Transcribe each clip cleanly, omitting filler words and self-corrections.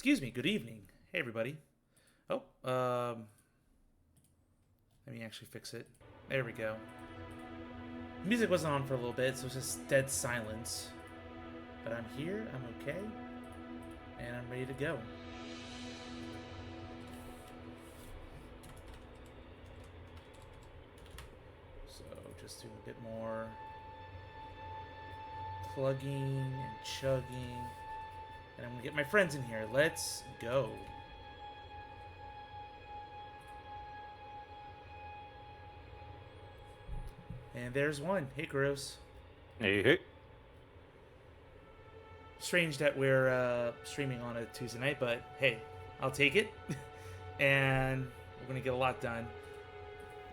Excuse me, good evening. Hey, everybody. Oh, let me actually fix it. There we go. Music wasn't on for a little bit, so it's just dead silence. But I'm here, I'm okay, and I'm ready to go. So, just doing a bit more plugging and chugging. And I'm gonna get my friends in here. Let's go. And there's one. Hey, Gross. Hey. Strange that we're streaming on a Tuesday night, but hey, I'll take it. And we're gonna get a lot done.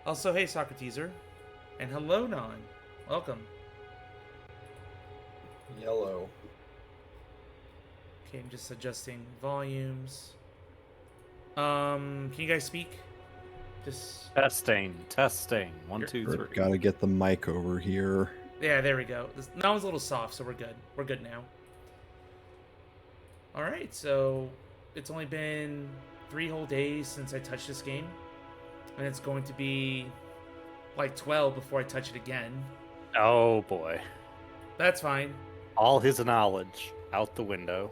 Also, hey, Socrateser. And hello, Non. Welcome. Yellow. Okay, I'm just adjusting volumes. Can you guys speak? Just Testing. 1, 2, 3. Gotta get the mic over here. yeah, there we go. That was a little soft, so we're good. We're good now. All right, so it's only been 3 whole days since I touched this game, and it's going to be like 12 before I touch it again. Oh boy. That's fine. All his knowledge out the window.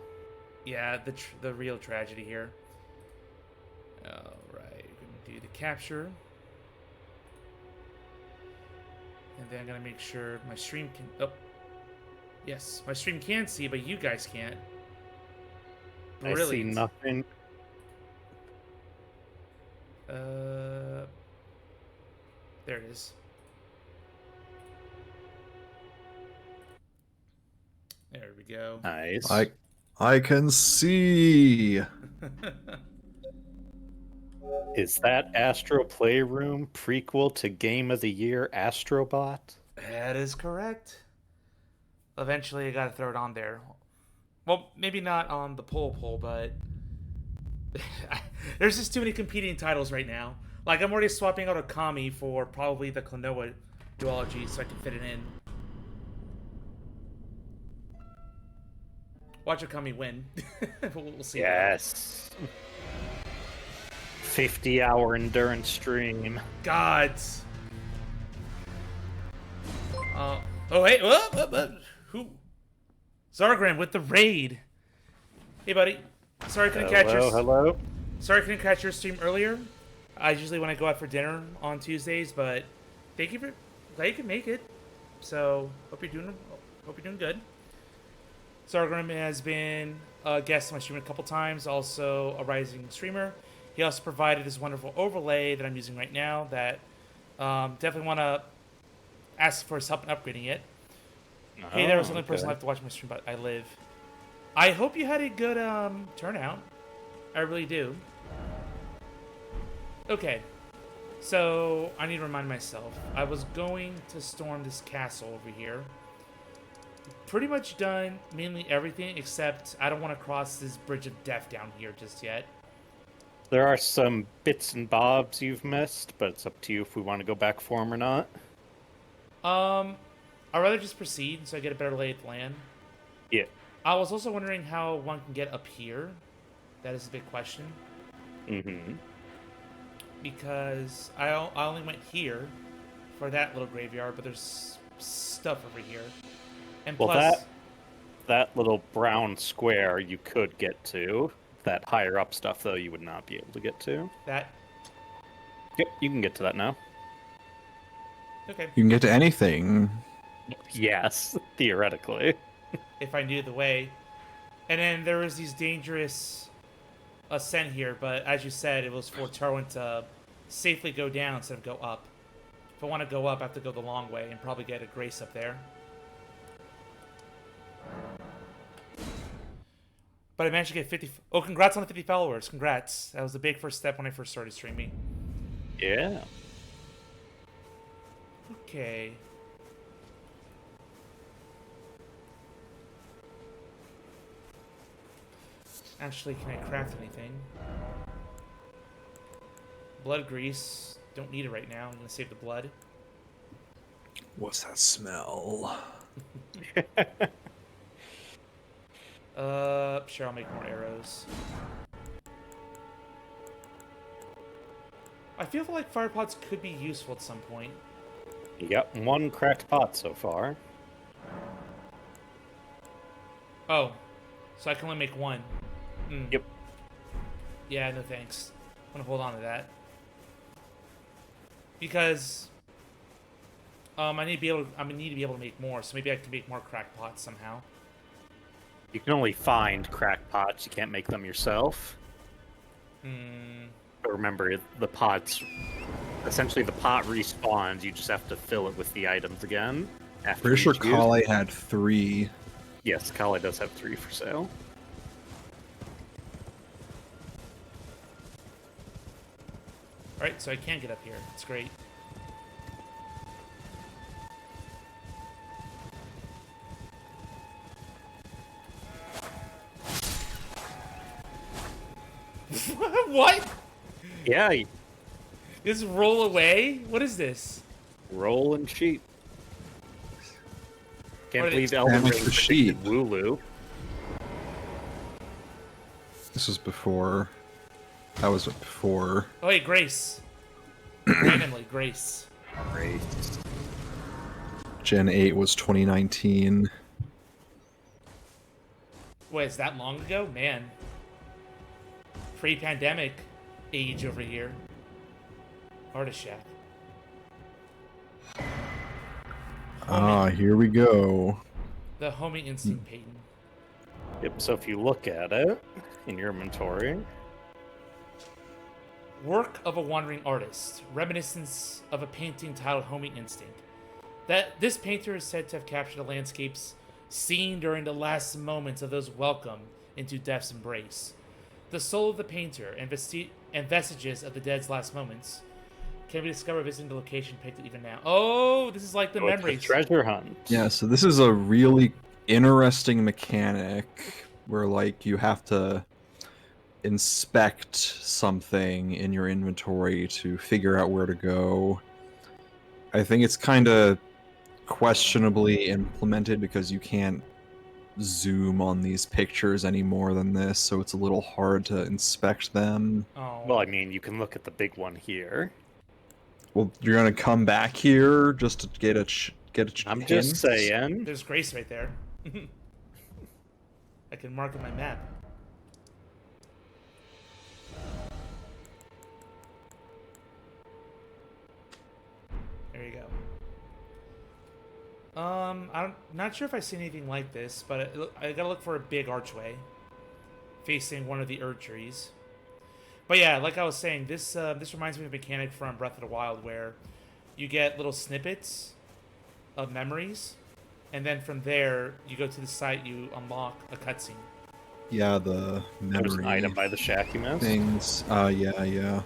Yeah, the real tragedy here. All right, gonna do the capture, and then I'm gonna make sure my stream can. Oh, yes, my stream can see, but you guys can't. I see nothing. There it is. There we go. Nice. I can see. Is that Astro Playroom prequel to Game of the Year Astrobot? That is correct. Eventually, I gotta throw it on there. Well, maybe not on the poll, but there's just too many competing titles right now. Like, I'm already swapping out a Kami for probably the Klonoa duology so I can fit it in. Watch Akami win. We'll see. Yes. 50-hour endurance stream. Gods. Oh, hey. Who? Zargram with the raid. Hey, buddy. Sorry I couldn't catch your... Hello? Sorry I couldn't catch your stream earlier. I usually when I go out for dinner on Tuesdays, but thank you for... Glad you could make it. So, hope you're doing good. Zargram has been a guest on my stream a couple times, also a rising streamer. He also provided this wonderful overlay that I'm using right now that definitely want to ask for his help in upgrading it. Hey, there was the only person left to watch my stream, but I live. I hope you had a good turnout. I really do. Okay, so I need to remind myself. I was going to storm this castle over here. Pretty much done mainly everything, except I don't want to cross this bridge of death down here just yet. There are some bits and bobs you've missed, but it's up to you if we want to go back for them or not. I'd rather just proceed so I get a better lay of the land. Yeah. I was also wondering how one can get up here. That is a big question. Mm-hmm. Because I only went here for that little graveyard, but there's stuff over here. And Well, plus, that little brown square you could get to. That higher up stuff, though, you would not be able to get to. that... Yep, you can get to that now. Okay. You can get to anything. Yes, theoretically. If I knew the way. And then there was these dangerous ascent here, but as you said, it was for Tarwin to safely go down instead of go up. If I want to go up, I have to go the long way and probably get a grace up there. But I managed to get 50... Oh, congrats on the 50 followers. Congrats. That was a big first step when I first started streaming. Yeah. Okay. Actually, can I craft anything? Blood grease. Don't need it right now. I'm going to save the blood. What's that smell? Sure, I'll make more arrows. I feel like fire pots could be useful at some point. You got one cracked pot so far. Oh, so I can only make one. Yep. Yeah, no thanks. I'm gonna hold on to that because I need to be able. I'm gonna need to be able to make more. So maybe I can make more crack pots somehow. You can only find cracked pots. You can't make them yourself. But remember, the pots... Essentially, the pot respawns. You just have to fill it with the items again. After Pretty sure each use. Kale had 3. Yes, Kale does have 3 for sale. Alright, so I can get up here. It's great. What? Yeah, Just roll away? What is this? roll and sheep. Can't What are believe they- Elden Damage really the sheep. predicted Wooloo. This was before. That was before. Oh, wait, Grace. Randomly, Grace. Great. Gen 8 was 2019. Wait, is that long ago? Man. Pre-pandemic age over here. Artist Shack. Ah, here we go. The homing instinct, Peyton. Yep, so if you look at it in your inventory, Work of a wandering artist. Reminiscence of a painting titled Homing Instinct. That this painter is said to have captured the landscapes seen during the last moments of those welcomed into death's embrace. The soul of the painter and vestiges of the dead's last moments can be discovered visiting the location painted even now. Oh, this is like the it's a memories. treasure hunt. Yeah, so this is a really interesting mechanic where, like, you have to inspect something in your inventory to figure out where to go. I think it's kind of questionably implemented because you can't zoom on these pictures any more than this, so it's a little hard to inspect them. Oh, Well, I mean, you can look at the big one here. Well, you're gonna come back here just to get a I'm hint? just saying. there's Grace right there. I can mark on my map. There you go. I'm not sure if I see anything like this, but I gotta look for a big archway facing one of the Erd trees. But yeah, like I was saying, this reminds me of a mechanic from Breath of the Wild where you get little snippets of memories, and then from there you go to the site, you unlock a cutscene. Yeah, the There's an memory item by the shack you missed. things. Yeah.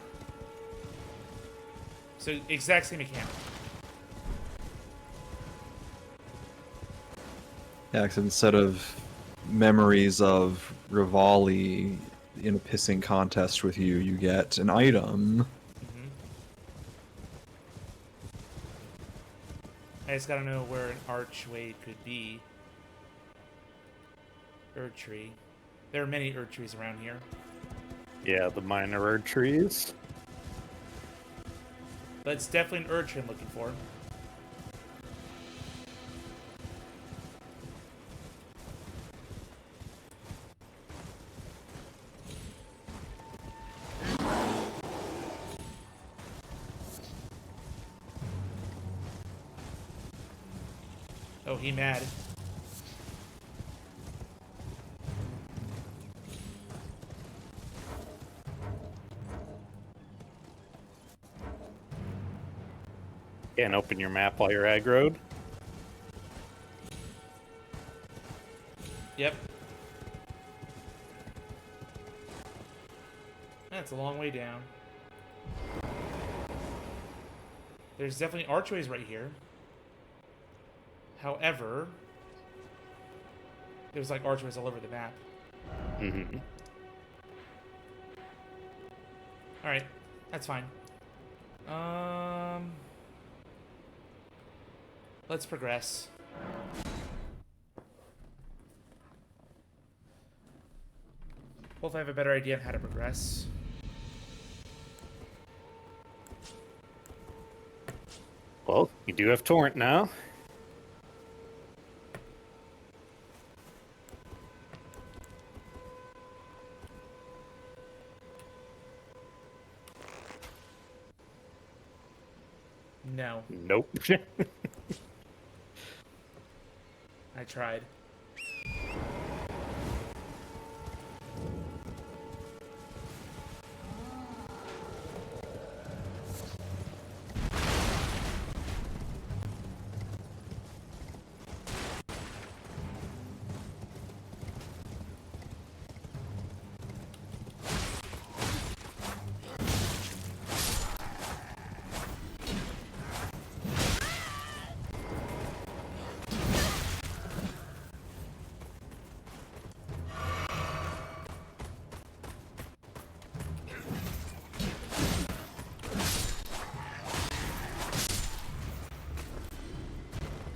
So exact same mechanic. Yeah, except instead of memories of Rivali in a pissing contest with you, you get an item. I just gotta know where an archway could be. Erd tree. There are many Erd trees around here. Yeah, the minor Erd trees. But it's definitely an Erd tree I'm looking for. Oh, he mad. Can't open your map while you're aggroed. Yep. That's a long way down. There's definitely archways right here. However, there's like archways all over the map. Mm-hmm. Alright, that's fine. Let's progress. Hopefully I have a better idea on how to progress. Well, you do have Torrent now. No, Nope. I tried.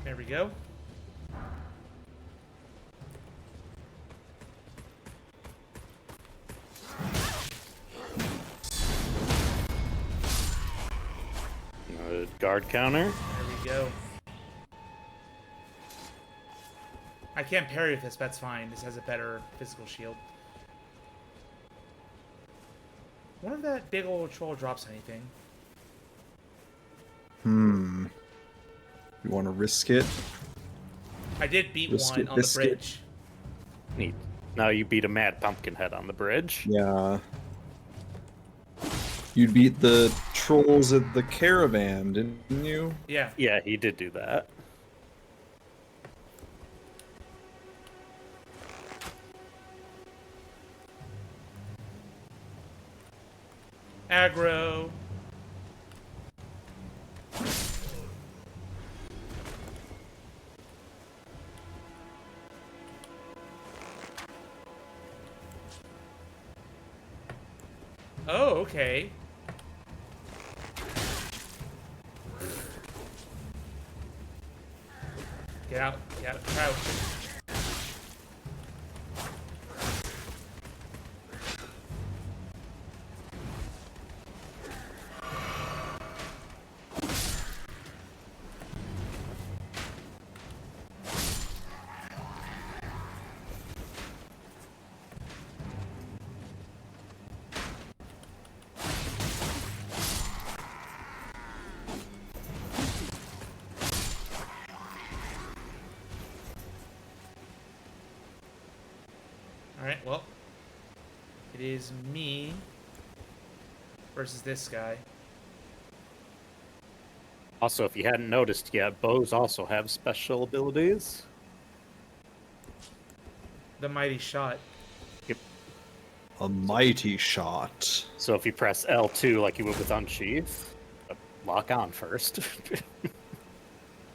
There we go. Guard counter. There we go. I can't parry with this, but that's fine. This has a better physical shield. I wonder if that big old troll drops anything. You want to risk it? I did beat Risk one it, on the risk it. bridge. Neat. Now you beat a mad pumpkin head on the bridge. Yeah. You beat the trolls at the caravan, didn't you? Yeah. Yeah, he did do that. Aggro. Oh, okay. Get out, crouch. Alright, well. It is me versus this guy. Also, if you hadn't noticed yet, bows also have special abilities. The mighty shot. A mighty shot. So if you press L2 like you would with Unsheath, lock on first.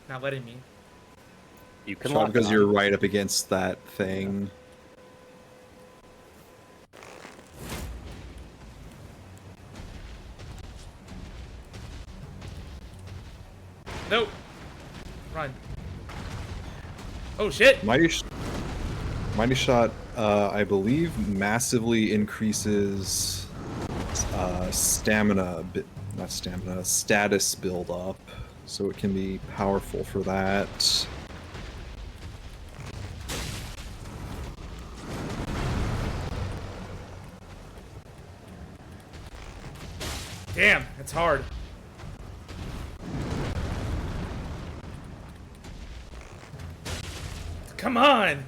Not letting me. You can Shot lock because on. you're right up against that thing. Nope. Run. Oh shit! Mighty shot, I believe, massively increases status build up, so it can be powerful for that. Damn, it's hard. Come on!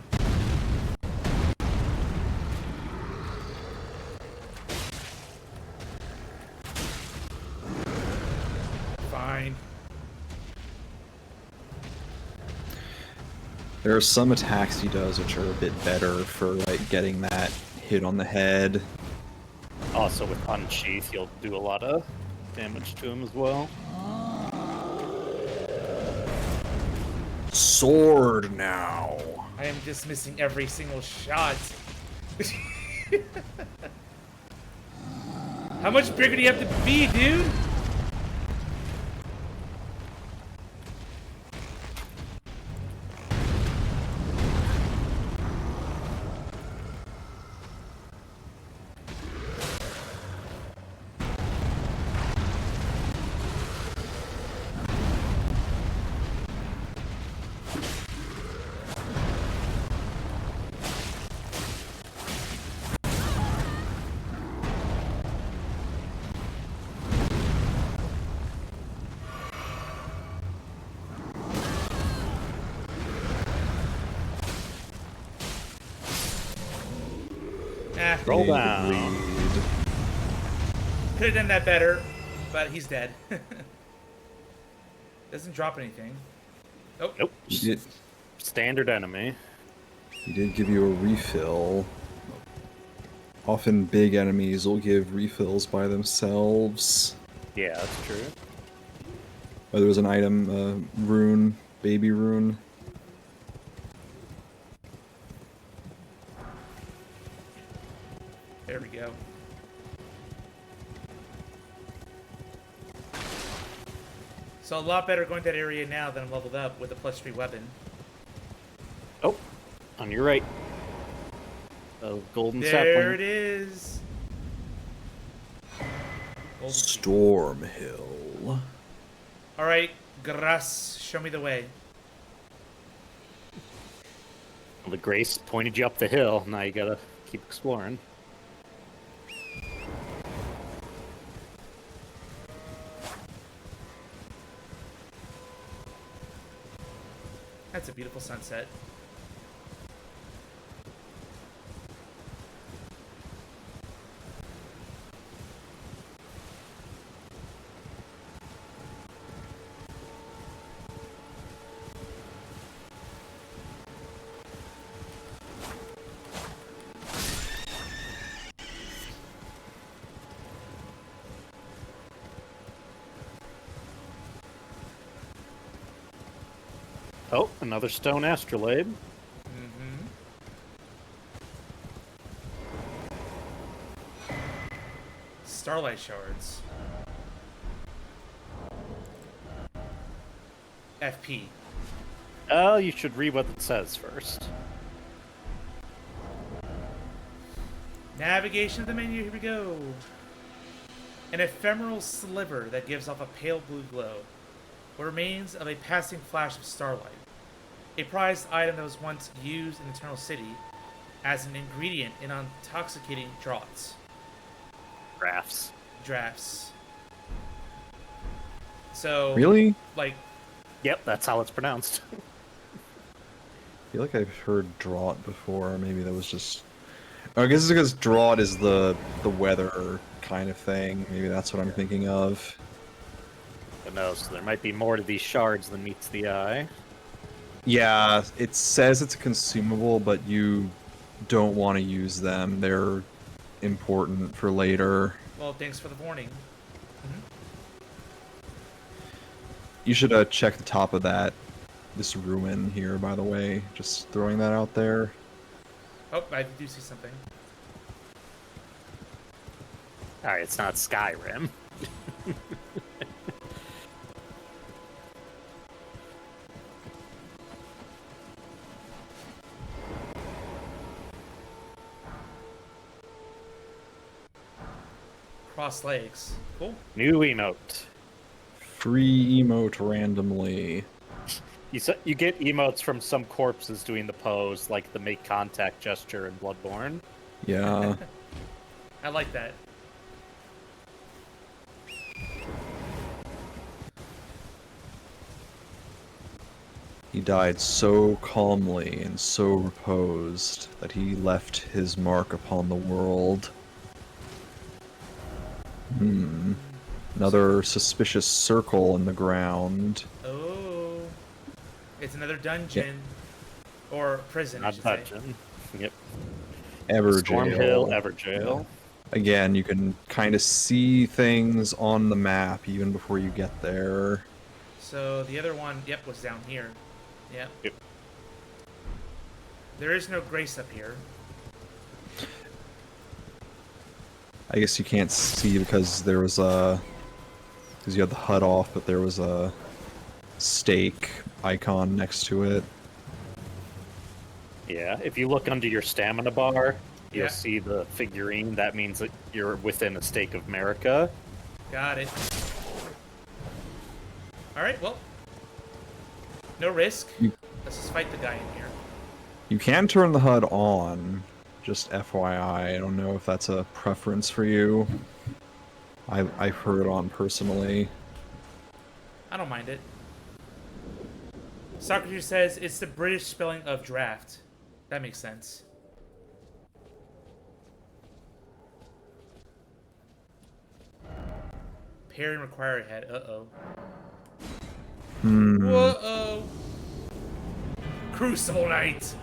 Fine. There are some attacks he does which are a bit better for like getting that hit on the head. Also with Unsheath, you'll do a lot of damage to him as well. Sword now. I am just missing every single shot. How much bigger do you have to be, dude? Nah, Roll Big down. lead. could have done that better, but he's dead. Doesn't drop anything. Oh, Nope. He Standard enemy. did give you a refill. Often big enemies will give refills by themselves. Yeah, that's true. Oh, there was an item, rune, baby rune. there we go. So a lot better going to that area now that I'm leveled up with a +3 weapon. Oh, on your right. A golden There sapling. it is. Golden Peak. Stormhill. All right, Gras, show me the way. Well, the Grace pointed you up the hill. Now you gotta keep exploring. That's a beautiful sunset. Oh, another stone astrolabe. Mm-hmm. Starlight shards. FP. Oh, you should read what it says first. Navigation of the menu, here we go. An ephemeral sliver that gives off a pale blue glow. What remains of a passing flash of starlight. A prized item that was once used in Eternal City as an ingredient in intoxicating draughts. Drafts. So, Really? like, Yep, that's how it's pronounced. I feel like I've heard draught before. Maybe that was just... Oh, I guess it's because draught is the weather kind of thing. Maybe that's what I'm thinking of. But no, so there might be more to these shards than meets the eye. Yeah, it says it's a consumable, but you don't want to use them. They're important for later. well, thanks for the warning. You should check the top of this ruin here, by the way. Just throwing that out there. Oh, I do see something. Alright, it's not Skyrim. Cross legs. Cool. New emote. Free emote randomly. You get emotes from some corpses doing the pose, like the make contact gesture in Bloodborne. Yeah. I like that. He died so calmly and so reposed that he left his mark upon the world. Another suspicious circle in the ground. Oh. It's another dungeon. Or prison, I Not should say. dungeon. Yep. Everjail. Stormhill, Everjail. Again, you can kind of see things on the map even before you get there. So the other one, yep, was down here. Yep. Yep. There is no grace up here. I guess you can't see because there was a... Because you had the HUD off, but there was a stake icon next to it. Yeah, if you look under your stamina bar, you'll Yeah. see the figurine. That means that you're within a stake of America. Got it. Alright, well. No risk. Let's just fight the guy in here. You can turn the HUD on, just FYI. I don't know if that's a preference for you. I've heard it on personally. I don't mind it. Socrates says it's the British spelling of draft. That makes sense. Parry and require a head. Uh-oh. Hmm. Whoa-oh. Crucible Knight.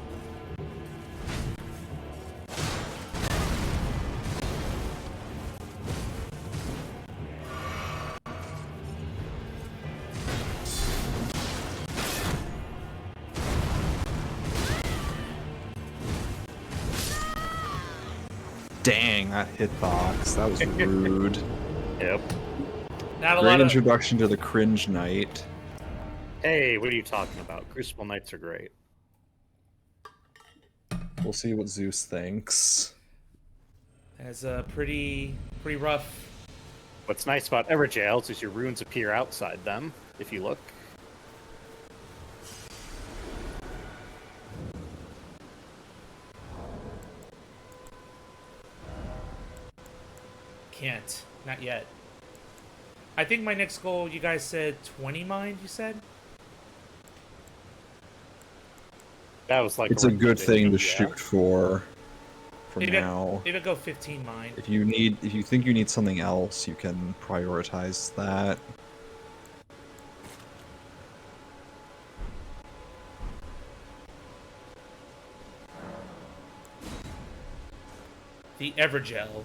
Dang, that hitbox. That was rude. Yep. Not a Great lot of... introduction to the cringe knight. Hey, what are you talking about? Crucible Knights are great. We'll see what Zeus thinks. That's pretty rough. What's nice about Everjails is your runes appear outside them, if you look. Can't. Not yet. I think my next goal, you guys said 20 mind, you said? That was like It's a good thing to 50, yeah. shoot for Maybe now. maybe I'll go 15 mind. If you think you need something else, you can prioritize that. The Evergel.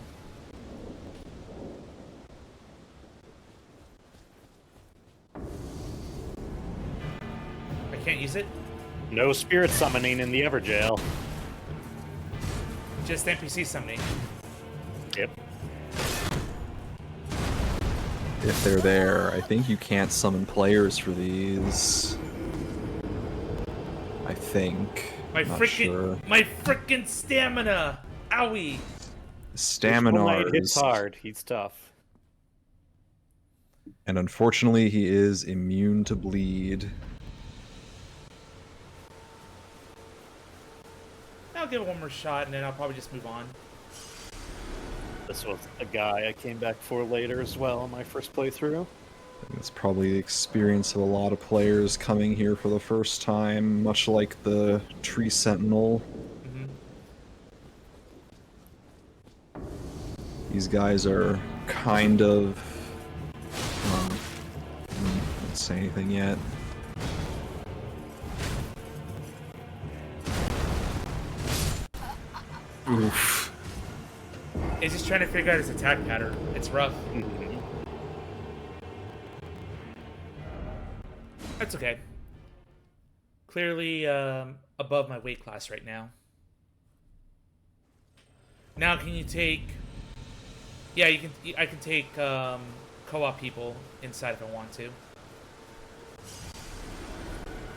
I can't use it? No spirit summoning in the Everjail. Just NPC summoning. Yep. If they're there, I think you can't summon players for these. I think. My Not frickin' sure. my frickin' stamina! Owie! Crucible Knight hits Staminars. hard. He's tough. And unfortunately, he is immune to bleed. I'll give it one more shot and then I'll probably just move on. This was a guy I came back for later as well in my first playthrough. It's probably the experience of a lot of players coming here for the first time, much like the Tree Sentinel. These guys are kind of... don't say anything yet. Oof. He's just trying to figure out his attack pattern. It's rough. That's okay. Clearly above my weight class right now. Now can you take... Yeah, you can. I can take co-op people inside if I want to.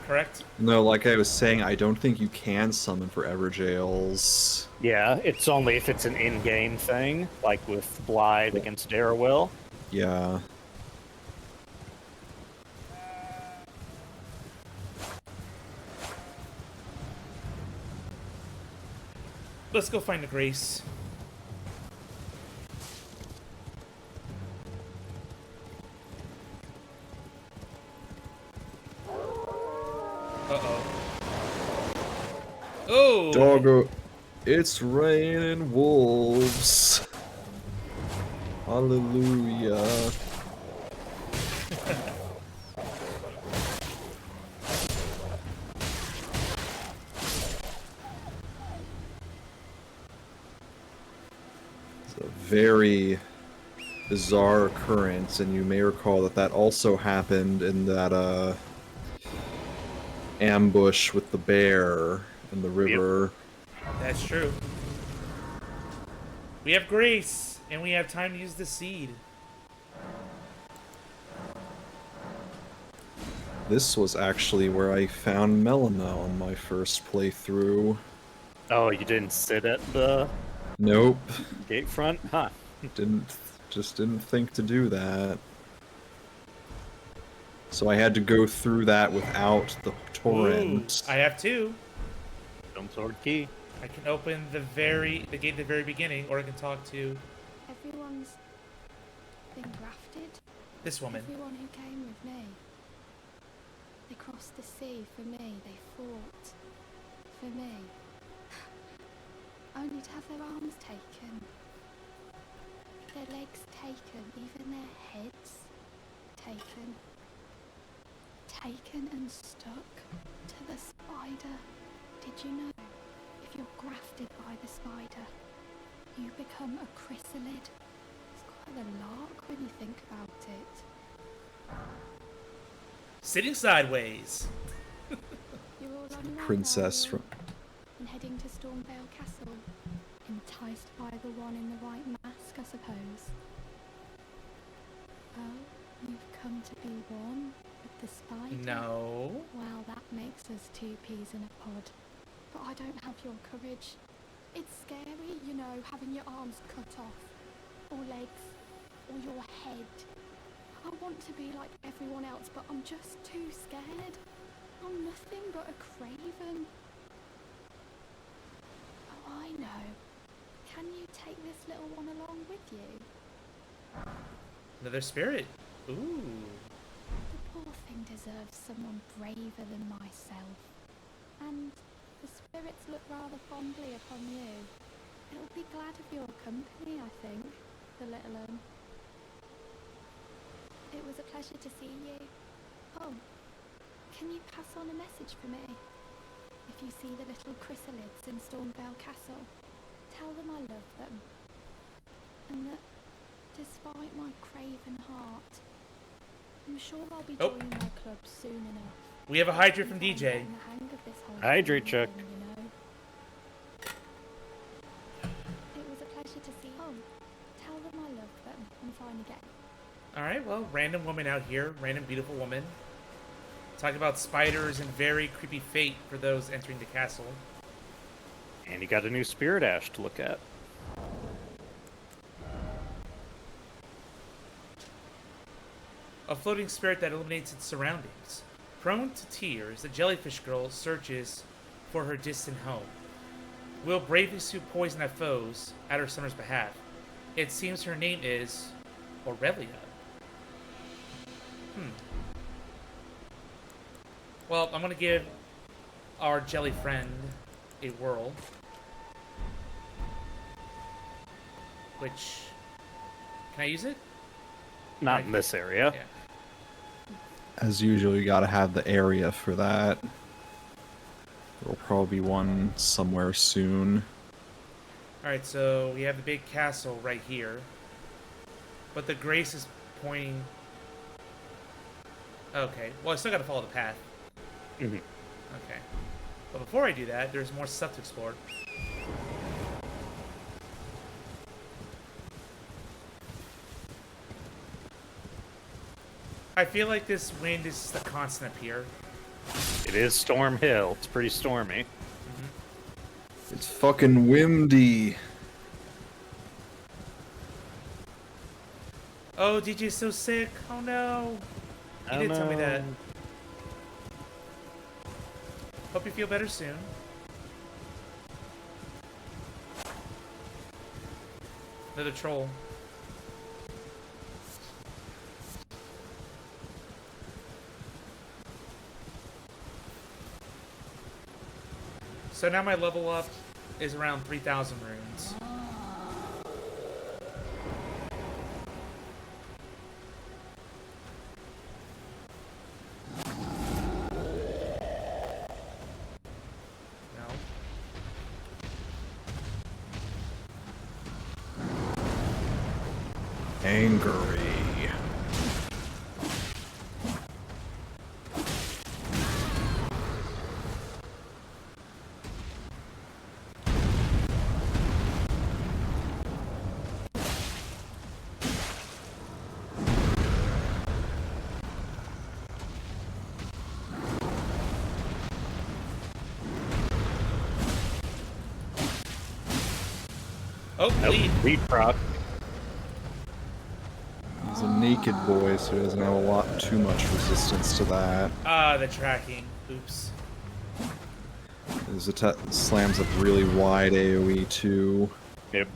Correct? No, like I was saying, I don't think you can summon for Everjails. Yeah, it's only if it's an in-game thing, like with Blythe against Darrowwill. Yeah. Let's go find the Grace. Uh-oh. Oh! Doggo, it's raining wolves. Hallelujah. It's a very bizarre occurrence, and you may recall that that also happened in that ambush with the bear in the river. That's true. We have Grace, and we have time to use the seed. This was actually where I found Melina on my first playthrough. Oh, you didn't sit at the Nope. gate front? Huh. Just didn't think to do that. So I had to go through that without the torrent. Ooh, I have two. Stone Sword Key. I can open the gate at the very beginning, or I can talk to Everyone's been grafted. this woman. Everyone who came with me. They crossed the sea for me. They fought for me. Only to have their arms taken. Their legs taken, even their heads. taken. Taken and stuck to the spider. Did you know? If you're grafted by the spider, you become a chrysalid. It's quite a lark when you think about it. Sitting sideways. You're all on your own, Princess are you? from. And heading to Stormvale Castle, enticed by the one in the white mask, I suppose. Oh, you've come to be one with the spider? No. Well, that makes us two peas in a pod. But I don't have your courage. It's scary, you know, having your arms cut off, or legs, or your head. I want to be like everyone else, but I'm just too scared. I'm nothing but a craven. Oh, I know. Can you take this little one along with you? Another spirit. Ooh. The poor thing deserves someone braver than myself. And the spirits look rather fondly upon you. It'll be glad of your company, I think, the little one. It was a pleasure to see you. Oh, can you pass on a message for me? If you see the little chrysalids in Stormvale Castle, tell them I love them. And that, despite my craven heart, I'm sure I'll be Oh. joining their club soon enough. We have a hydrant from I'm DJ. getting the hang of this whole Hydrate thing, check. you know. It was a pleasure to see you. Tell them I love them. I'm fine again. Alright, well, random woman out here. Random beautiful woman. Talk about spiders and very creepy fate for those entering the castle. And you got a new spirit ash to look at. A floating spirit that illuminates its surroundings. Prone to tears, the jellyfish girl searches for her distant home. Will bravely sue poison at foes at her summer's behalf. It seems her name is Aurelia. Well, I'm gonna give our jelly friend a whirl. Which... Can I use it? Not in this area. Yeah. As usual, you gotta have the area for that. There'll probably be one somewhere soon. Alright, so we have the big castle right here. But the Grace is pointing... Okay, well I still gotta follow the path. Mhm. Okay. But before I do that, there's more stuff to explore. I feel like this wind is just a constant up here. It is Storm Hill. It's pretty stormy. It's fucking windy. Oh, DJ's so sick. Oh no. He Oh, did tell me that. no. Hope you feel better soon. Another troll. So now my level up is around 3,000 runes. No. Angry. Oh, Nope. lead. Lead proc. He's a naked boy, so he doesn't have a lot too much resistance to that. Ah, the tracking. Oops. His attack slams up really wide AoE too. Yep.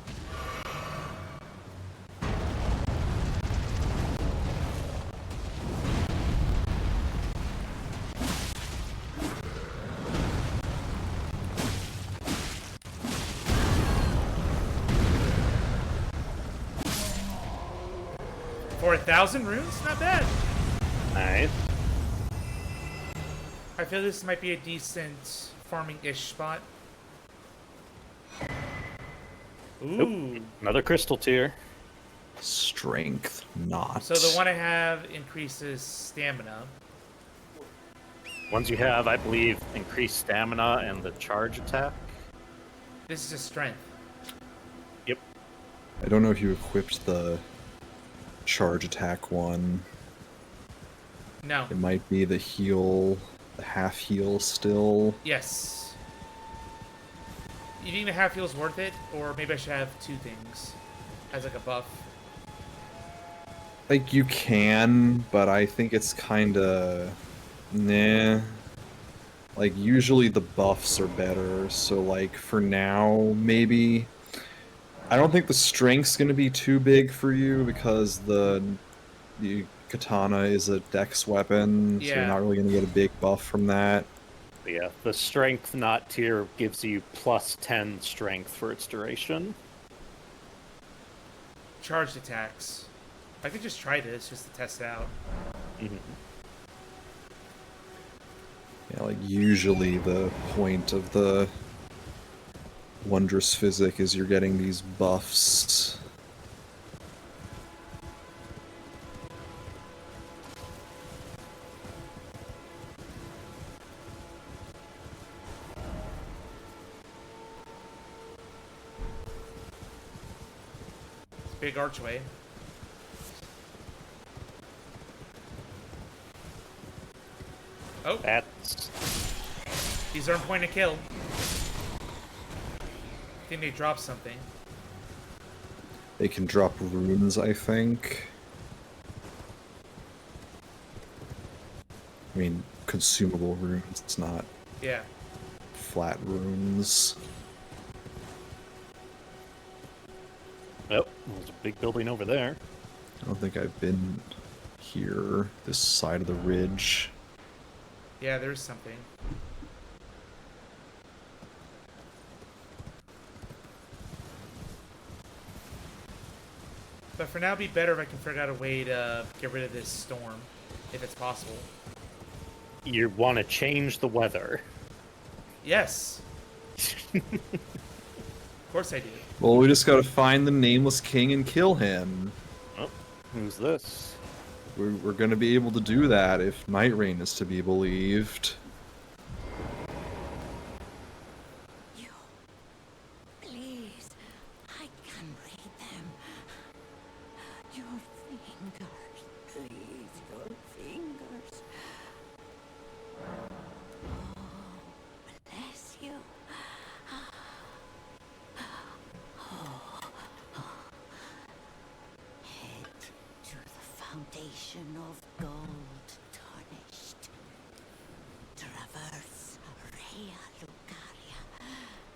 For 1,000 runes? Not bad. Nice. I feel this might be a decent farming-ish spot. Ooh. Another crystal tier. Strength, not. So the one I have increases stamina. Ones you have, I believe, increase stamina and the charge attack. This is just strength. Yep. I don't know if you equipped the charge attack one. No. It might be the heal, the half heal still. Yes. You think the half heal's worth it? Or maybe I should have two things as like a buff. Like, you can, but I think it's kinda... nah. Like, usually the buffs are better, so like, for now, maybe... I don't think the strength's gonna be too big for you, because the katana is a dex weapon, so you're Yeah. not really gonna get a big buff from that. But yeah, the strength not tier gives you plus 10 strength for its duration. Charged attacks. I could just try this just to test it out. Mm-hmm. Yeah, like, usually the point of the Wondrous Physic is you're getting these buffs. Big archway. Oh, That's... these are on point of kill. I think they dropped something. They can drop runes, I think. I mean, consumable runes, it's not Yeah. flat runes. Oh, there's a big building over there. I don't think I've been here, this side of the ridge. Yeah, there's something. But for now, it'd be better if I can figure out a way to get rid of this storm, if it's possible. You want to change the weather. Yes. Of course I do. Well, we just gotta find the Nameless King and kill him. Oh, who's this? We're gonna be able to do that if Night Rain is to be believed. You, please, I can read them. Your fingers, please, your fingers. Oh, bless you. Head to the foundation of gold tarnished. Traverse Rea Lucaria,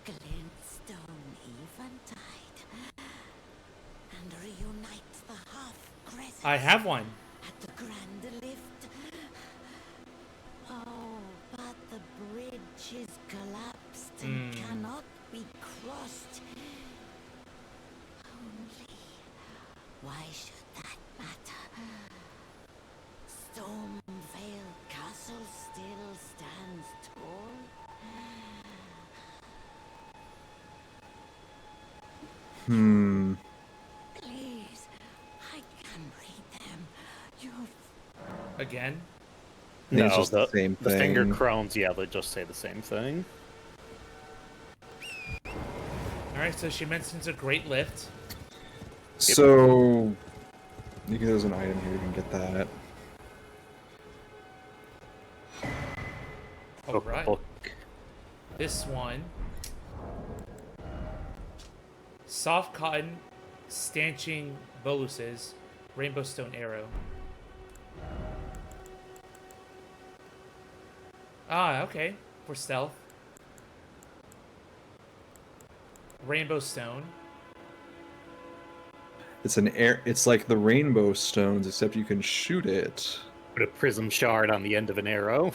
glintstone eventide, and reunite the half crescent I have one. at the grand lift. Oh, but the bridge is collapsed and cannot be crossed. Only, why should that matter? Stormvale Castle still stands tall. Please, I can read them. You're Again. I think it's No, just the same the finger thing. crones, yeah, they just say the same thing. Alright, so she mentions a great lift. So, there's an item here, you can get that. Alright. Book. This one. Soft cotton stanching boluses. Rainbow stone arrow. Ah, okay. For stealth. Rainbow stone. It's an air. It's like the rainbow stones, except you can shoot it. Put a prism shard on the end of an arrow.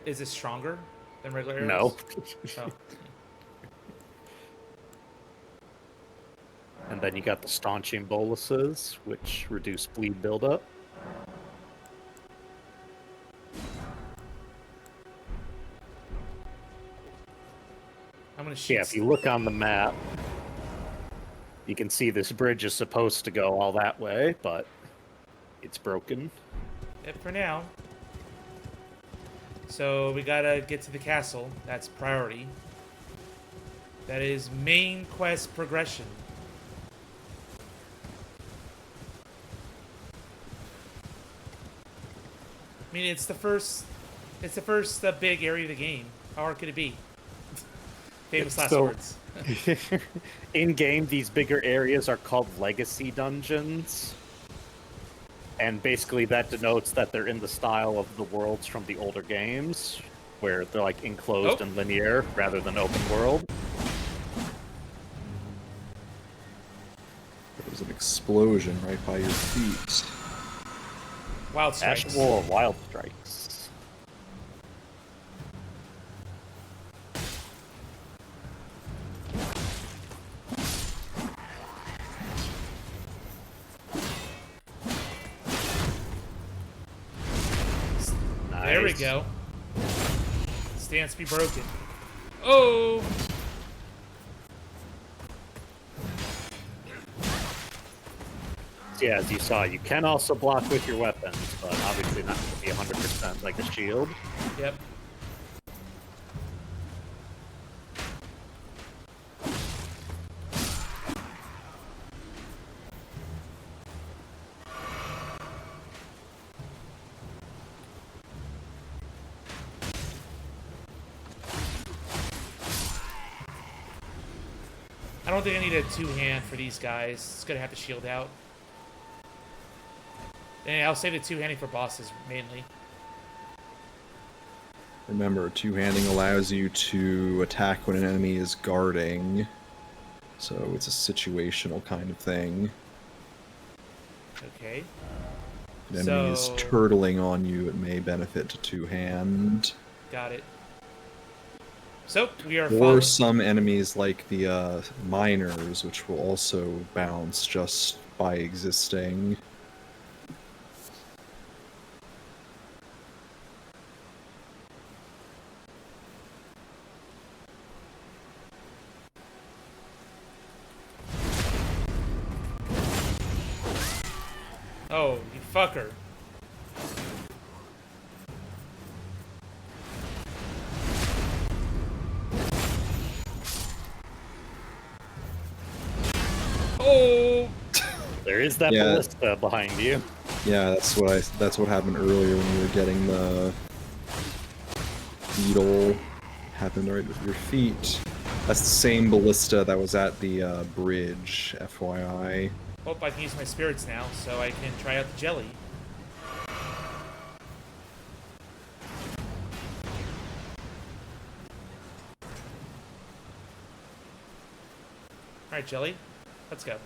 Is it stronger than regular No. arrows? Oh. And then you got the staunching boluses, which reduce bleed buildup. I'm gonna shoot. Yeah, if you look on the map, you can see this bridge is supposed to go all that way, but it's broken. It for now. So we gotta get to the castle. That's priority. That is main quest progression. I mean, it's the first big area of the game. How hard could it be? Famous last So- words. In game, these bigger areas are called legacy dungeons. And basically that denotes that they're in the style of the worlds from the older games, where they're like enclosed Oh. and linear rather than open world. There was an explosion right by your feet. Wild strikes. Actual wild strikes. There we Nice. go. Stance be broken. Oh! Yeah, as you saw, you can also block with your weapons, but obviously not to be 100% like a shield. Yep. I don't think I need a two-hand for these guys. It's gonna have to shield out. And I'll save the two-handing for bosses, mainly. Remember, two-handing allows you to attack when an enemy is guarding. So it's a situational kind of thing. Okay. If an enemy is So- turtling on you, it may benefit to two-hand. Got it. So, we are Or following... some enemies like the miners, which will also bounce just by existing. Oh, you fucker. Oh! There is that Yeah. ballista behind you. Yeah, that's what happened earlier when you were getting the beetle. Happened right with your feet. That's the same ballista that was at the bridge, FYI. Oh, I can use my spirits now, so I can try out the jelly. Alright, jelly. Let's go.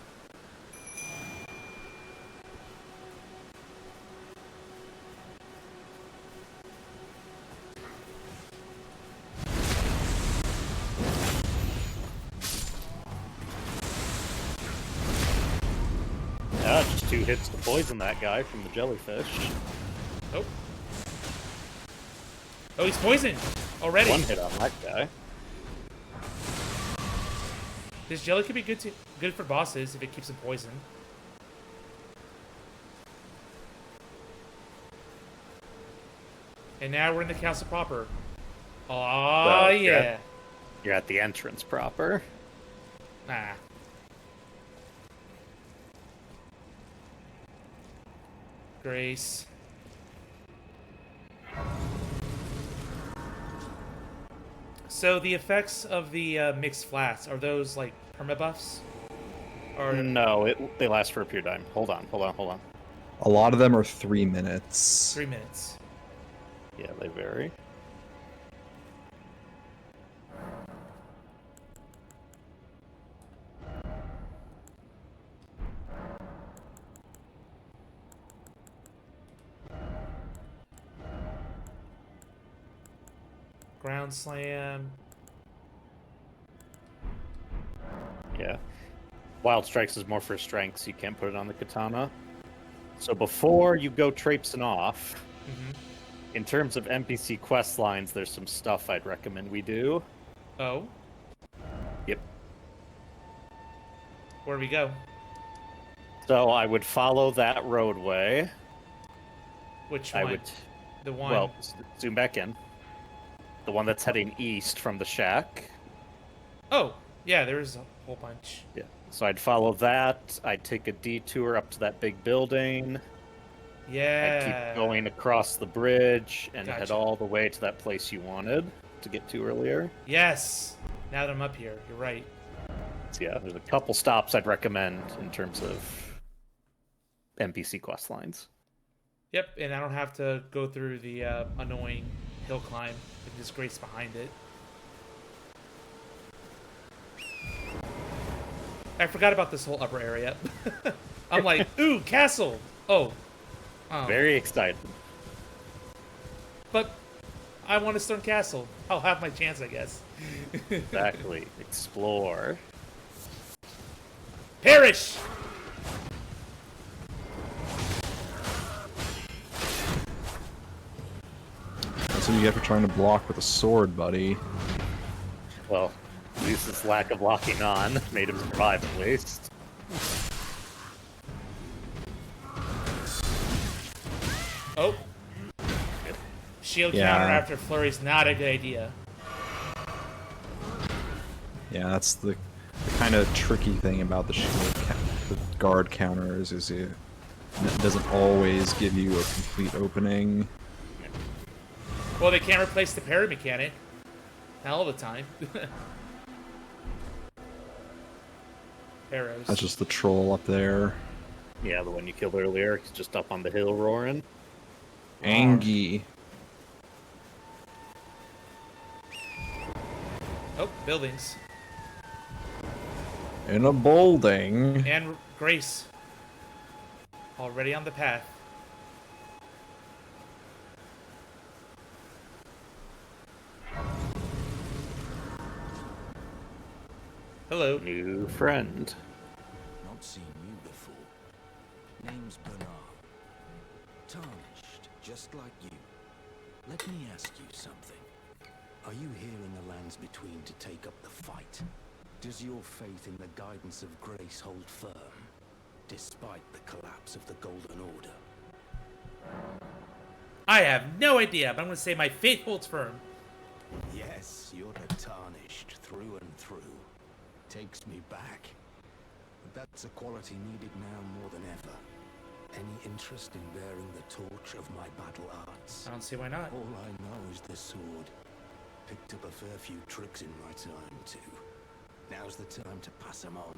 Yeah, just 2 hits to poison that guy from the jellyfish. Oh. Oh, he's poisoned already. 1 hit on that guy. This jelly could be good for bosses if it keeps them poisoned. And now we're in the castle proper. Oh Well, yeah. You're at the entrance proper. Ah. Grace. So the effects of the mixed flats, are those like permabuffs? Or No, they last for a period of time. Hold on. A lot of them are 3 minutes. 3 minutes? Yeah, they vary. Ground slam. Yeah. Wild Strikes is more for strength, so you can't put it on the katana. So before you go traipsing off, Mm-hmm. in terms of NPC quest lines, there's some stuff I'd recommend we do. Oh. Where do we go? So I would follow that roadway. Which I one? would, The one. well, zoom back in. The one that's heading east from the shack. Oh, yeah, there's a whole bunch. Yeah. So I'd follow that. I'd take a detour up to that big building. Yeah. I'd keep going across the bridge and head Gotcha. all the way to that place you wanted to get to earlier. Yes. Now that I'm up here, you're right. So yeah, there's a couple stops I'd recommend in terms of NPC quest lines. Yep, and I don't have to go through the annoying hill climb with disgrace behind it. I forgot about this whole upper area. I'm like, ooh, castle. Oh. Very excited. But I want a stone castle. I'll have my chance, I guess. Exactly. Explore. Perish! That's what you get for trying to block with a sword, buddy. Well, Zeus's lack of locking on made him survive at least. Oh. Shield counter after flurry's not a good idea. Yeah, that's the kind of tricky thing about the the guard counters is it doesn't always give you a complete opening. Well, they can't replace the parry mechanic. Not all the time. Arrows. That's just the troll up there. Yeah, the one you killed earlier. He's just up on the hill roaring. Angie. Oh, buildings. In a building. And Grace. Already on the path. Hello. New friend. Not seen you before. Name's Bernard. Tarnished, just like you. Let me ask you something. Are you here in the lands between to take up the fight? Does your faith in the guidance of grace hold firm, despite the collapse of the Golden Order? I have no idea, but I'm going to say my faith holds firm. Yes, you're the Tarnished through and through. Takes me back. But that's a quality needed now more than ever. Any interest in bearing the torch of my battle arts? I don't see why not. All I know is the sword. Picked up a fair few tricks in my time, too. Now's the time to pass them on.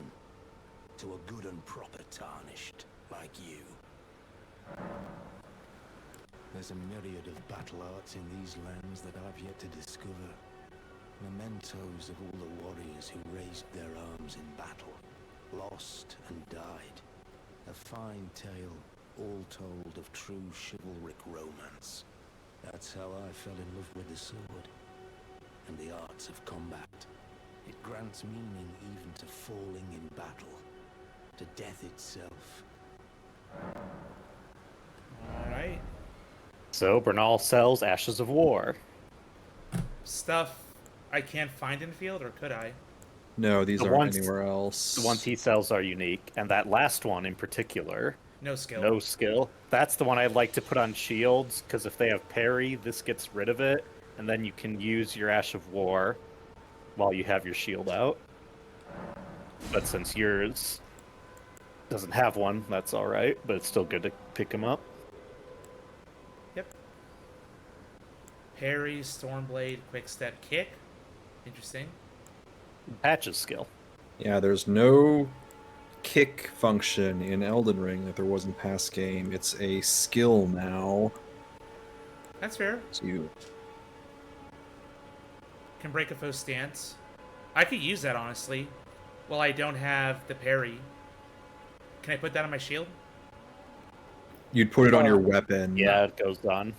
To a good and proper Tarnished, like you. There's a myriad of battle arts in these lands that I've yet to discover. Mementos of all the warriors who raised their arms in battle, lost and died. A fine tale, all told, of true chivalric romance. That's how I fell in love with the sword, and the arts of combat. It grants meaning even to falling in battle, to death itself. Alright. So, Bernal sells Ashes of War. Stuff I can't find in field, or could I? No, these The aren't ones- anywhere else. The ones he sells are unique, and that last one in particular, No skill. no skill. That's the one I'd like to put on shields, because if they have parry, this gets rid of it, and then you can use your Ash of War while you have your shield out. But since yours doesn't have one, that's alright, but it's still good to pick them up. Yep. Parry, Stormblade, Quick Step, Kick. Interesting. Patch's skill. Yeah, there's no kick function in Elden Ring that there was in past game. It's a skill now. That's fair. So you Can break a foe's stance. I could use that, honestly. Well, I don't have the parry. Can I put that on my shield? you'd put it on your weapon. Yeah, it goes on.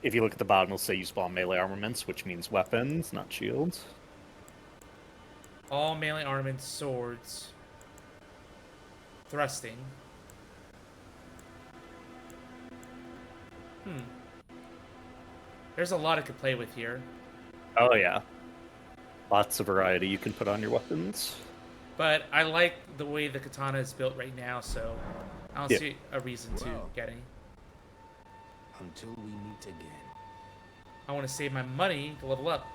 If you look at the bottom, it'll say use all melee armaments, which means weapons, not shields. All melee armaments, swords. Thrusting. There's a lot I could play with here. Oh yeah. Lots of variety you can put on your weapons. But I like the way the katana is built right now, so I don't Yeah. see a reason to Well. get any. Until we meet again. I want to save my money to level up.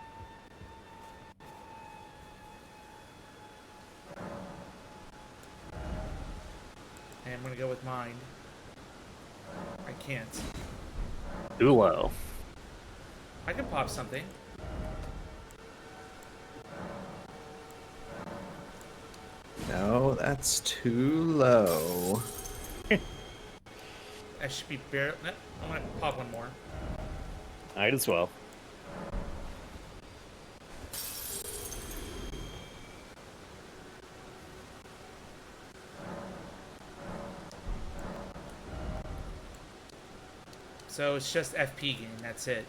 And I'm going to go with mine. I can't. Too low. I can pop something. No, that's too low. I should be bare. No, I'm going to pop one more. Might as well. So it's just FP game, that's it.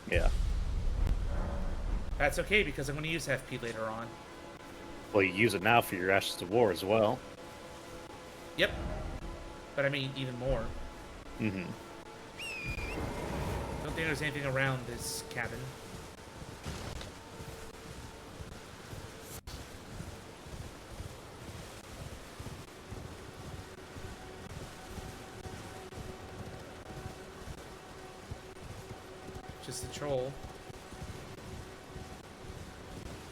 Yeah. That's okay because I'm going to use FP later on. Well, you use it now for your Ashes of War as well. Yep. But I mean, even more. Mm-hmm. Don't think there's anything around this cabin. Just a troll.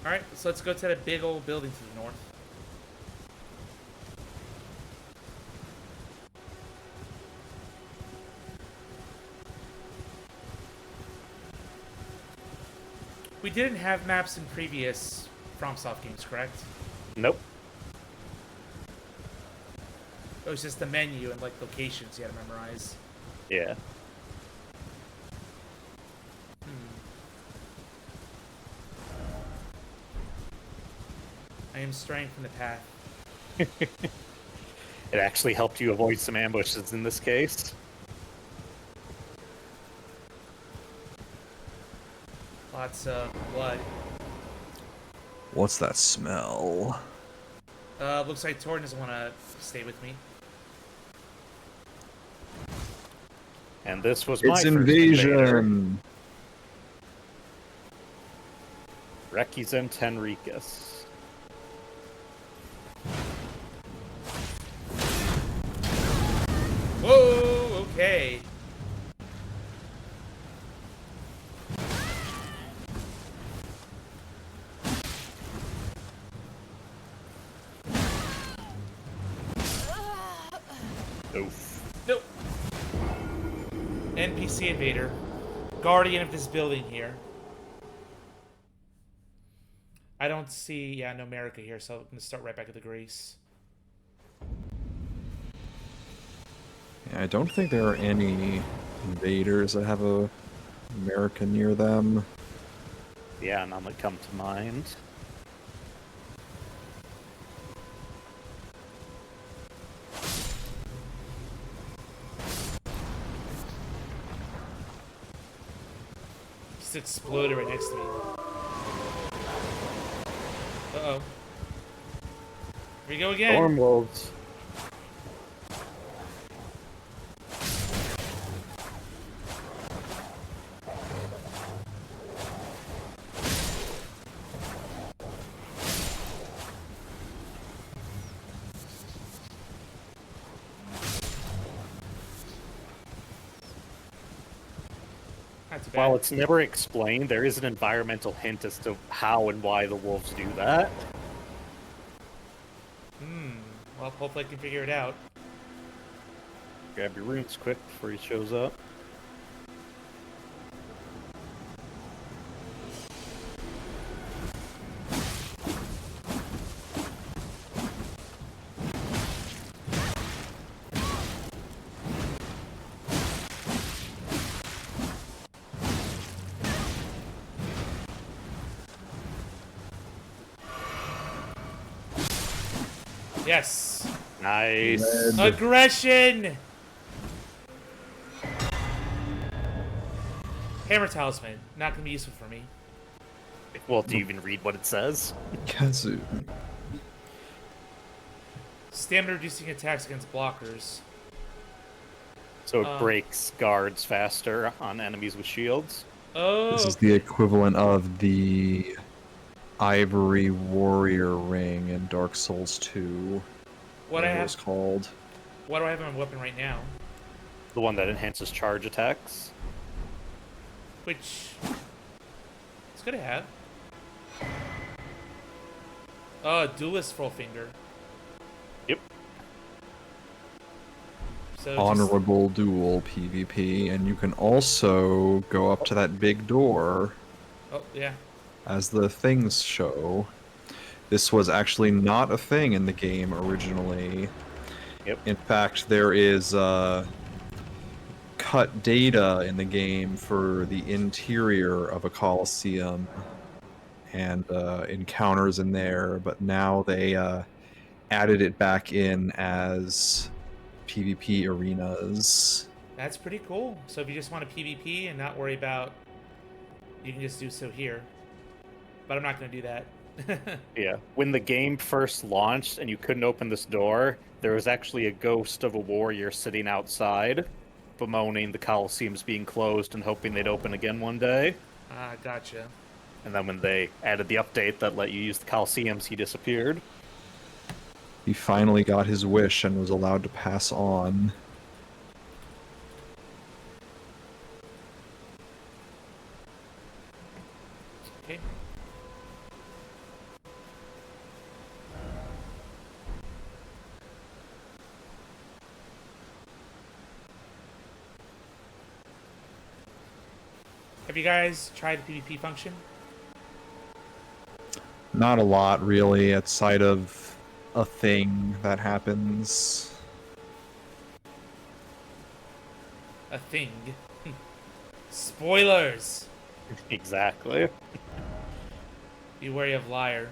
Alright, so let's go to that big old building to the north. We didn't have maps in previous FromSoft games, correct? Nope. It was just the menu and like locations you had to memorize. Yeah. I am straying from the path. It actually helped you avoid some ambushes in this case. Lots of blood. What's that smell? Looks like Torn doesn't want to stay with me. And this was my It's first invader. invasion! Requiem Tenricus. Whoa, okay. Oof. Nope. NPC invader. Guardian of this building here. I don't see, yeah, no America here, so I'm going to start right back at the Greece. Yeah, I don't think there are any invaders that have a America near them. Yeah, none that come to mind. Just exploded right next to me. Uh-oh. Here we go again. Storm wolves. Not too bad. While it's never explained, there is an environmental hint as to how and why the wolves do that. Well, hopefully I can figure it out. Grab your runes quick before he shows up. Yes. Nice. Red. Aggression! Hammer Talisman. Not going to be useful for me. Well, do you even read what it says? Kazoo. Stamina reducing attacks against blockers. So it breaks guards faster on enemies with shields. Oh. This is the equivalent of the Ivory Warrior Ring in Dark Souls 2. What I Whatever it was have? called. What do I have on my weapon right now? The one that enhances charge attacks. Which it's good to have. Duelist full finger. Yep. So Honorable Duel PvP, and you can also go up to that big door, oh yeah. as the things show. This was actually not a thing in the game originally. Yep. In fact, there is cut data in the game for the interior of a Colosseum and encounters in there, but now they added it back in as PvP arenas. That's pretty cool. So if you just want to PvP and not worry about, you can just do so here. But I'm not going to do that. Yeah. When the game first launched and you couldn't open this door, there was actually a ghost of a warrior sitting outside, bemoaning the Colosseums being closed and hoping they'd open again one day. Ah, gotcha. And then when they added the update that let you use the Colosseums, he disappeared. He finally got his wish and was allowed to pass on. Okay. Have you guys tried the PvP function? Not a lot, really, outside of a thing that happens. A thing. Spoilers! Exactly. Be wary of liar.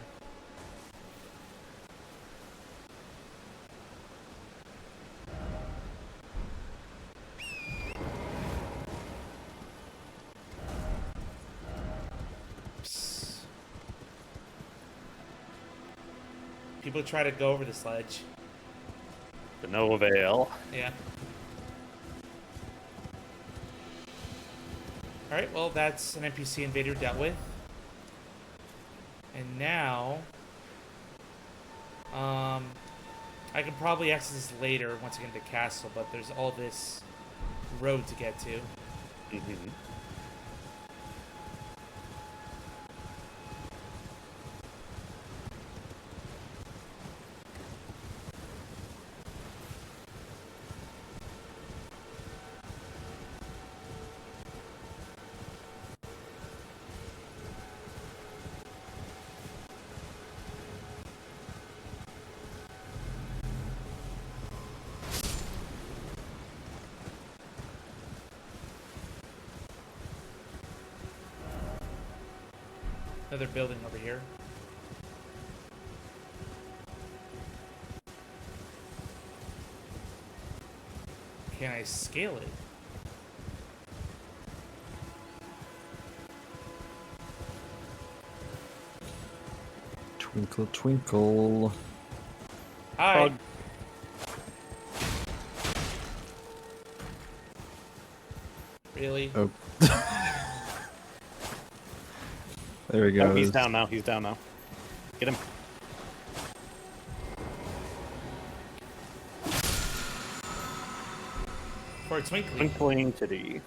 Psst. People try to go over the sledge. To no avail. Yeah. Alright, well, that's an NPC invader dealt with. And now... I can probably access this later once I get into the castle, but there's all this road to get to. Mm-hmm. Another building over here. Can I scale it? Twinkle, twinkle. Hi. Bug. Really? Oh. There he goes. Oh, he's down now. He's down now. Get him. For a twinkly. Twinkling Titty.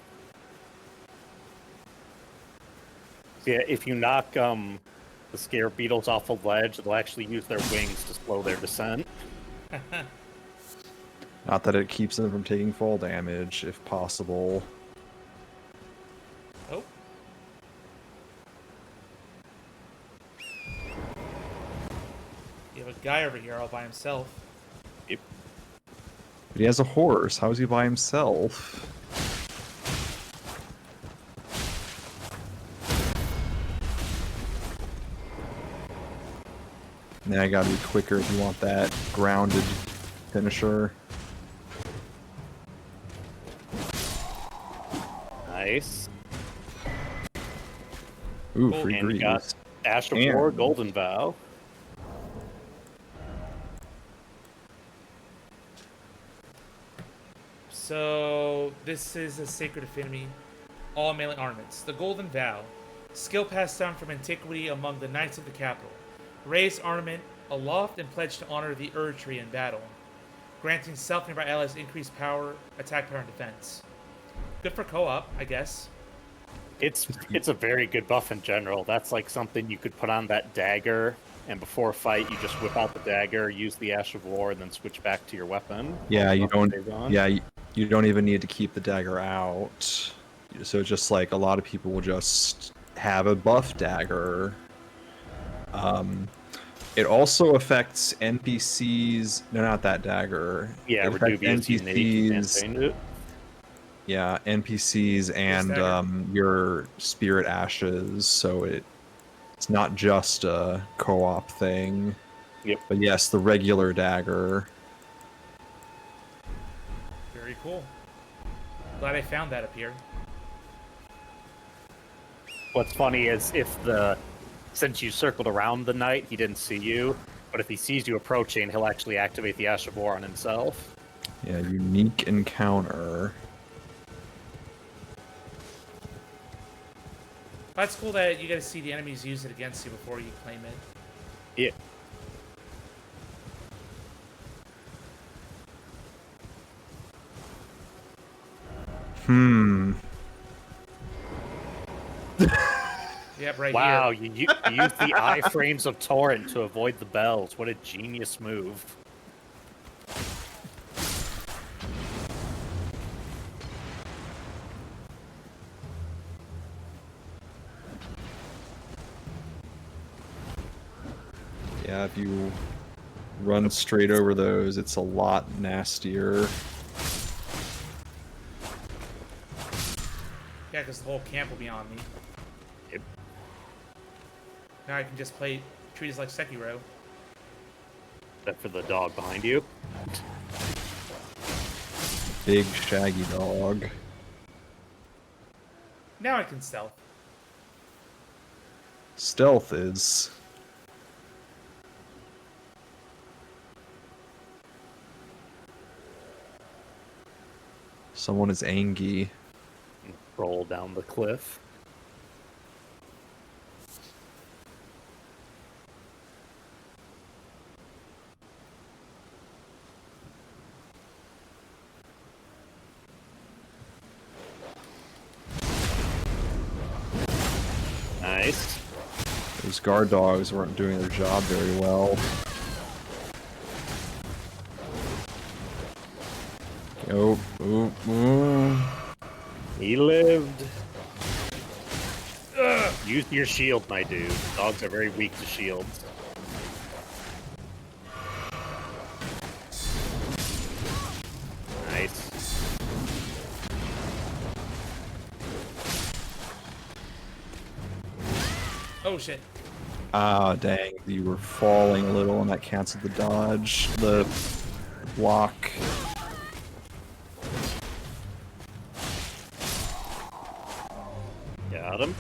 So yeah, if you knock the scare beetles off a ledge, they'll actually use their wings to slow their descent. Not that it keeps them from taking fall damage, if possible. Oh. You have a guy over here all by himself. Yep. But he has a horse. How is he by himself? Now I gotta be quicker if you want that grounded finisher. Nice. Ooh, Cool. free And you grease. got Ash of And- War, Golden Vow. So, this is a sacred affinity. All melee ornaments. The Golden Vow. Skill passed down from antiquity among the knights of the capital. Raised armament aloft and pledged to honor the Tree in battle. Granting self-nearby allies increased power, attack power, and defense. Good for co-op, I guess. It's a very good buff in general. That's like something you could put on that dagger, and before a fight, you just whip out the dagger, use the Ash of War, and then switch back to your weapon. Yeah, you don't. Stays on. Yeah, you don't even need to keep the dagger out. So just like a lot of people will just have a buff dagger. It also affects NPCs. No, not that dagger. Yeah, It affects Redubius using it, you can't change it. Yeah, NPCs and your spirit ashes. So it's not just a co-op thing. Yep. But yes, the regular dagger. Very cool. Glad I found that up here. What's funny is since you circled around the knight, he didn't see you. But if he sees you approaching, he'll actually activate the Ash of War on himself. Yeah, unique encounter. That's cool that you get to see the enemies use it against you before you claim it. Yeah. Yep, right Wow, here. you used the iframes of Torrent to avoid the bells. What a genius move. Yeah, if you run straight over those, it's a lot nastier. Yeah, because the whole camp will be on me. Yep. Now I can just treat it like Sekiro. Except for the dog behind you. Big shaggy dog. Now I can stealth. Stealth is... Someone is Angie. Roll down the cliff. Nice. Those guard dogs weren't doing their job very well. He lived. Use your shield, my dude. Dogs are very weak to shields. Nice. Oh shit. Ah, dang. You were falling a little and that canceled the dodge. The block. Got him.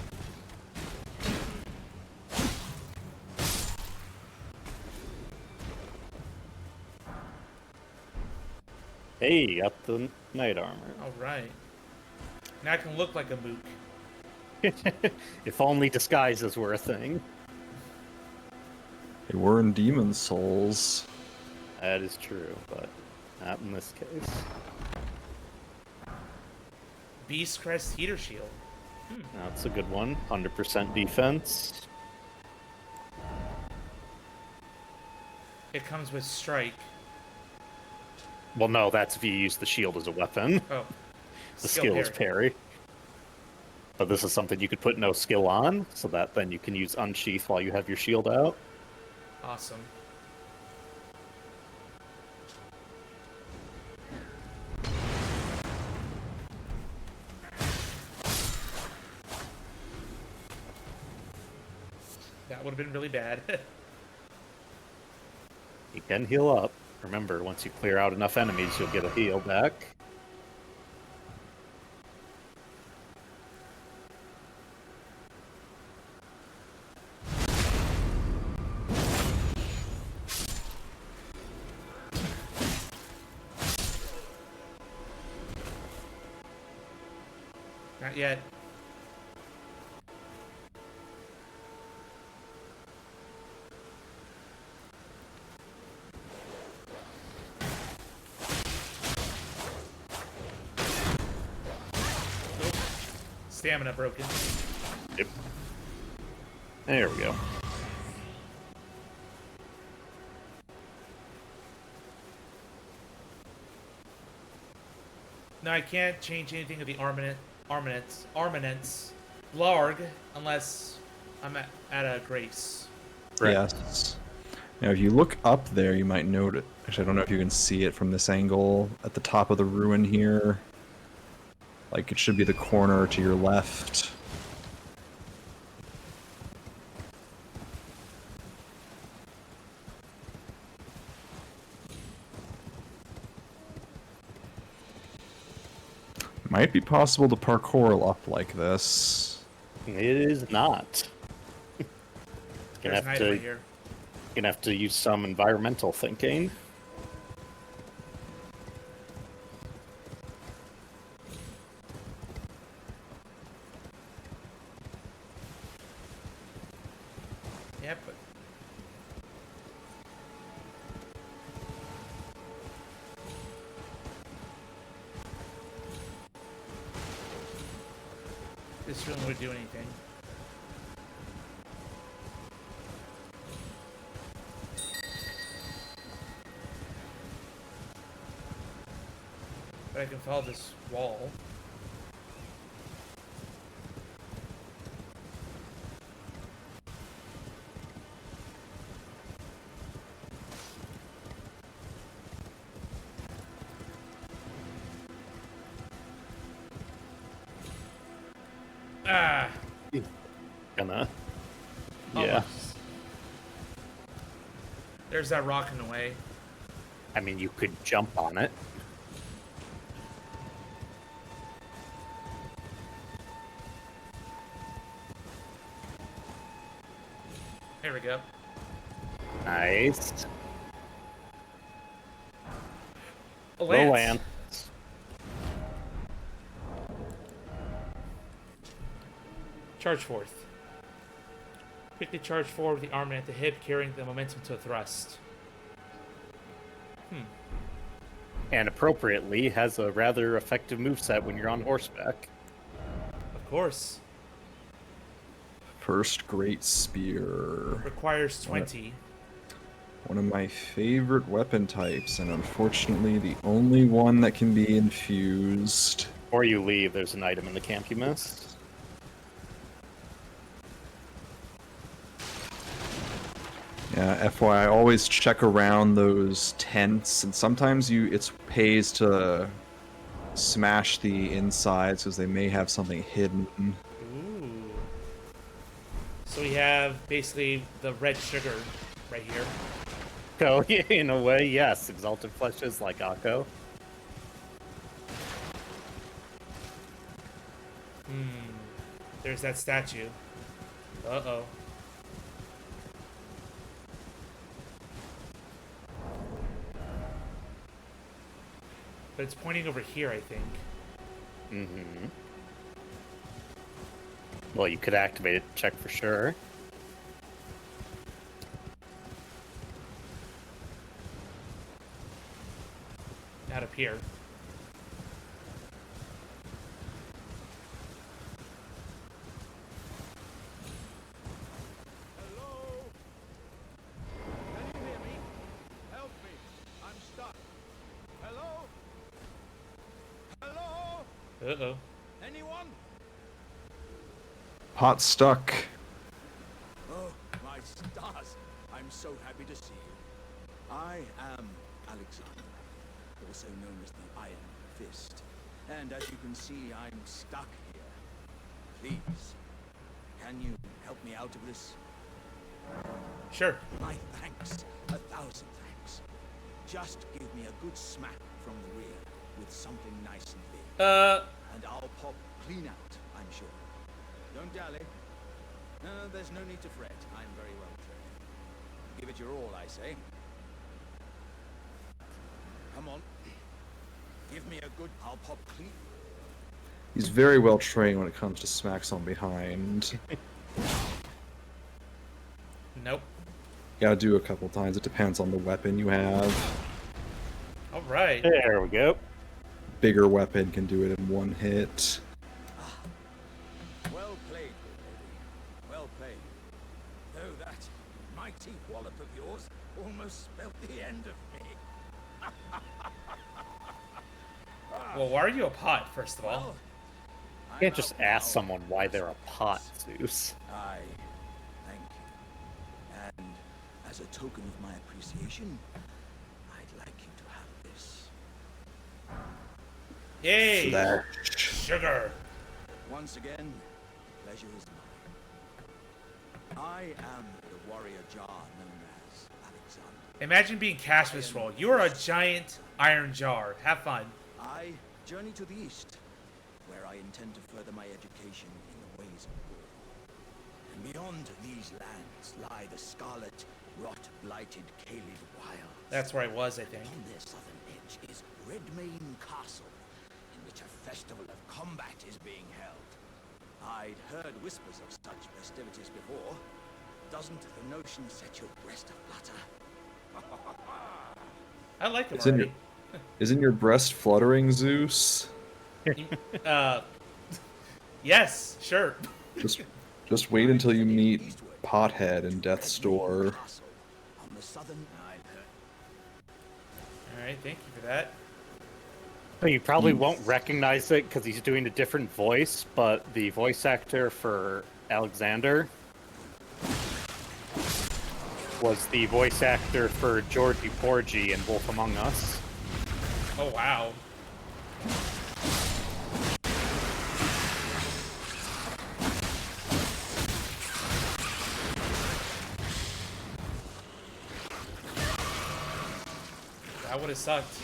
Hey, got the knight armor. Alright. Now I can look like a mook. If only disguises were a thing. They were in Demon Souls. That is true, but not in this case. Beast Crest Heater Shield. That's a good one. 100% defense. It comes with Strike. Well, no, that's if you use the shield as a weapon. Oh. The skill is parry. But this is something you could put no skill on, so that then you can use Unsheath while you have your shield out. Awesome. That would have been really bad. You can heal up. Remember, once you clear out enough enemies, you'll get a heal back. Not yet. stamina broken. Yep. There we go. No, I can't change anything of the armaments, Blarg, unless I'm at a grace. Correct. Yes. Now, if you look up there, you might note it. Actually, I don't know if you can see it from this angle. At the top of the ruin here, like it should be the corner to your left. Might be possible to parkour up like this. It is not. There's an item right here. Gonna have to use some environmental thinking. Yep. But this really would do anything. But I can follow this wall. Ah! Gonna. Yeah. Almost. There's that rock in the way. I mean, you could jump on it. There we go. Nice. A Low lance. land. Charge forth. Quickly charge forward with the arm at the hip, carrying the momentum to a thrust. And appropriately has a rather effective moveset when you're on horseback. Of course. First Great Spear. Requires 20. One of my favorite weapon types, and unfortunately the only one that can be infused. Before you leave, there's an item in the camp you missed. Yeah, FYI, always check around those tents, and sometimes it pays to smash the insides because they may have something hidden. Ooh. So we have basically the red sugar right here. So, in a way, yes, Exalted Flesh is like Akko. There's that statue. Uh-oh. But it's pointing over here, I think. Mm-hmm. Well, you could activate it to check for sure. Not up here. Hello? Can you hear me? Help me. I'm stuck. Hello? Hello? Uh-oh. Anyone? Pot stuck. Oh, my stars. I'm so happy to see you. I am Alexander, also known as the Iron Fist. And as you can see, I'm stuck here. Please, can you help me out of this? Sure. My thanks. 1,000 thanks. Just give me a good smack from the rear with something nice and big. And I'll pop clean out, I'm sure. Don't dally. There's no need to fret. I'm very well trained. Give it your all, I say. Come on. Give me a good... I'll pop clean. He's very well trained when it comes to smacks on behind. Nope. Gotta do a couple times. It depends on the weapon you have. All right. There we go. Bigger weapon can do it in one hit. mighty wallop of yours almost spelled the end of me. Well, why are you a pot, first of all? Well, You can't just ask someone why they're a pot, Zeus. I thank you. And as a token of my appreciation, I'd like you to have this. Yay! That Sugar! Once again, pleasure is mine. I am the warrior jar known as Alexander. Imagine being cast for this role. You are a giant iron jar. Have fun. I journey to the east, where I intend to further my education in the ways of war. And beyond these lands lie the scarlet, rot-blighted Caled Wilds. That's where I was, I think. On their southern edge is Redmane Castle, in which a festival of combat is being held. I'd heard whispers of such festivities before. Doesn't the notion set your breast aflutter? I like him Isn't already. isn't your breast fluttering, Zeus? Yes, sure. Just wait until you meet Pothead in Death's Door. Castle on the southern Alright, thank you for that. You probably won't recognize it because he's doing a different voice, but the voice actor for Alexander was the voice actor for Georgie Porgy in Wolf Among Us. Oh, wow. That would have sucked.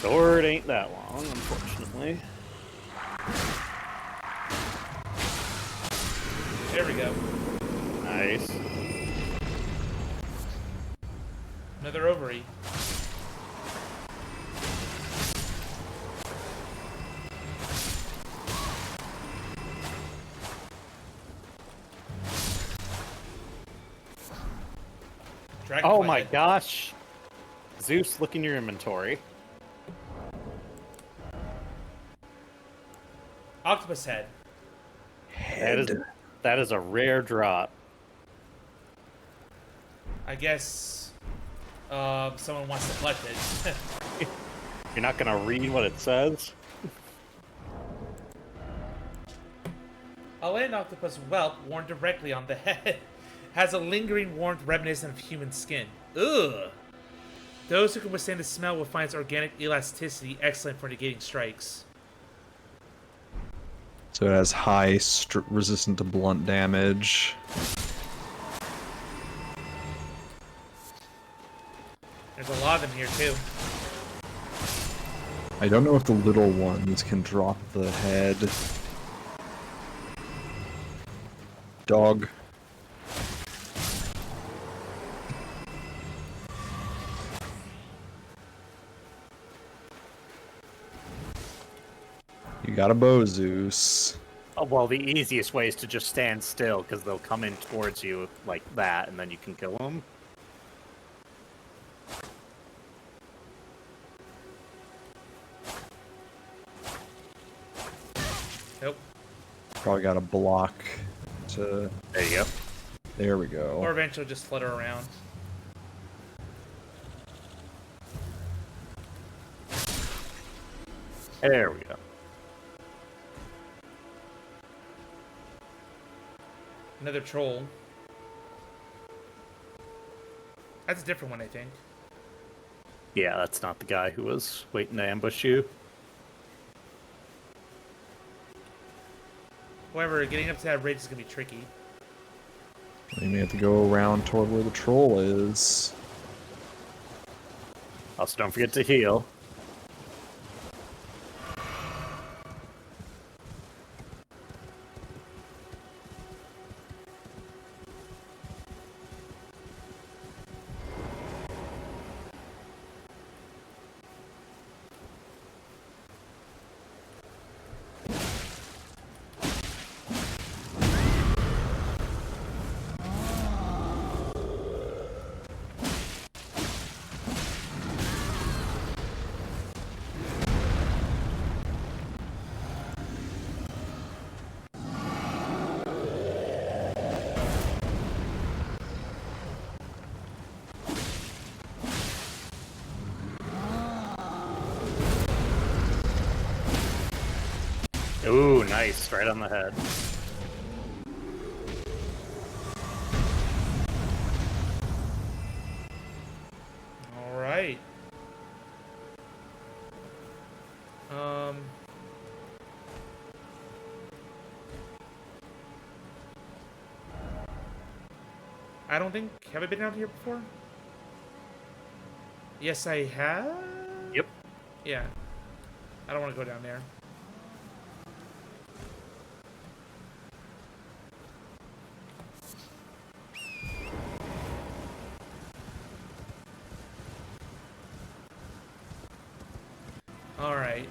Sword ain't that long, unfortunately. There we go. Nice. Another ovary. Oh my gosh. Zeus, look in your inventory. Octopus head. That is a rare drop. I guess someone wants to collect it. You're not gonna read what it says? A land octopus whelp worn directly on the head has a lingering warmth reminiscent of human skin. Ugh. Those who can withstand the smell will find its organic elasticity excellent for negating strikes. So it has high resistant to blunt damage. There's a lot of them here too. I don't know if the little ones can drop the head. Dog. You got a bow, Zeus. Oh, well, the easiest way is to just stand still, because they'll come in towards you like that, and then you can kill them. Nope. Probably got a block to... There you go. There we go. Or eventually just flutter around. There we go. Another troll. That's a different one, I think. Yeah, that's not the guy who was waiting to ambush you. However, getting up to that ridge is going to be tricky. You may have to go around toward where the troll is. Also, don't forget to heal. Ooh, nice. Right on the head. All right. I don't think... Have I been out here before? Yes, I have? Yep. Yeah. I don't want to go down there. All right.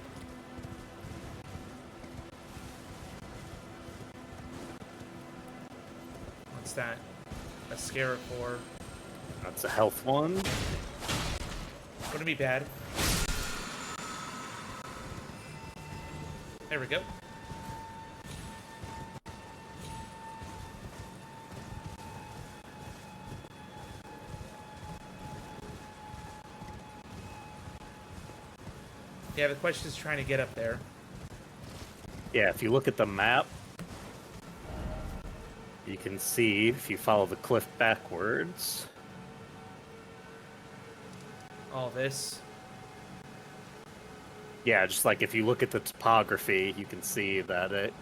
What's that? A Scarifore. That's a health one. Wouldn't be bad. There we go. Yeah, the question is trying to get up there. Yeah, if you look at the map, you can see, if you follow the cliff backwards. All this. Yeah, just like if you look at the topography, you can see that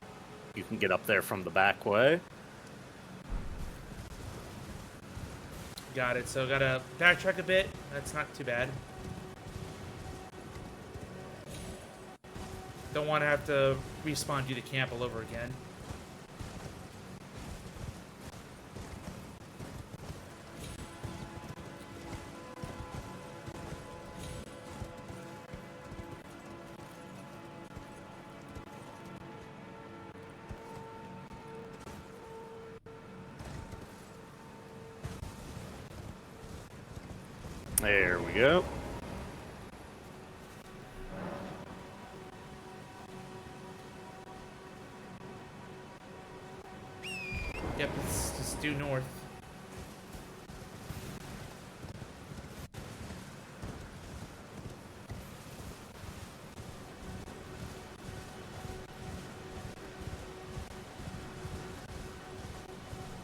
you can get up there from the back way. Got it. So gotta backtrack a bit. That's not too bad. Don't want to have to respawn you to camp all over again. There we go. Yep, it's just due north.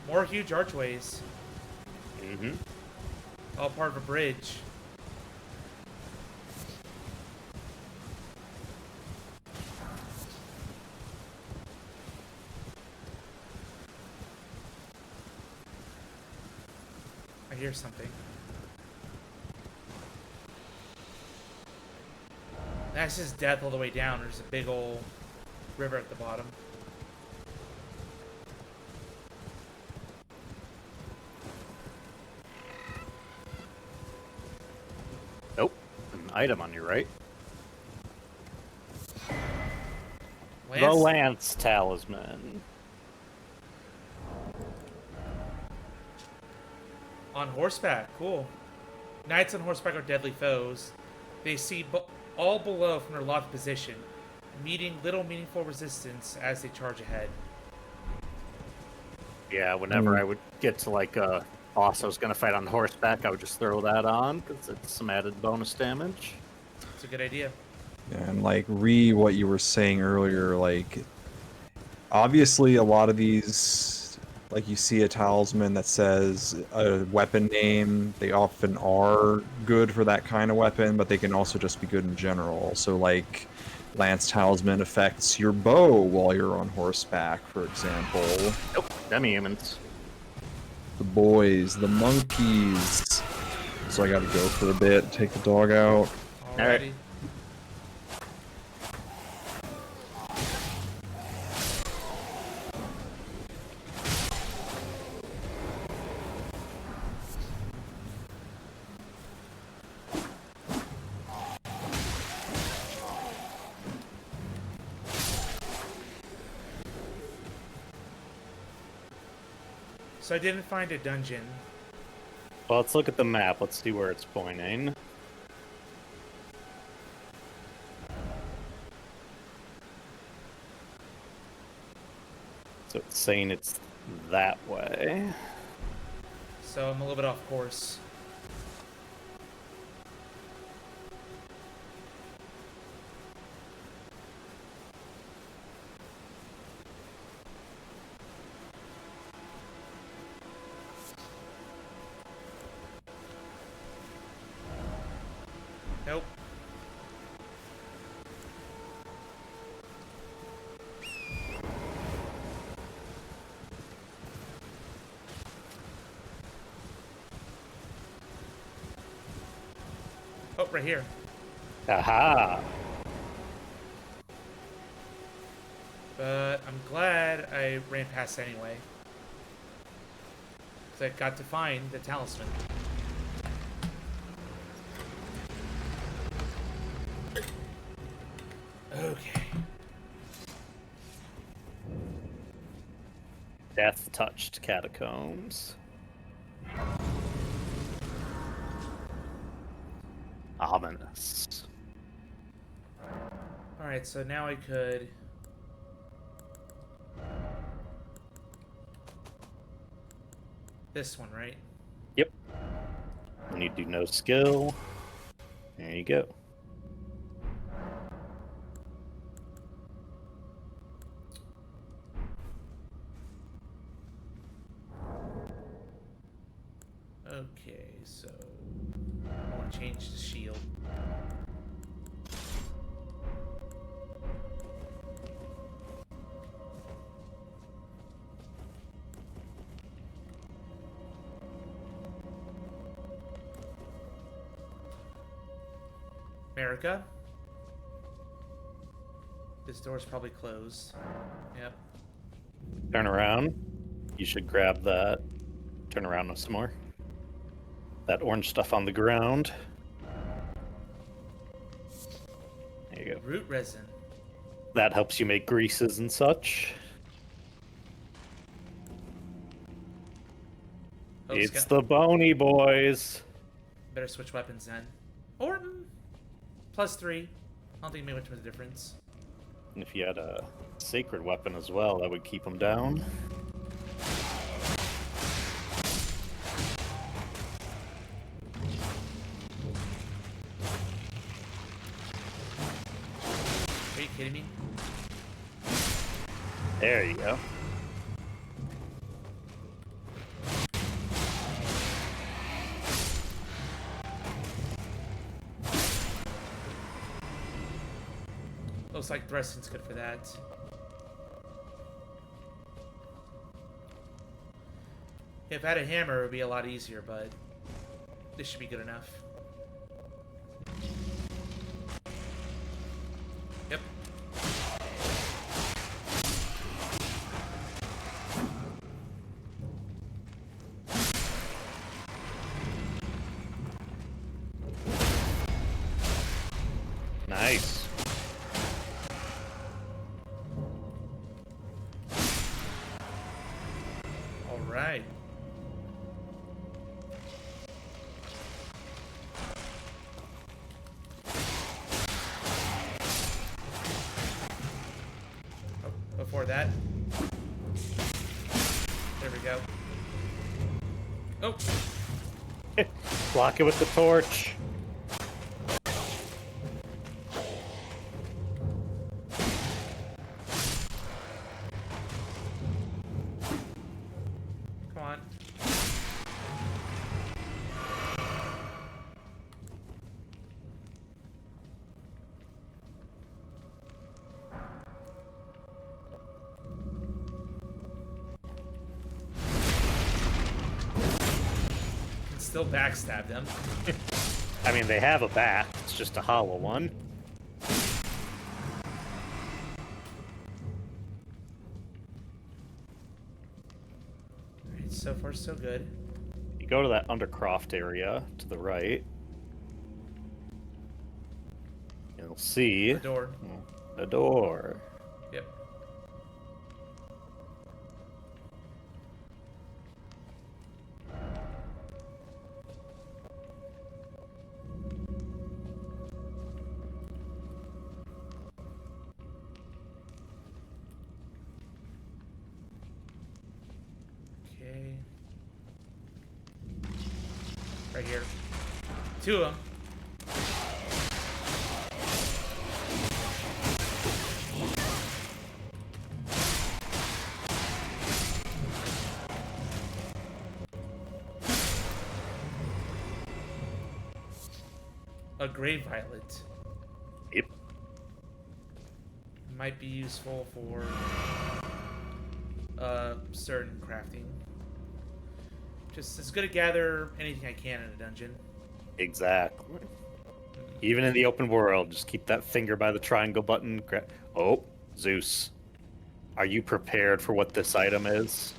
More huge archways. Mm-hmm. All part of a bridge. I hear something. That's just death all the way down. There's a big old river at the bottom. Nope. An item on your right. The Lance Talisman. On horseback, cool. Knights on horseback are deadly foes. They see all below from their locked position, meeting little meaningful resistance as they charge ahead. Yeah, whenever I would get to like a boss I was going to fight on horseback, I would just throw that on because it's some added bonus damage. It's a good idea. And like what you were saying earlier, like obviously a lot of these, like you see a talisman that says a weapon name, they often are good for that kind of weapon, but they can also just be good in general. So like Lance Talisman affects your bow while you're on horseback, for example. Nope, demi-humans. The boys, the monkeys. So I gotta go for a bit, take the dog out. Alrighty. Alright. So I didn't find a dungeon. Well, let's look at the map. Let's see where it's pointing. So it's saying it's that way. So I'm a little bit off course. right here. Aha! But I'm glad I ran past anyway. Because I got to find the talisman. Okay. Death-touched catacombs. Ominous. Alright, so now I could... This one, right? Yep. When you do no skill, there you go. Okay, so... I want to change the shield. America? This door's probably closed. Yep. Turn around. You should grab that. Turn around some more. That orange stuff on the ground. There you go. Root resin. That helps you make greases and such. Oh, It's the bony boys. Better switch weapons then. Or +3. I don't think it made much of a difference. And if you had a sacred weapon as well, that would keep them down. Are you kidding me? There you go. Looks like thrusting's good for that. If I had a hammer, it would be a lot easier, but this should be good enough. Yep. Nice. All right. Oh, before that. There we go. Oh, Block it with the torch. come on. Can still backstab them. I mean, they have a bat. It's just a hollow one. Alright, so far so good. You go to that Undercroft area to the right. You'll see The door. a door. Yep. Okay. Right here. Two of them. A gray violet Yep. might be useful for certain crafting. Just as good to gather anything I can in a dungeon. Exactly. Even in the open world, just keep that finger by the triangle button. Oh, Zeus. Are you prepared for what this item is?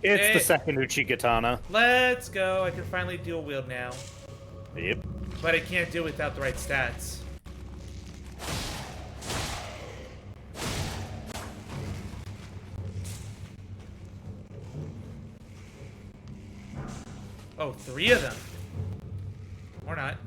It's the second Uchigatana. Let's go. I can finally dual wield now. Yep. But I can't do it without the right stats. Oh, 3 of them. Or not.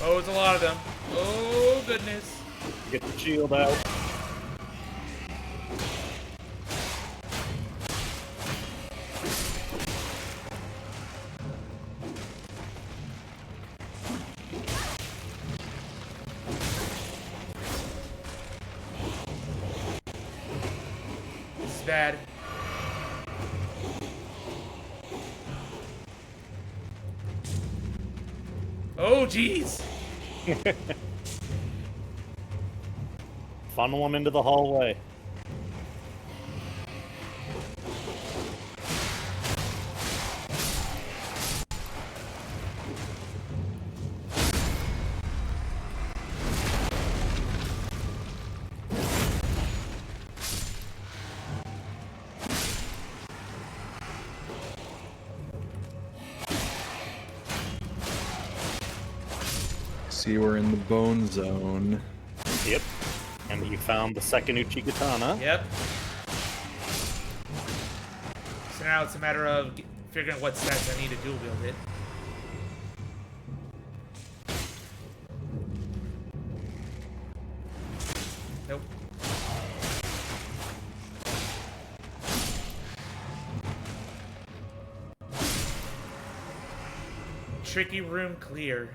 Oh, it's a lot of them. Oh, goodness. Get the shield out. This is bad. Oh, jeez. Funnel him into the hallway. See, we're in the bone zone. Yep. And you found the second Uchigatana. Yep. So now it's a matter of figuring out what stats I need to dual wield it. Nope. Tricky room clear.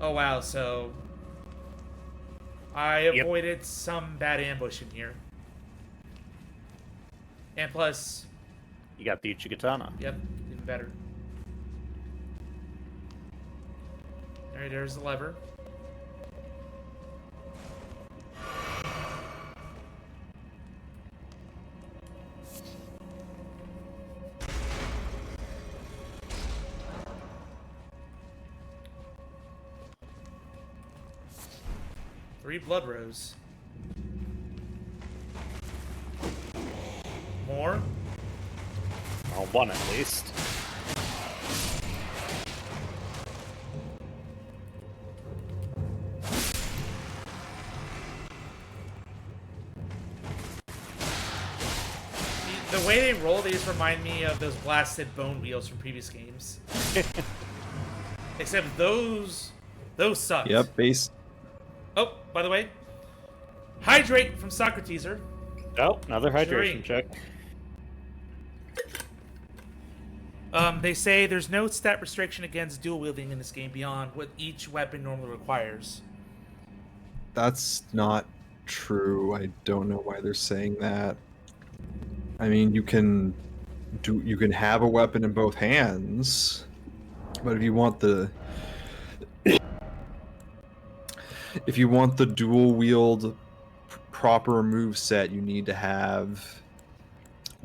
Oh wow, so I avoided some bad ambush in here. And plus, You got the Uchigatana. yep, even better. Alright, there's the lever. Three blood rose. More? Well, one at least. The way they roll, they just remind me of those blasted bone wheels from previous games. Except those sucked. Yep, base. Oh, by the way, hydrate from Socrateser. Oh, another hydration Three. check. They say there's no stat restriction against dual wielding in this game beyond what each weapon normally requires. That's not true. I don't know why they're saying that. I mean, you can have a weapon in both hands, but if you want the dual wield proper move set, you need to have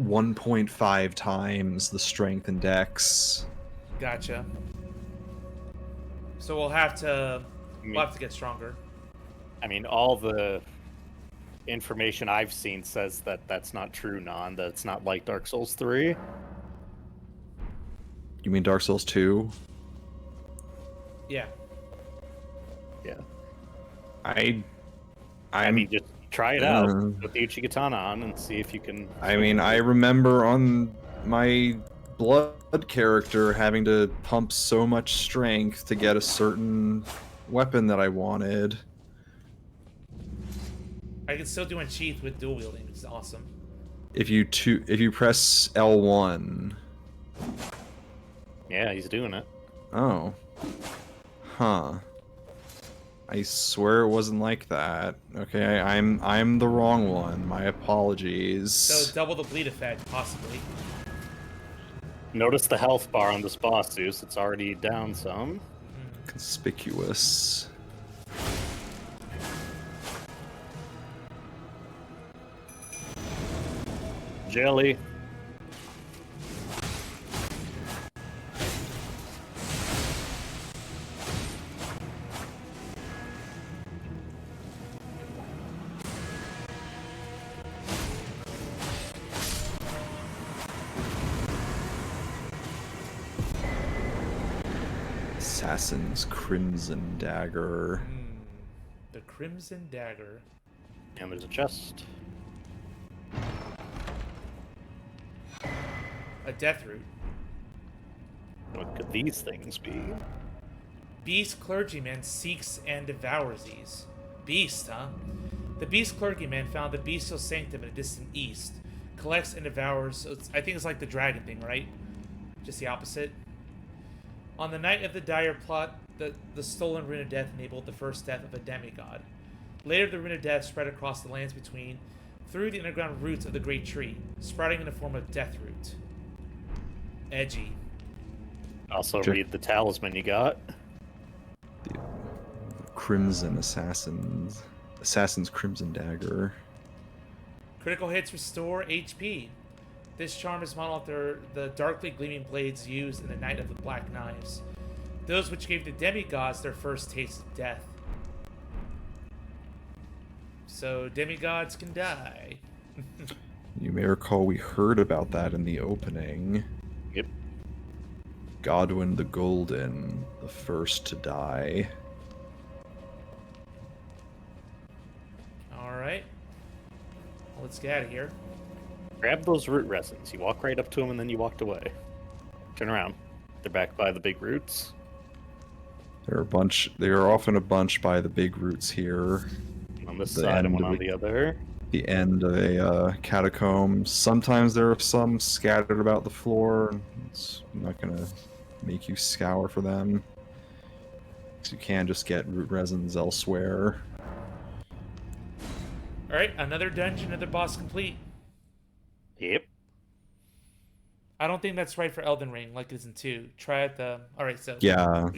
1.5 times the strength and dex. Gotcha. So we'll have to get stronger. I mean, all the information I've seen says that that's not true, that it's not like Dark Souls 3. You mean Dark Souls 2? Yeah. Yeah. I mean, just try it out with the Uchigatana on and see if you can... I mean, I remember on my blood character having to pump so much strength to get a certain weapon that I wanted. I can still do unsheath with dual wielding, which is awesome. If you press L1. Yeah, he's doing it. Oh. Huh. I swear it wasn't like that. Okay, I'm the wrong one. My apologies. So double the bleed effect, possibly. Notice the health bar on this boss, Zeus. It's already down some. Conspicuous. Jelly. Assassin's Crimson Dagger. The Crimson Dagger. And there's a chest. A death root. What could these things be? Beast clergyman seeks and devours these. Beast, huh? The beast clergyman found the bestial sanctum in the distant east. Collects and devours. So I think it's like the dragon thing, right? Just the opposite. On the night of the dire plot, the stolen Rune of Death enabled the first death of a demigod. Later, the Rune of Death spread across the lands between through the underground roots of the great tree, sprouting in the form of Death Root. Edgy. Also Sure. read the talisman you got. The Crimson Assassin's Crimson Dagger. Critical hits restore HP. This charm is modeled after the darkly gleaming blades used in the Night of the Black Knives, those which gave the demigods their first taste of death. So demigods can die. You may recall we heard about that in the opening. Yep. Godwyn the Golden, the first to die. Alright. Well, let's get out of here. Grab those root resins. You walk right up to them and then you walked away. Turn around. They're back by the big roots. There are often a bunch by the big roots here. On this The side end and one of on it. the other. The end of a catacomb. Sometimes there are some scattered about the floor. It's not gonna make you scour for them. So you can just get root resins elsewhere. Alright, another dungeon, another boss complete. Yep. I don't think that's right for Elden Ring, like it is in 2. Try it the... Alright, so... Yeah,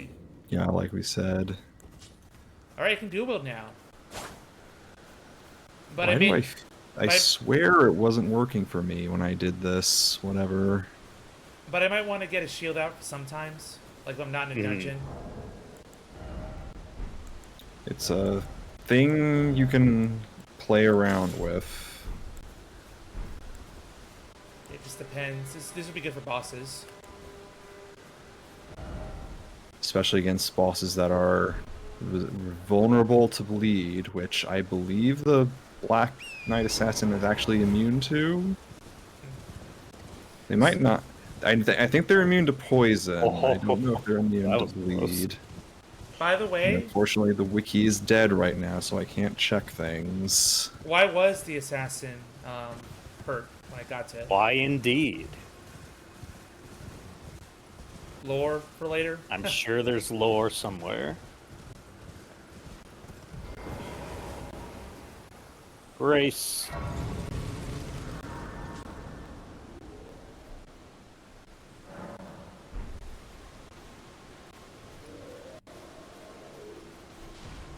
like we said. Alright, I can dual wield now. But Why I do mean... I swear it wasn't working for me when I did this, whatever. But I might want to get a shield out sometimes. Like if I'm not in a dungeon. It's a thing you can play around with. It just depends. This would be good for bosses. Especially against bosses that are vulnerable to bleed, which I believe the Black Knight Assassin is actually immune to. They might not. I think they're immune to poison. I don't know if they're immune That to was bleed. close. By the And way, unfortunately, the wiki is dead right now, so I can't check things. why was the assassin hurt when I got to it? Why indeed? Lore for later? I'm sure there's lore somewhere. Grace.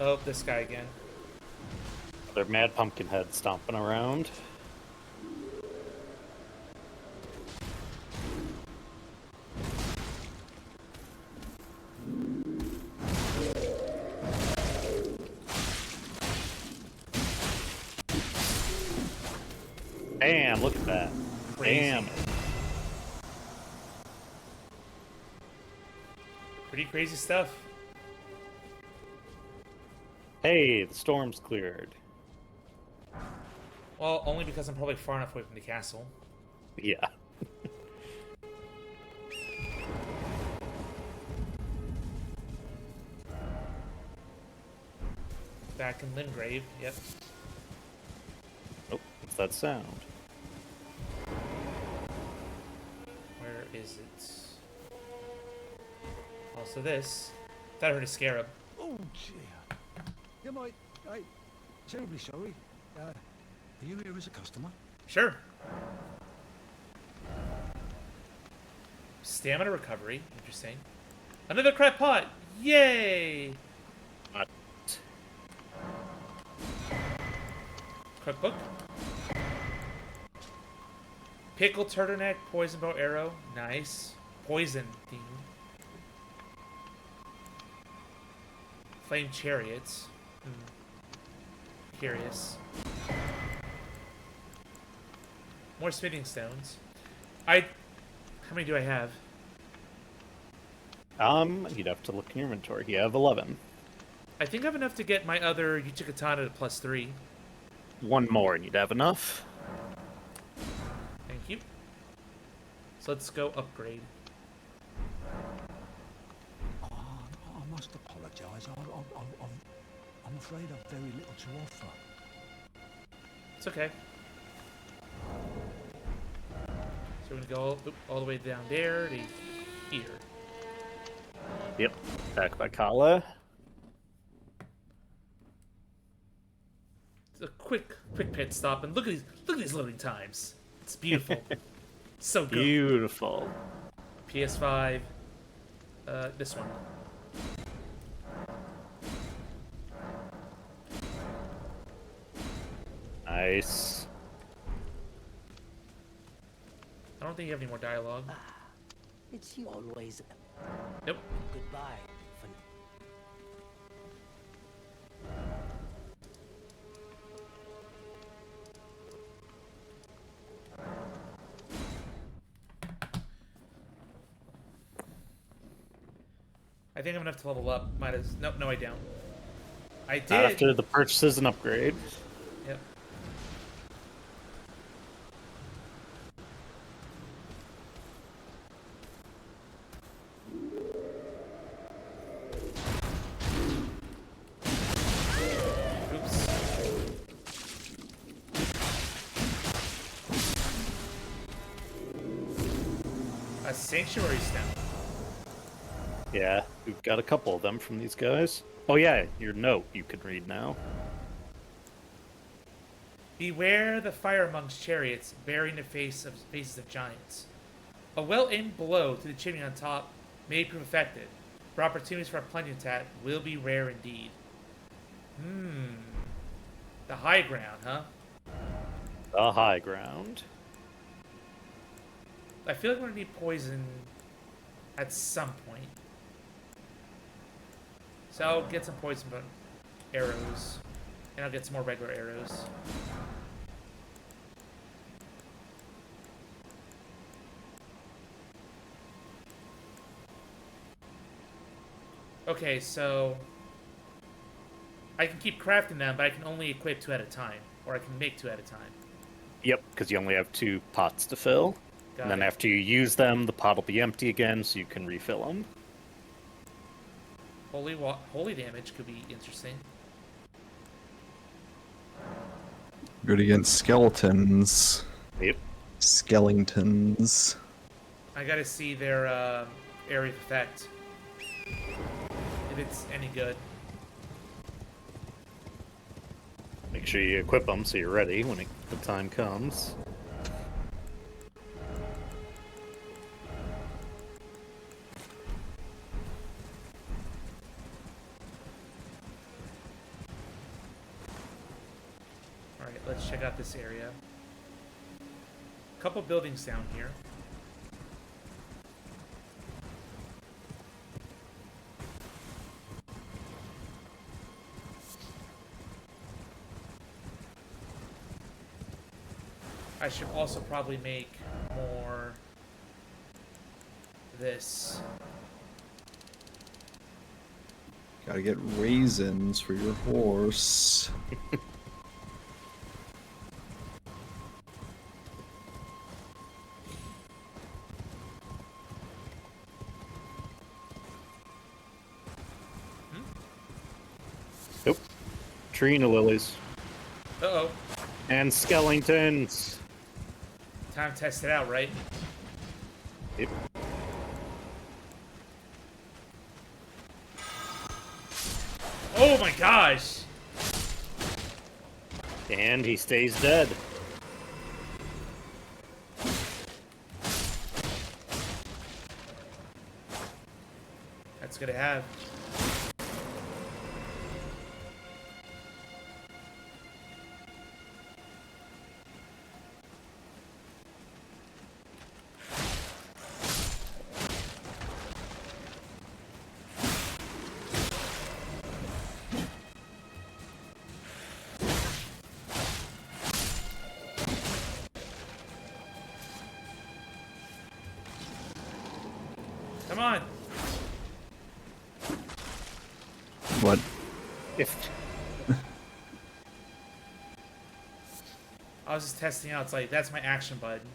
Oh, this guy again. Their mad pumpkin head stomping around. Damn, look at that. Crazy. Damn. Pretty crazy stuff. Hey, the storm's cleared. Well, only because I'm probably far enough away from the castle. Yeah. Back in Limgrave, yep. Oh, what's that sound? Where is it? Also this. Thought I heard a scarab. Oh, dear. Yeah, mate. Hey, terribly sorry. Are you here as a customer? Sure. Stamina recovery. Interesting. Another crap pot. Yay! What? Cookbook. Pickle turtleneck, poison bow arrow. Nice. Poison theme. Flame chariots. Curious. More smithing stones. How many do I have? You'd have to look in your inventory. You have 11. I think I have enough to get my other Uchigatana to +3. One more and you'd have enough. Thank you. So let's go upgrade. I must apologise. I'm afraid I've very little to offer. It's okay. So we're gonna go all the way down there to here. Yep. Back by Kala. It's a quick pit stop, and look at these loading times. It's beautiful. So good. Beautiful. PS5. This one. Nice. I don't think you have any more dialogue. It's you always. Nope. Goodbye. For I think I'm enough to level up. Might as no, I don't. I did. Not after the purchases and upgrade. Yep. Oops. A sanctuary stone. Yeah, we've got a couple of them from these guys. Oh yeah, your note you can read now. Beware the fire amongst chariots, bearing the faces of giants. A well-aimed blow to the chimney on top may prove effective, but opportunities for a plunging attack will be rare indeed. The high ground, huh? The high ground. I feel like we're gonna need poison at some point. So I'll get some poison arrows, and I'll get some more regular arrows. Okay, so I can keep crafting them, but I can only equip 2 at a time, or I can make 2 at a time. Yep, because you only have 2 pots to fill. Got And then it. after you use them, the pot will be empty again, so you can refill them. Holy damage could be interesting. Good against skeletons. Yep. Skellingtons. I gotta see their area of effect. If it's any good. Make sure you equip them so you're ready when the time comes. Alright, let's check out this area. Couple buildings down here. I should also probably make more this. Gotta get raisins for your horse. Trina lilies. Uh-oh. And skeletons. Time to test it out, right? Yep. Oh my gosh! And he stays dead. That's good to have. Come on. What? If I was just testing out. It's like, that's my action button.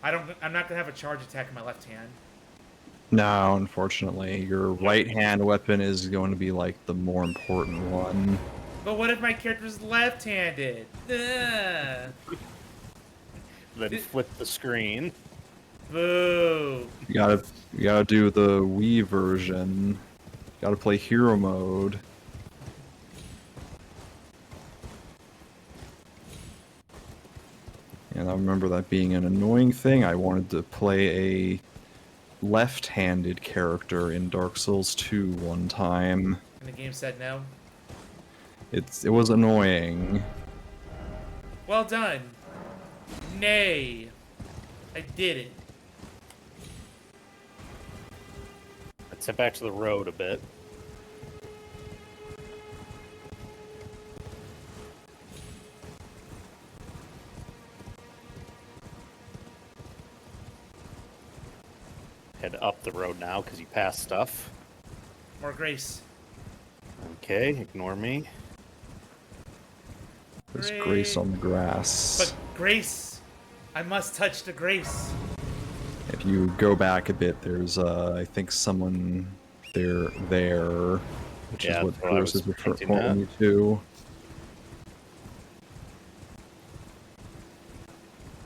I'm not gonna have a charge attack in my left hand. No, unfortunately, your right hand weapon is going to be like the more important one. But what if my character's left-handed? then flip the screen. Boo. You gotta do the Wii version. You gotta play hero mode. And I remember that being an annoying thing. I wanted to play a left-handed character in Dark Souls 2 one time. And the game said no. It was annoying. Well done. Nay. I did it. Let's head back to the road a bit. Head up the road now because you passed stuff. More grace. Okay, ignore me. There's grace on the grass. But grace. I must touch the grace. If you go back a bit, there's I think someone there, which Yeah, is what that's what I Bruce was is hinting referring you to.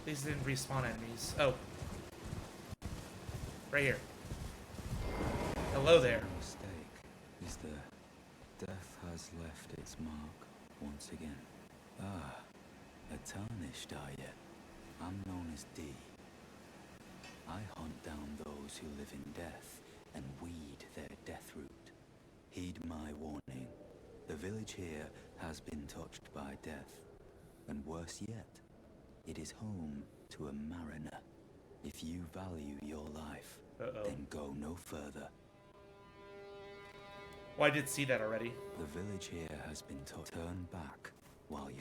These didn't respawn enemies. Oh. Right here. Hello there. Mistake is the death has left its mark once again. Ah, a tarnished are you? I'm known as D. I hunt down those who live in death and weed their death root. Heed my warning. The village here has been touched by death. And worse yet, it is home to a mariner. If you value your life, then go no further. Well, I did see that already. The village here has been turn back while you...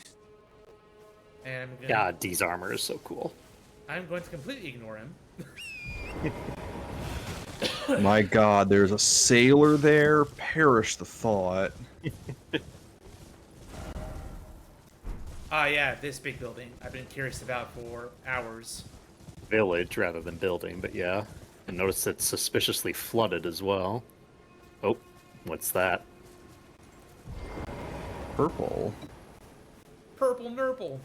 And I'm gonna, God, D's armor is so cool. I'm going to completely ignore him. My God, there's a sailor there. Perish the thought. Ah, yeah, this big building I've been curious about for hours. Village rather than building, but yeah. And notice it's suspiciously flooded as well. Oh, what's that? Purple. Purple nurple.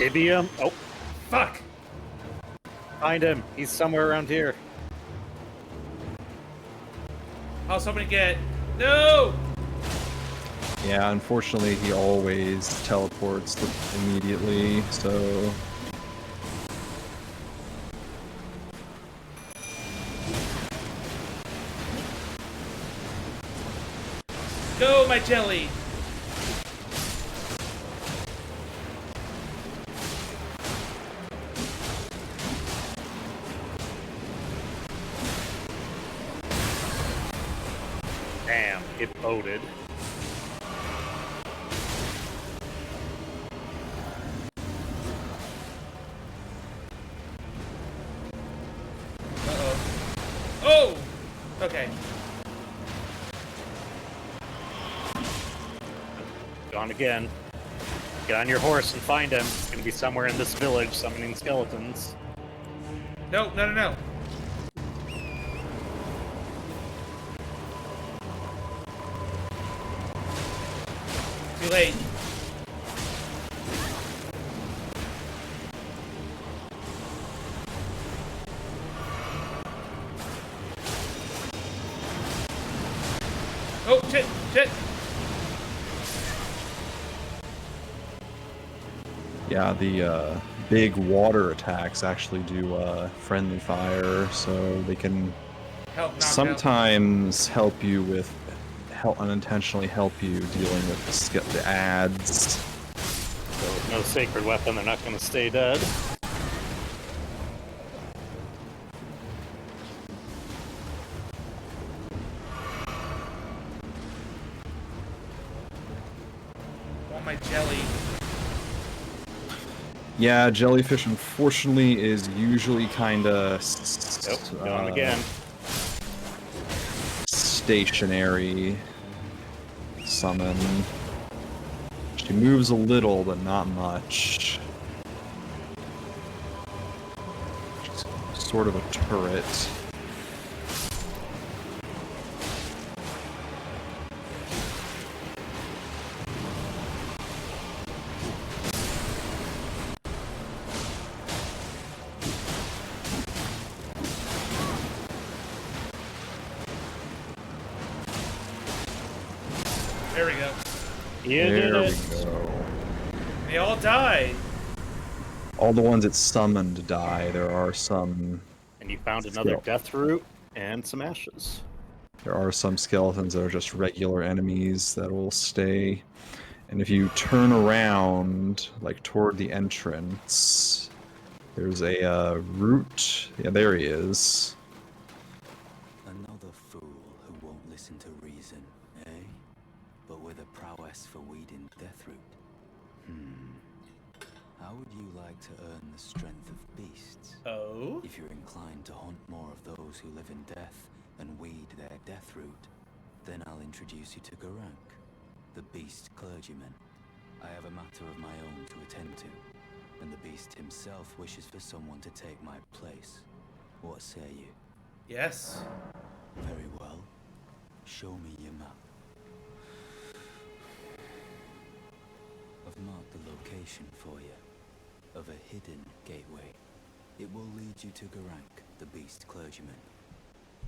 Ibium. Oh, Fuck! find him. He's somewhere around here. I was hoping to get... No! Yeah, unfortunately, he always teleports immediately, so... Go, my jelly! Damn, it loaded. on again. Get on your horse and find him. He's gonna be somewhere in this village summoning skeletons. No, no, no, no. Too late. Oh, shit, shit. Yeah, the big water attacks actually do friendly fire, so they can Help, knock sometimes help you with, unintentionally help you dealing with the ads. So with no sacred weapon, they're not gonna stay dead. Want my jelly. Yeah, jellyfish unfortunately is usually kinda Gone again. stationary summon. She moves a little, but not much. She's sort of a turret. There we go. You did There it. we go. They all die. All the ones it summoned die. There are some. And you found another Skill. death root and some ashes. There are some skeletons that are just regular enemies that will stay. And if you turn around, like toward the entrance, there's a root. Yeah, there he is. Another fool who won't listen to reason, eh? But with a prowess for weeding deathroot. How would you like to earn the strength of beasts? Oh? If you're inclined to hunt more of those who live in death and weed their deathroot, then I'll introduce you to Garank, the beast clergyman. I have a matter of my own to attend to, and the beast himself wishes for someone to take my place. What say you? Yes. Very well. Show me your map. I've marked the location for you, of a hidden gateway. It will lead you to Garank, the beast clergyman.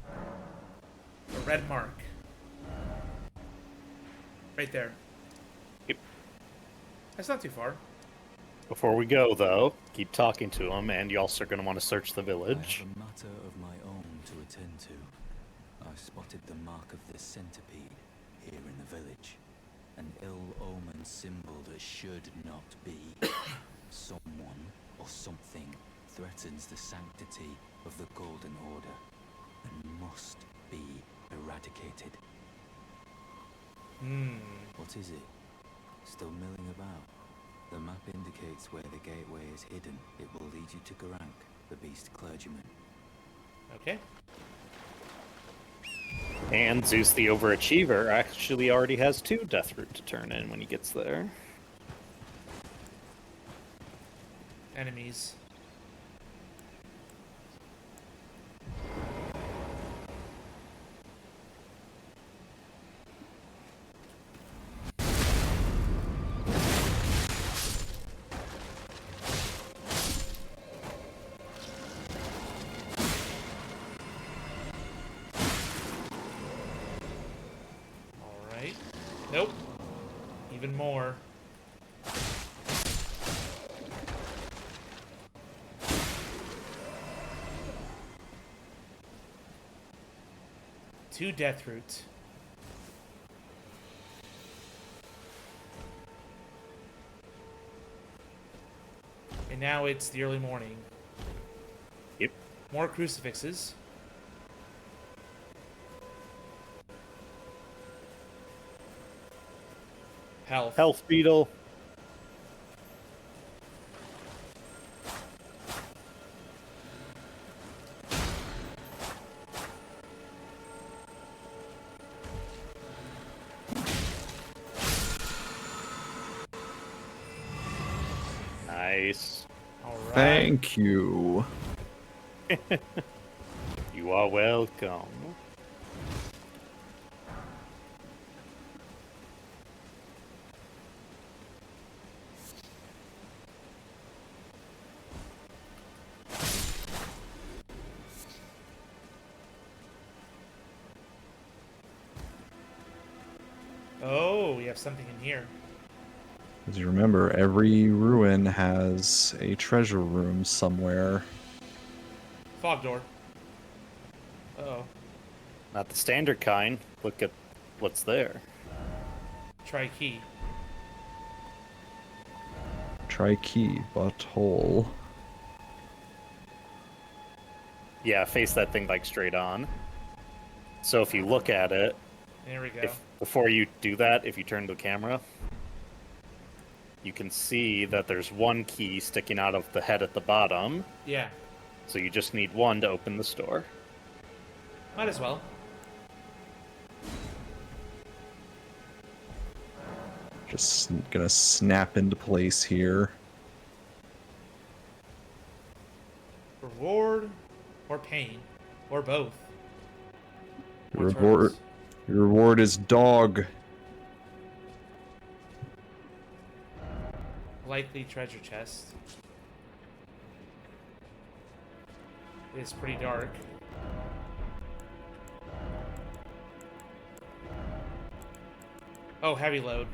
A red mark. Right there. Yep. That's not too far. Before we go, though, keep talking to him, and you also are going to want to search the I village. have a matter of my own to attend to. I've spotted the mark of the centipede here in the village. An ill-omened symbol that should not be. Someone or something threatens the sanctity of the Golden Order and must be eradicated. What is it? Still milling about? The map indicates where the gateway is hidden. It will lead you to Garank, the beast clergyman. Okay. And Zeus the Overachiever actually already has 2 death root to turn in when he gets there. Enemies. Alright. Nope. Even more. Two death roots. And now it's the early morning. Yep. More crucifixes. Health. Health beetle. Ace. All right. Thank you. You are welcome. Oh, we have something in here. As you remember, every ruin has a treasure room somewhere. Fog door. Uh-oh. Not the standard kind. Look at what's there. Try key. Try key, butthole. Yeah, face that thing like straight on. So if you look at it, There we go. before you do that, if you turn the camera, you can see that there's one key sticking out of the head at the bottom. Yeah. So you just need one to open the store. Might as well. Just gonna snap into place here. Reward or pain. Or both. Your Or reward, turtles. your reward is dog. Likely treasure chest. It's pretty dark. Oh, heavy load.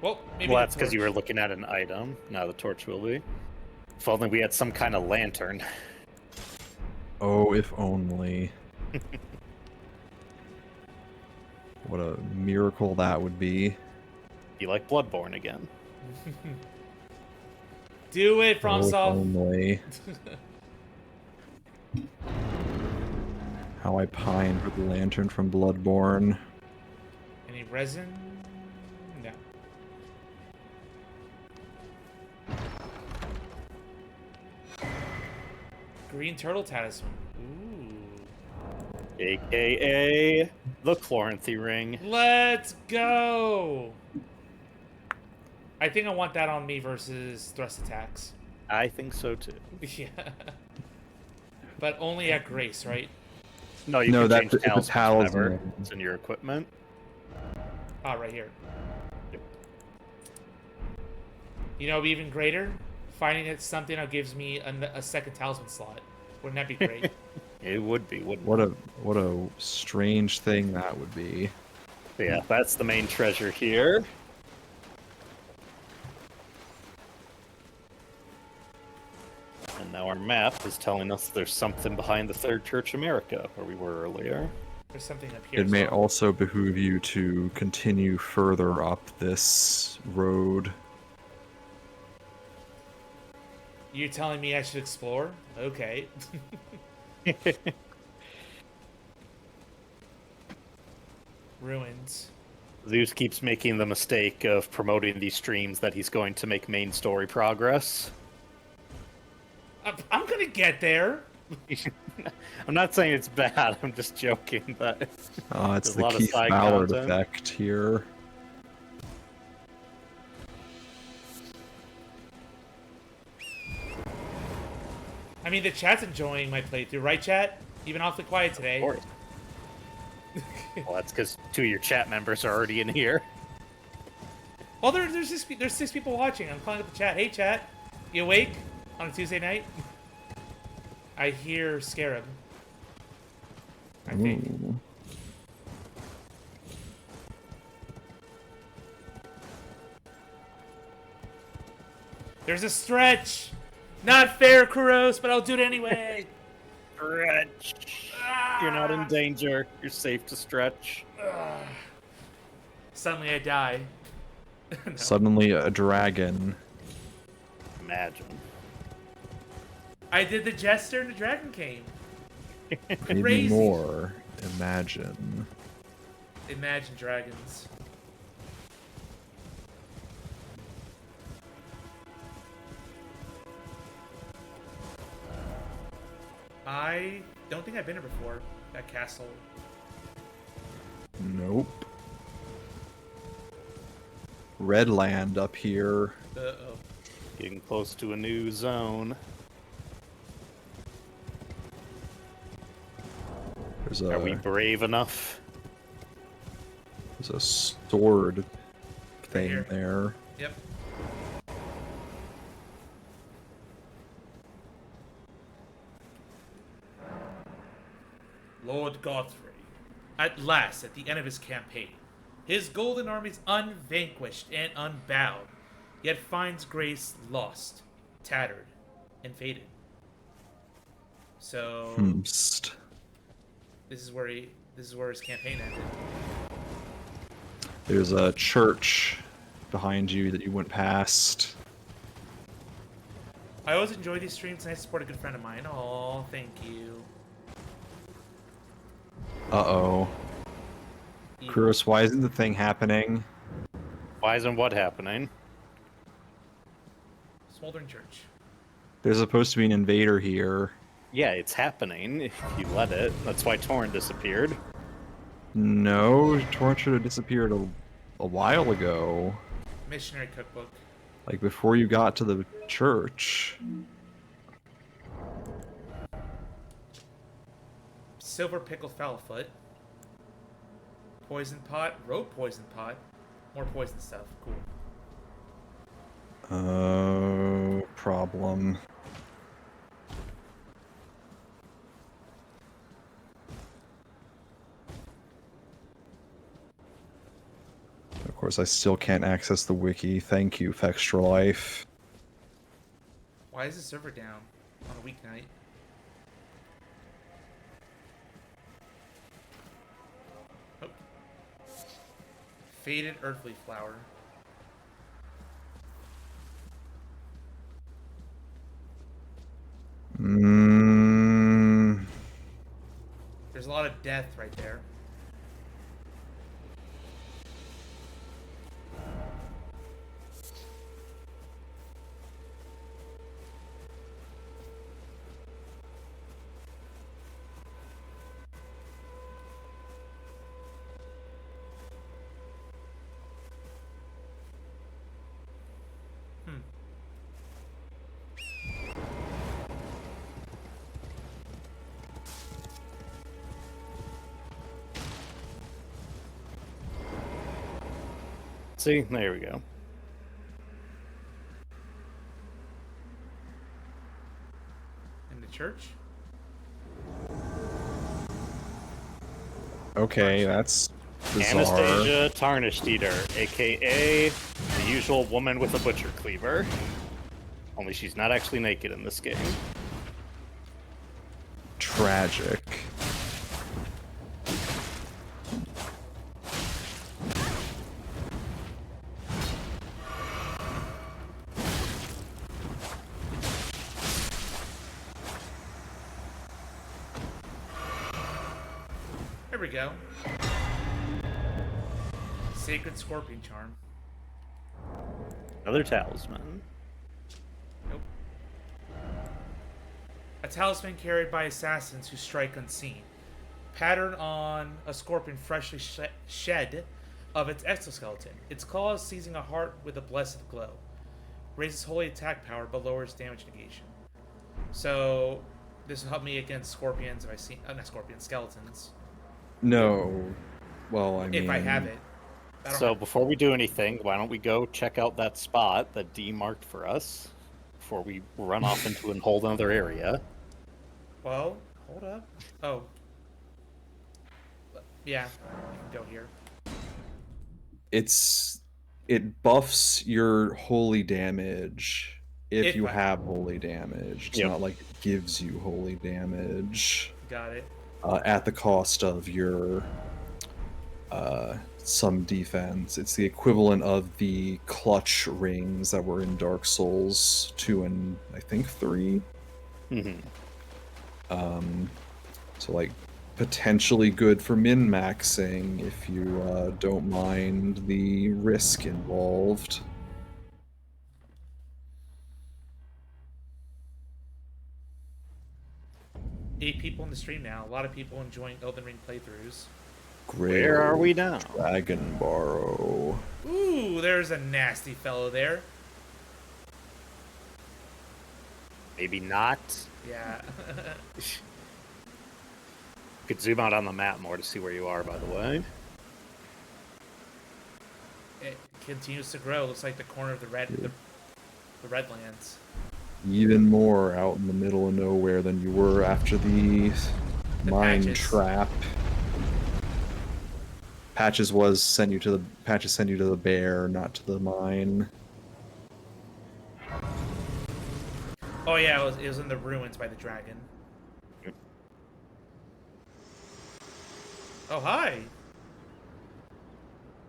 Well, maybe Well, the that's because you torch. were looking at an item. Now the torch will be. If only we had some kind of lantern. Oh, if only. What a miracle that would be. Be like Bloodborne again. Do it, Oh, if FromSoft. only. How I pine for the lantern from Bloodborne. Any resin? No. Green turtle talisman. Ooh. AKA the Chloranthy ring. Let's go! I think I want that on me versus thrust attacks. I think so too. Yeah. But only at Grace, right? No, you No, can that's change it's a talismans whenever. talisman. It's in your equipment. Ah, right here. Yep. You know, even greater? Finding it something that gives me a second talisman slot. Wouldn't that be great? It would be, wouldn't What it? a strange thing that would be. But yeah, that's the main treasure here. And now our map is telling us there's something behind the Third Church America, where we were earlier. There's something up here. It as may well. also behoove you to continue further up this road. You're telling me I should explore? Okay. Ruins. Zeus keeps making the mistake of promoting these streams that he's going to make main story progress. I'm gonna get there. I'm not saying it's bad, I'm just joking, but It's There's a the lot of Keith side Ballard content. effect here. I mean, the chat's enjoying my playthrough, right, chat? Even awfully quiet today. of course. Well, that's because two of your chat members are already in here. Well, there's 6 people watching. I'm calling up the chat. Hey, chat, you awake on a Tuesday night? I hear Scarab. I think. Ooh. There's a stretch. Not fair, Kuros, but I'll do it anyway. Stretch. You're not in danger. You're safe to stretch. Suddenly I die. No. Suddenly a dragon. Imagine. I did the jester and the dragon came. Maybe Crazy. more. Imagine. Imagine dragons. I don't think I've been here before. That castle. Nope. Red land up here. Uh-oh. Getting close to a new zone. There's Are we a brave enough? there's a sword thing here. there. Yep. Lord Godfrey, at last at the end of his campaign, his golden armies unvanquished and unbowed, yet finds grace lost, tattered, and faded. So Hmst. this is where his campaign ended. There's a church behind you that you went past. I always enjoy these streams and I support a good friend of mine. Oh, thank you. Uh-oh. Kuros, why isn't the thing happening? Why isn't what happening? Smoldering Church. There's supposed to be an invader here. Yeah, it's happening if you let it. That's why Torn disappeared. No, Torrent should have disappeared a while ago. Missionary Cookbook. Like before you got to the church. Silver Pickle Foulfoot. Poison Pot. Rope Poison Pot. More poison stuff. Cool. Problem. Of course, I still can't access the wiki. Thank you, Fextra Life. Why is the server down on a weeknight? Oh. Faded Earthly Flower. There's a lot of death right there. See, there we go. In the church? Okay, that's bizarre. Anastasia Tarnished Eater, aka the usual woman with a butcher cleaver. Only she's not actually naked in this game. Tragic. There we go. Sacred Scorpion Charm. Another talisman. Nope. A talisman carried by assassins who strike unseen. Patterned on a scorpion freshly shed of its exoskeleton. Its claws seizing a heart with a blessed glow. Raises holy attack power but lowers damage negation. So this will help me against scorpions if I see not scorpions, skeletons. No. Well, I mean... If I have it. So before we do anything, why don't we go check out that spot that D marked for us before we run off into a whole other area? Well, hold up. Oh. Yeah, you can go here. It buffs your holy damage if you I- have holy damage. It's Yep. not like it gives you holy damage Got it. at the cost of your some defense. It's the equivalent of the clutch rings that were in Dark Souls 2 and I think 3. Mm-hmm. So like potentially good for min-maxing if you don't mind the risk involved. 8 people in the stream now. A lot of people enjoying Elden Ring playthroughs. Where are we now? Dragon Borrow. Ooh, there's a nasty fellow there. Maybe not. Yeah. You could zoom out on the map more to see where you are, by the way. It continues to grow. Looks like the corner of the Redlands. Even more out in the middle of nowhere than you were after the mine patches. trap. Patches send you to the bear, not to the mine. Oh yeah, it was in the ruins by the dragon. Yep. Oh hi.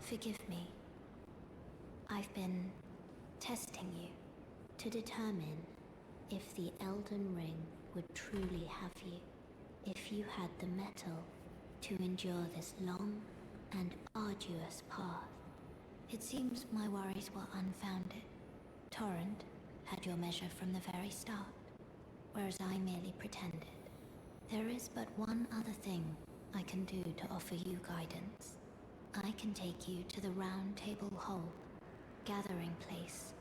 Forgive me. I've been testing you to determine if the Elden Ring would truly have you. If you had the mettle to endure this long and arduous path. It seems my worries were unfounded. Torrent had your measure from the very start, whereas I merely pretended. There is but one other thing I can do to offer you guidance. I can take you to the Round Table Hall, gathering place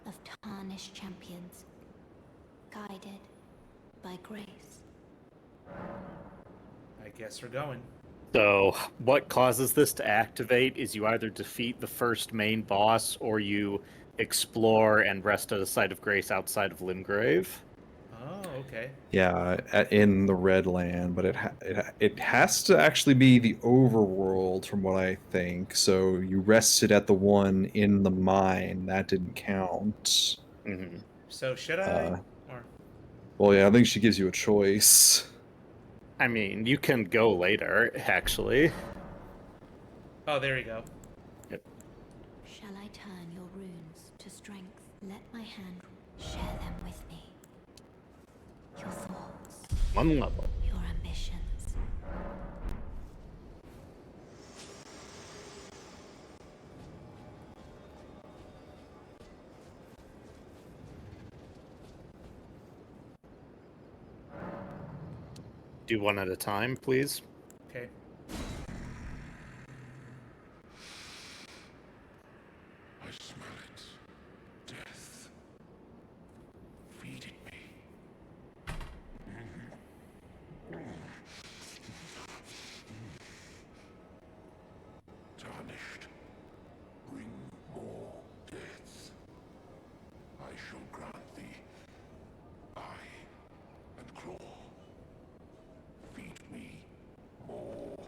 of tarnished champions, guided by grace. I guess we're going. So, what causes this to activate is you either defeat the first main boss or you explore and rest at a site of grace outside of Limgrave. Oh, okay. Yeah, in the Red Land, but it has to actually be the overworld from what I think. So you rested at the one in the mine, that didn't count. Mm-hmm. So should I? Or Well, yeah, I think she gives you a choice. I mean, you can go later, actually. oh, there we go. Shall I turn your runes to strength? Let my hand share them with me. Your thoughts, One level. your ambitions. Do one at a time, please. Okay. I smell it. Death. Feeding me. Tarnished. Bring more death. I shall grant thee eye and claw. Feed me more.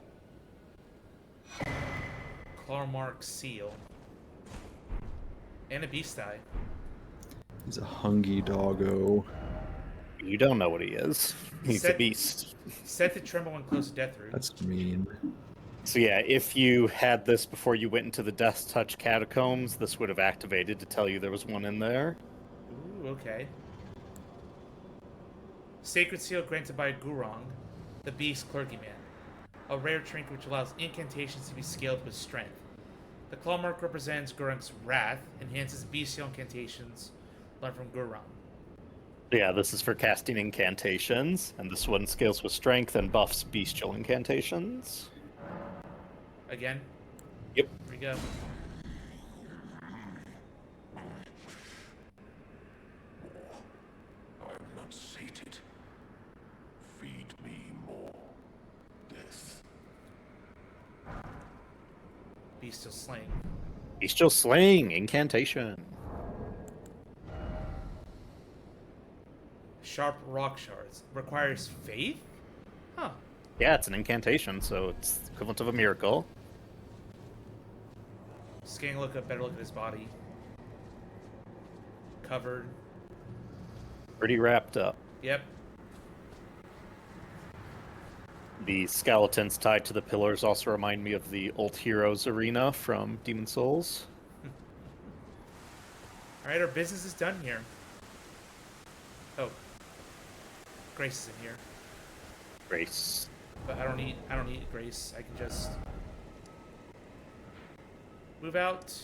Clarmark seal. And a beast eye. He's a hungy doggo. You don't know what he is. He's a Set- beast. Set to tremble when close to death root. That's mean. So yeah, if you had this before you went into the Death Touch catacombs, this would have activated to tell you there was one in there. Ooh, okay. Sacred seal granted by Gurong, the beast clergyman. A rare trinket which allows incantations to be scaled with strength. The claw mark represents Gurong's wrath, enhances bestial incantations learned from Gurong. Yeah, this is for casting incantations, and this one scales with strength and buffs bestial incantations. Again? Yep. Here we go. I am not sated. Feed me more death. Bestial slaying. Bestial slaying incantation. Sharp rock shards. Requires faith? Huh. Yeah, it's an incantation, so it's equivalent of a miracle. Just getting a better look at his body. Covered. Pretty wrapped up. Yep. The skeletons tied to the pillars also remind me of the Old Heroes arena from Demon Souls. Alright, our business is done here. Oh. Grace is in here. Grace. But I don't need Grace. I can just move out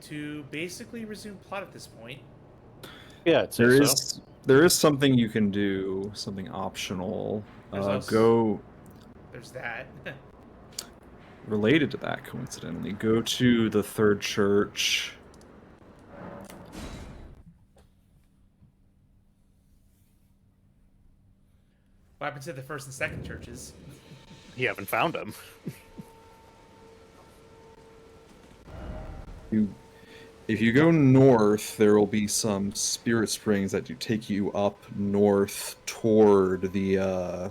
to basically resume plot at this point. Yeah, it's There is something you can do, something optional. There's that. Related to that, coincidentally, go to the third church. What happened to the first and second churches? You haven't found them. If you go north, there will be some spirit springs that do take you up north toward the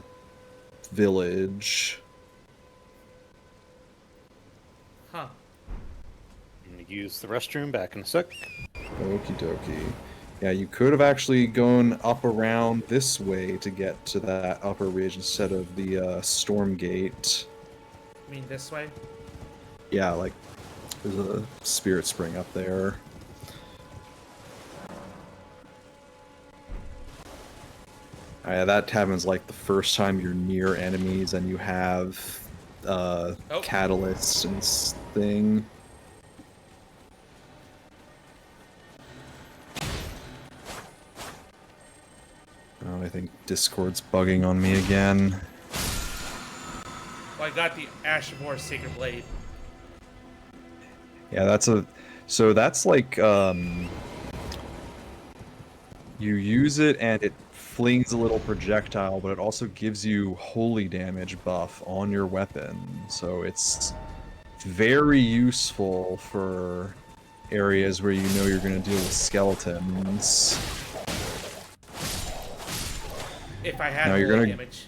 village. Huh. I'm gonna use the restroom back in a sec. Okie dokie. Yeah, you could have actually gone up around this way to get to that upper ridge instead of the storm gate. You mean this way? Yeah, like there's a spirit spring up there. That happens like the first time you're near enemies and you have catalysts and thing. Oh, I think Discord's bugging on me again. Well, I got the Ash of War's Sacred Blade. Yeah, that's like, you use it and it flings a little projectile, but it also gives you holy damage buff on your weapon. So it's very useful for areas where you know you're going to deal with skeletons. If I had Now you're holy gonna- damage.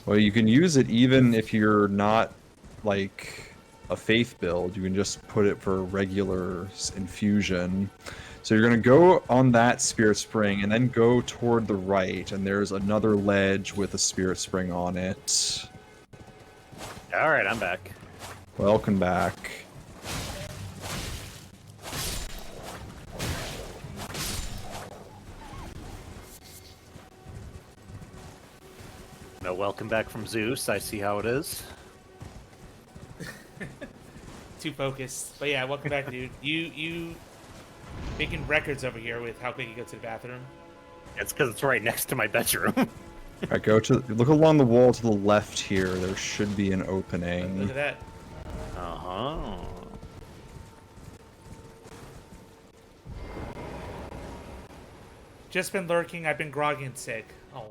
Well, you can use it even if you're not, like, a faith build. You can just put it for regular infusion. So you're going to go on that spirit spring and then go toward the right, and there's another ledge with a spirit spring on it. Alright, I'm back. Welcome back. No welcome back from Zeus, I see how it is. Too focused. But yeah, welcome back, dude. You making records over here with how quick you go to the bathroom. It's because it's right next to my bedroom. Alright, look along the wall to the left here. There should be an opening. Look at that. Uh-huh. Just been lurking. I've been groggy and sick. Oh.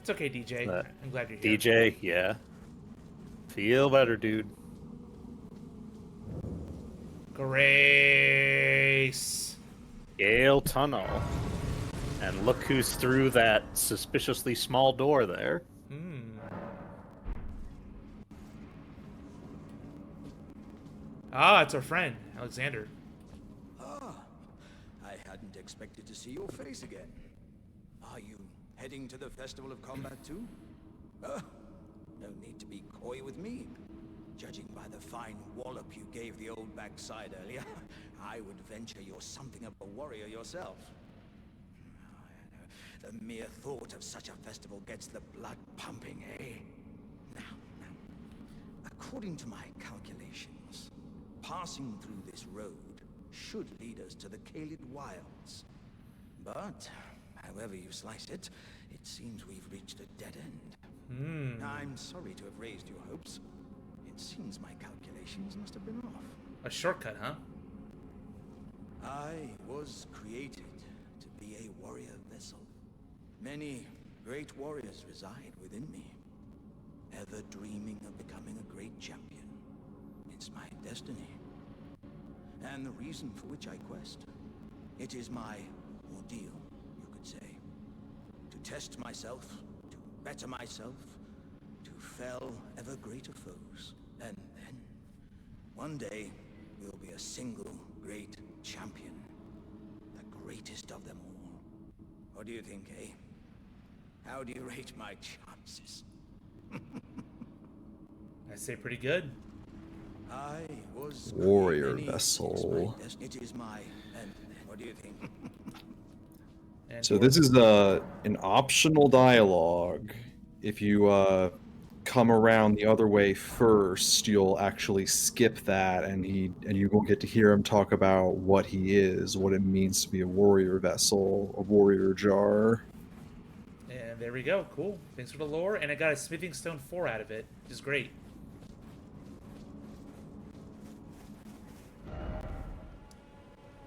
It's okay, DJ. I'm glad you're here. DJ, yeah. Feel better, dude. Grace. Gale Tunnel. And look who's through that suspiciously small door there. Ah, it's our friend, Alexander. Ah, I hadn't expected to see your face again. Are you heading to the Festival of Combat too? No need to be coy with me. Judging by the fine wallop you gave the old backside earlier, I would venture you're something of a warrior yourself. The mere thought of such a festival gets the blood pumping, eh? Now, according to my calculations, passing through this road should lead us to the Kaled Wilds. But, however you slice it, it seems we've reached a dead end. I'm sorry to have raised your hopes. It seems my calculations must have been off. A shortcut, huh? I was created to be a warrior vessel. Many great warriors reside within me, ever dreaming of becoming a great champion. It's my destiny, and the reason for which I quest. It is my ordeal, you could say. To test myself, to better myself, to fell ever greater foes. And then, one day, we'll be a single great champion. The greatest of them all. What do you think, eh? How do you rate my chances? I'd say pretty good. I was Warrior many- vessel. It is my and what do you think? And So this is an optional dialogue. If you come around the other way first, you'll actually skip that, and you won't get to hear him talk about what he is, what it means to be a warrior vessel, a warrior jar. And there we go. Cool. Thanks for the lore. And I got a Smithing Stone 4 out of it, which is great.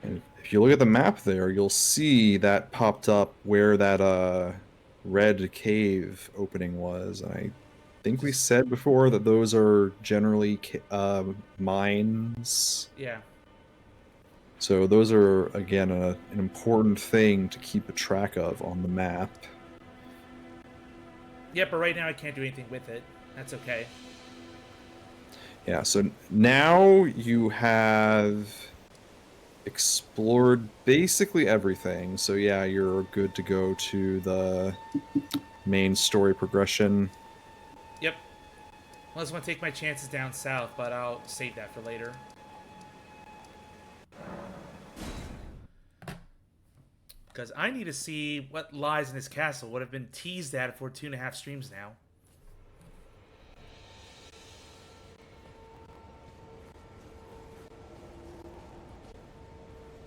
And if you look at the map there, you'll see that popped up where that red cave opening was. And I think we said before that those are generally mines. Yeah. So those are, again, an important thing to keep a track of on the map. Yeah, but right now I can't do anything with it. That's okay. Yeah, so now you have explored basically everything. So yeah, you're good to go to the main story progression. Yep. Unless I want to take my chances down south, but I'll save that for later. Because I need to see what lies in this castle. What I've been teased at for 2.5 streams now.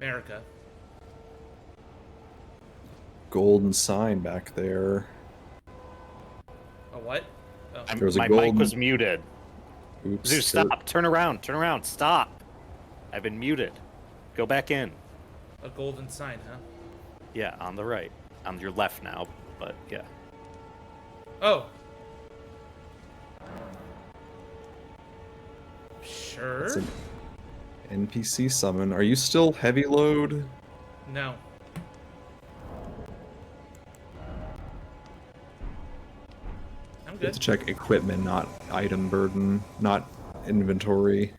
America. Golden sign back there. A what? Oh. There's a My golden... mic was muted. Oops. Zeus, stop. Turn around. Turn around. Stop. I've been muted. Go back in. A golden sign, huh? Yeah, on the right. On your left now, but yeah. Oh. Sure. That's an NPC summon. Are you still heavy load? No. I'm You have good. to check equipment, not item burden, not inventory.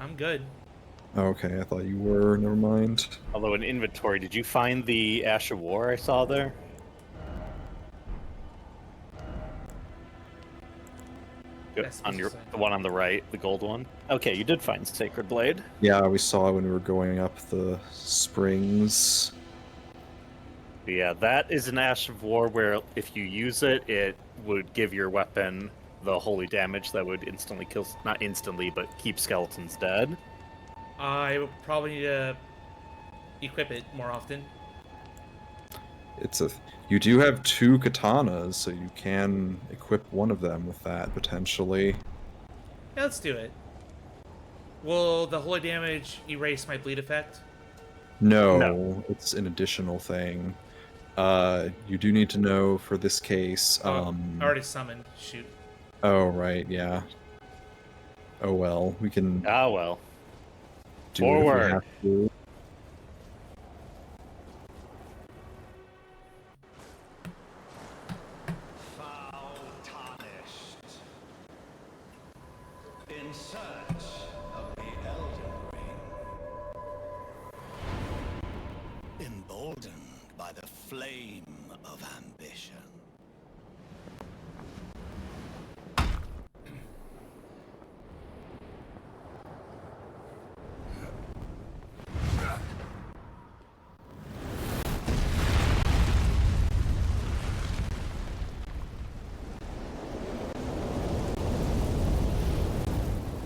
I'm good. Okay, I thought you were. Never mind. Although in inventory, did you find the Ash of War I saw there? Good. Yes, On your sign. the one on the right, the gold one. Okay, you did find Sacred Blade. Yeah, we saw it when we were going up the springs. Yeah, that is an Ash of War where if you use it, it would give your weapon the holy damage that would instantly kill, not instantly, but keep skeletons dead. I would probably need to equip it more often. You do have 2 katanas, so you can equip one of them with that potentially. Yeah, let's do it. Will the holy damage erase my bleed effect? No, it's an additional thing. You do need to know for this case. I already summoned. Shoot. Oh right, yeah. Oh well, we can Ah well. do it if Forward. we have to. Foul tarnished. In search of the Elden Ring. Emboldened by the flame of ambition.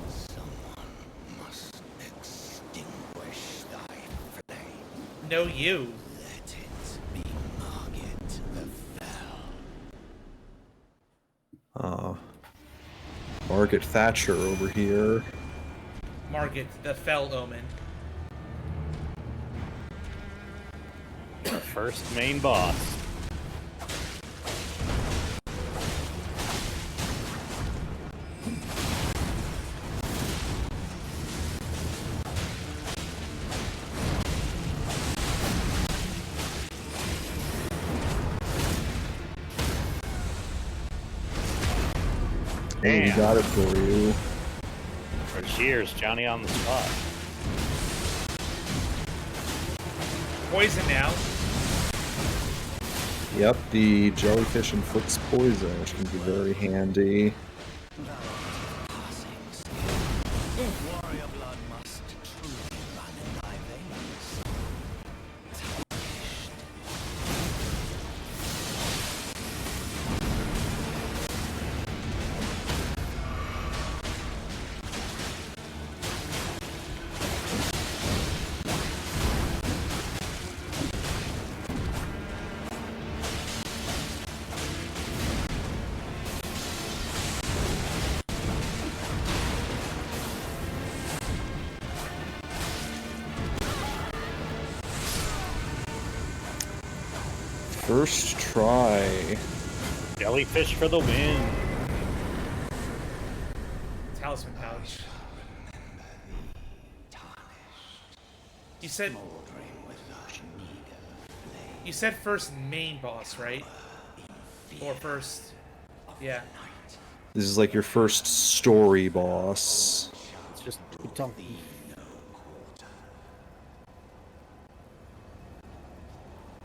Someone must extinguish thy flame. No, you. Let it be Margit the Fell. Margaret Thatcher over here. Margit, the fell omen. Our first main boss. Hey, we Damn. got it for you. For cheers, Johnny on the spot. Poison now. Yep, the jellyfish inflicts poison, which can be very handy. Passing skill. Warrior blood must truly run in thy veins. First try. Jellyfish for the win. Talisman pouch. You said first main boss, right? Or first, yeah. This is like your first story boss. It's just dump.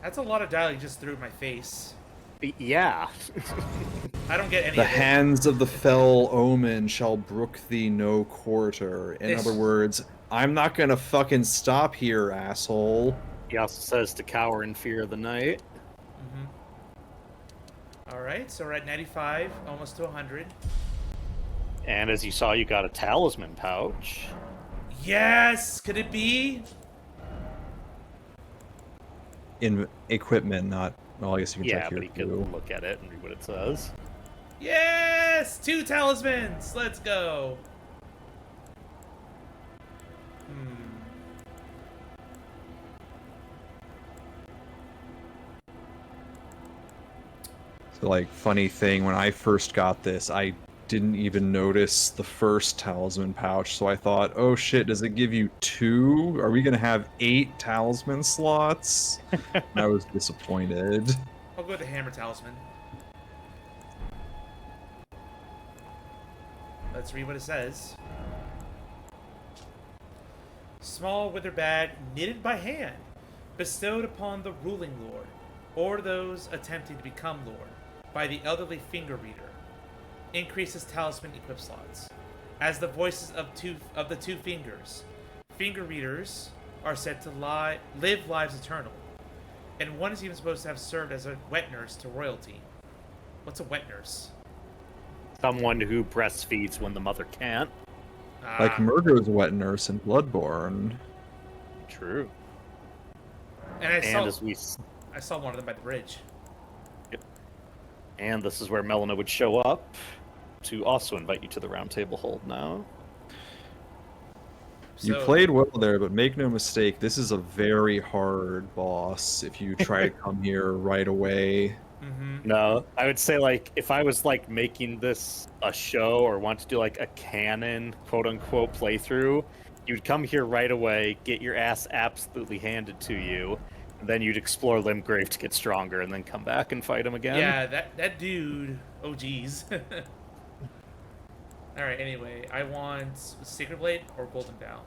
That's a lot of dialogue you just threw in my face. Yeah. I don't get any The of it. hands of the fell omen shall brook thee no quarter. In It's- other words, I'm not gonna fucking stop here, asshole. He also says to cower in fear of the night. All right, so we're at 95, almost to 100. And as you saw, you got a talisman pouch. Yes! Could it be? In equipment, not. Well, I guess you can Yeah, check but here he could too. look at it and read what it says. Yes! 2 talismans! Let's go! So, like, funny thing, when I first got this, I didn't even notice the first talisman pouch, so I thought, oh shit, does it give you 2? Are we gonna have 8 talisman slots? And I was disappointed. I'll go with the hammer talisman. Let's read what it says. Small wither bag knitted by hand, bestowed upon the ruling lord, or those attempting to become lord, by the elderly finger reader. Increases talisman equip slots. As the voices of the two fingers, finger readers are said to live lives eternal, and one is even supposed to have served as a wet nurse to royalty. What's a wet nurse? Someone who breastfeeds when the mother can't. Like Murgo's wet nurse in Bloodborne. True. And I saw one of them by the bridge. Yep. And this is where Melina would show up to also invite you to the round table hold now. You So- played well there, but make no mistake, this is a very hard boss if you try to come here right away. No, I would say, like, if I was, like, making this a show or want to do, like, a canon, quote-unquote, playthrough, you'd come here right away, get your ass absolutely handed to you, and then you'd explore Limgrave to get stronger, and then come back and fight him again. Yeah, that dude. Oh, geez. Alright, anyway. I want Sacred Blade or Golden Bow.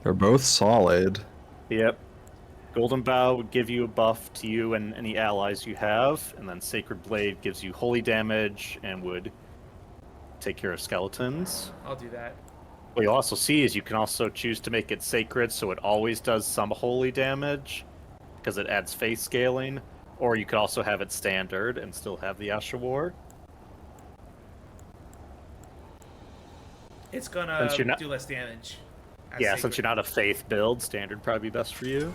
They're both solid. Yep. Golden Bow would give you a buff to you and any allies you have, and then Sacred Blade gives you holy damage and would take care of skeletons. I'll do that. What you'll also see is you can also choose to make it sacred, so it always does some holy damage, because it adds faith scaling, or you could also have it standard and still have the Asha War. It's gonna Since you're not- do less damage. as Yeah, Sacred. since you're not a faith build, standard would probably be best for you.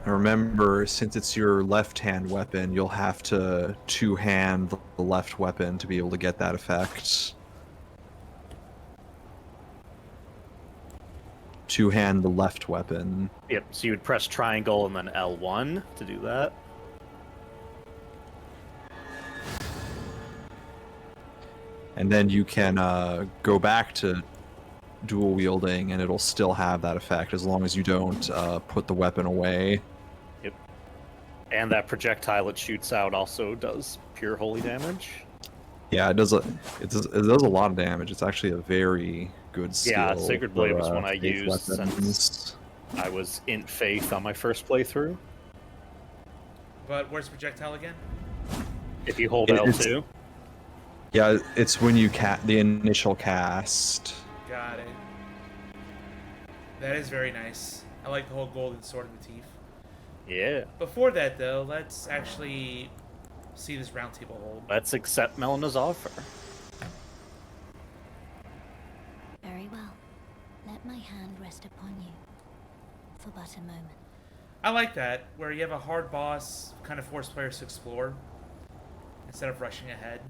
And remember, since it's your left-hand weapon, you'll have to two-hand the left weapon to be able to get that effect. Two-hand the left weapon. Yep, so you would press triangle and then L1 to do that. And then you can go back to dual wielding and it'll still have that effect as long as you don't put the weapon away. Yep. And that projectile it shoots out also does pure holy damage. Yeah, it does a lot of damage. It's actually a very good skill. Yeah, Sacred Blade for, was one I faith used weapons. since I was int faith on my first playthrough. But where's projectile again? If you hold It's- L2. Yeah, it's when you the initial cast. Got it. That is very nice. I like the whole golden sword motif. Yeah. Before that, though, let's actually see this round table hold. Let's accept Melina's offer. Very well. Let my hand rest upon you for but a moment. I like that, where you have a hard boss, kind of force players to explore instead of rushing ahead.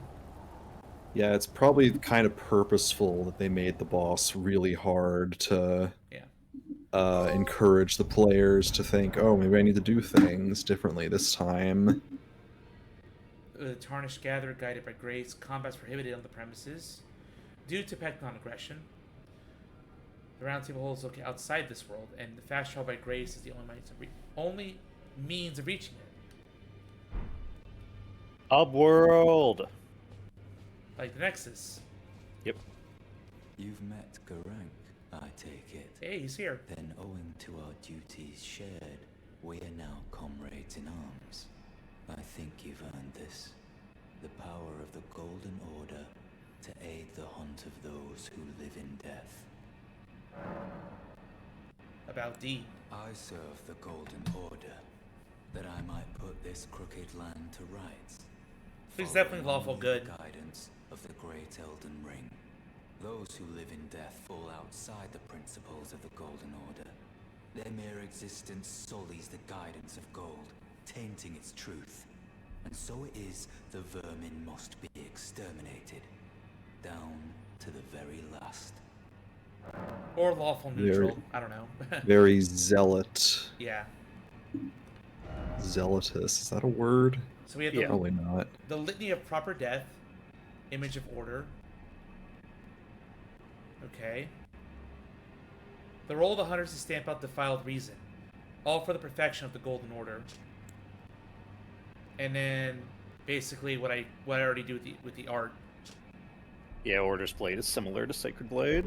Yeah, it's probably kind of purposeful that they made the boss really hard to Yeah. encourage the players to think, oh, maybe I need to do things differently this time. The Tarnished Gatherer, guided by grace, combat's prohibited on the premises due to pact non-aggression. The Round Table holds located outside this world, and the fast travel by grace is the only means of reaching it. Upworld. Like the Nexus. Yep. You've met Garank, I take it. Hey, he's here. Then, owing to our duties shared, we are now comrades in arms. I think you've earned this. The power of the Golden Order to aid the hunt of those who live in death. About D. I serve the Golden Order, that I might put this crooked land to rights. He's definitely Following lawful only good. the guidance of the great Elden Ring. Those who live in death fall outside the principles of the Golden Order. Their mere existence sullies the guidance of gold, tainting its truth. And so it is the vermin must be exterminated, down to the very last. Or lawful neutral. I don't know. Very zealot. Yeah. Zealotous. Is that a word? So we have Yeah. Probably not. the litany of proper death, image of order. Okay. The role of the hunters is to stamp out defiled reason, all for the perfection of the Golden Order. And then basically what I already do with the art. Yeah, Order's Blade is similar to Sacred Blade.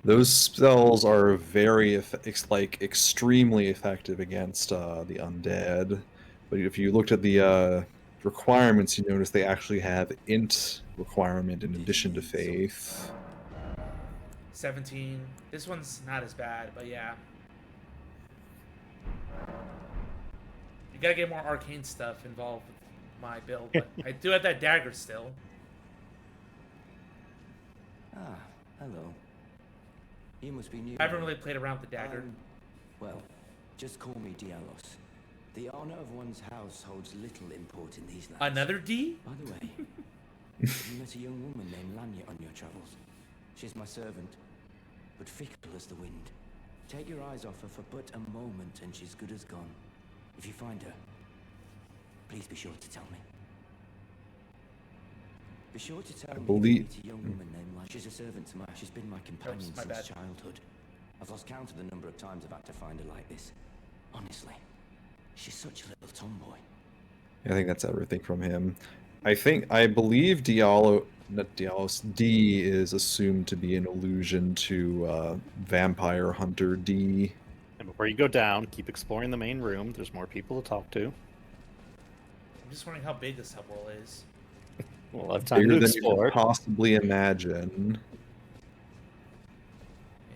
Those spells are very extremely effective against the undead. But if you looked at the requirements, you notice they actually have int requirement in addition to faith. 17. This one's not as bad, but yeah. You gotta get more arcane stuff involved with my build, but I do have that dagger still. Ah, hello. You must be new. I haven't really played around with the dagger. Well, just call me Dialos. The honor of one's house holds little import in these lands. Another D? By the way, have you met a young woman named Lanya on your travels? She's my servant, but fickle as the wind. Take your eyes off her for but a moment and she's good as gone. If you find her, please be sure to tell me. Be sure to tell me if you meet a young woman named Lanya. She's a servant to she's been my companion my since bad. childhood. I've lost count of the number of times I've had to find her like this. Honestly, she's such a little tomboy. I think that's everything from him. I believe Diallo, not Dialos, D is assumed to be an allusion to Vampire Hunter D. And before you go down, keep exploring the main room. There's more people to talk to. I'm just wondering how big this subworld is. We'll have time Bigger to than you explore. could possibly imagine.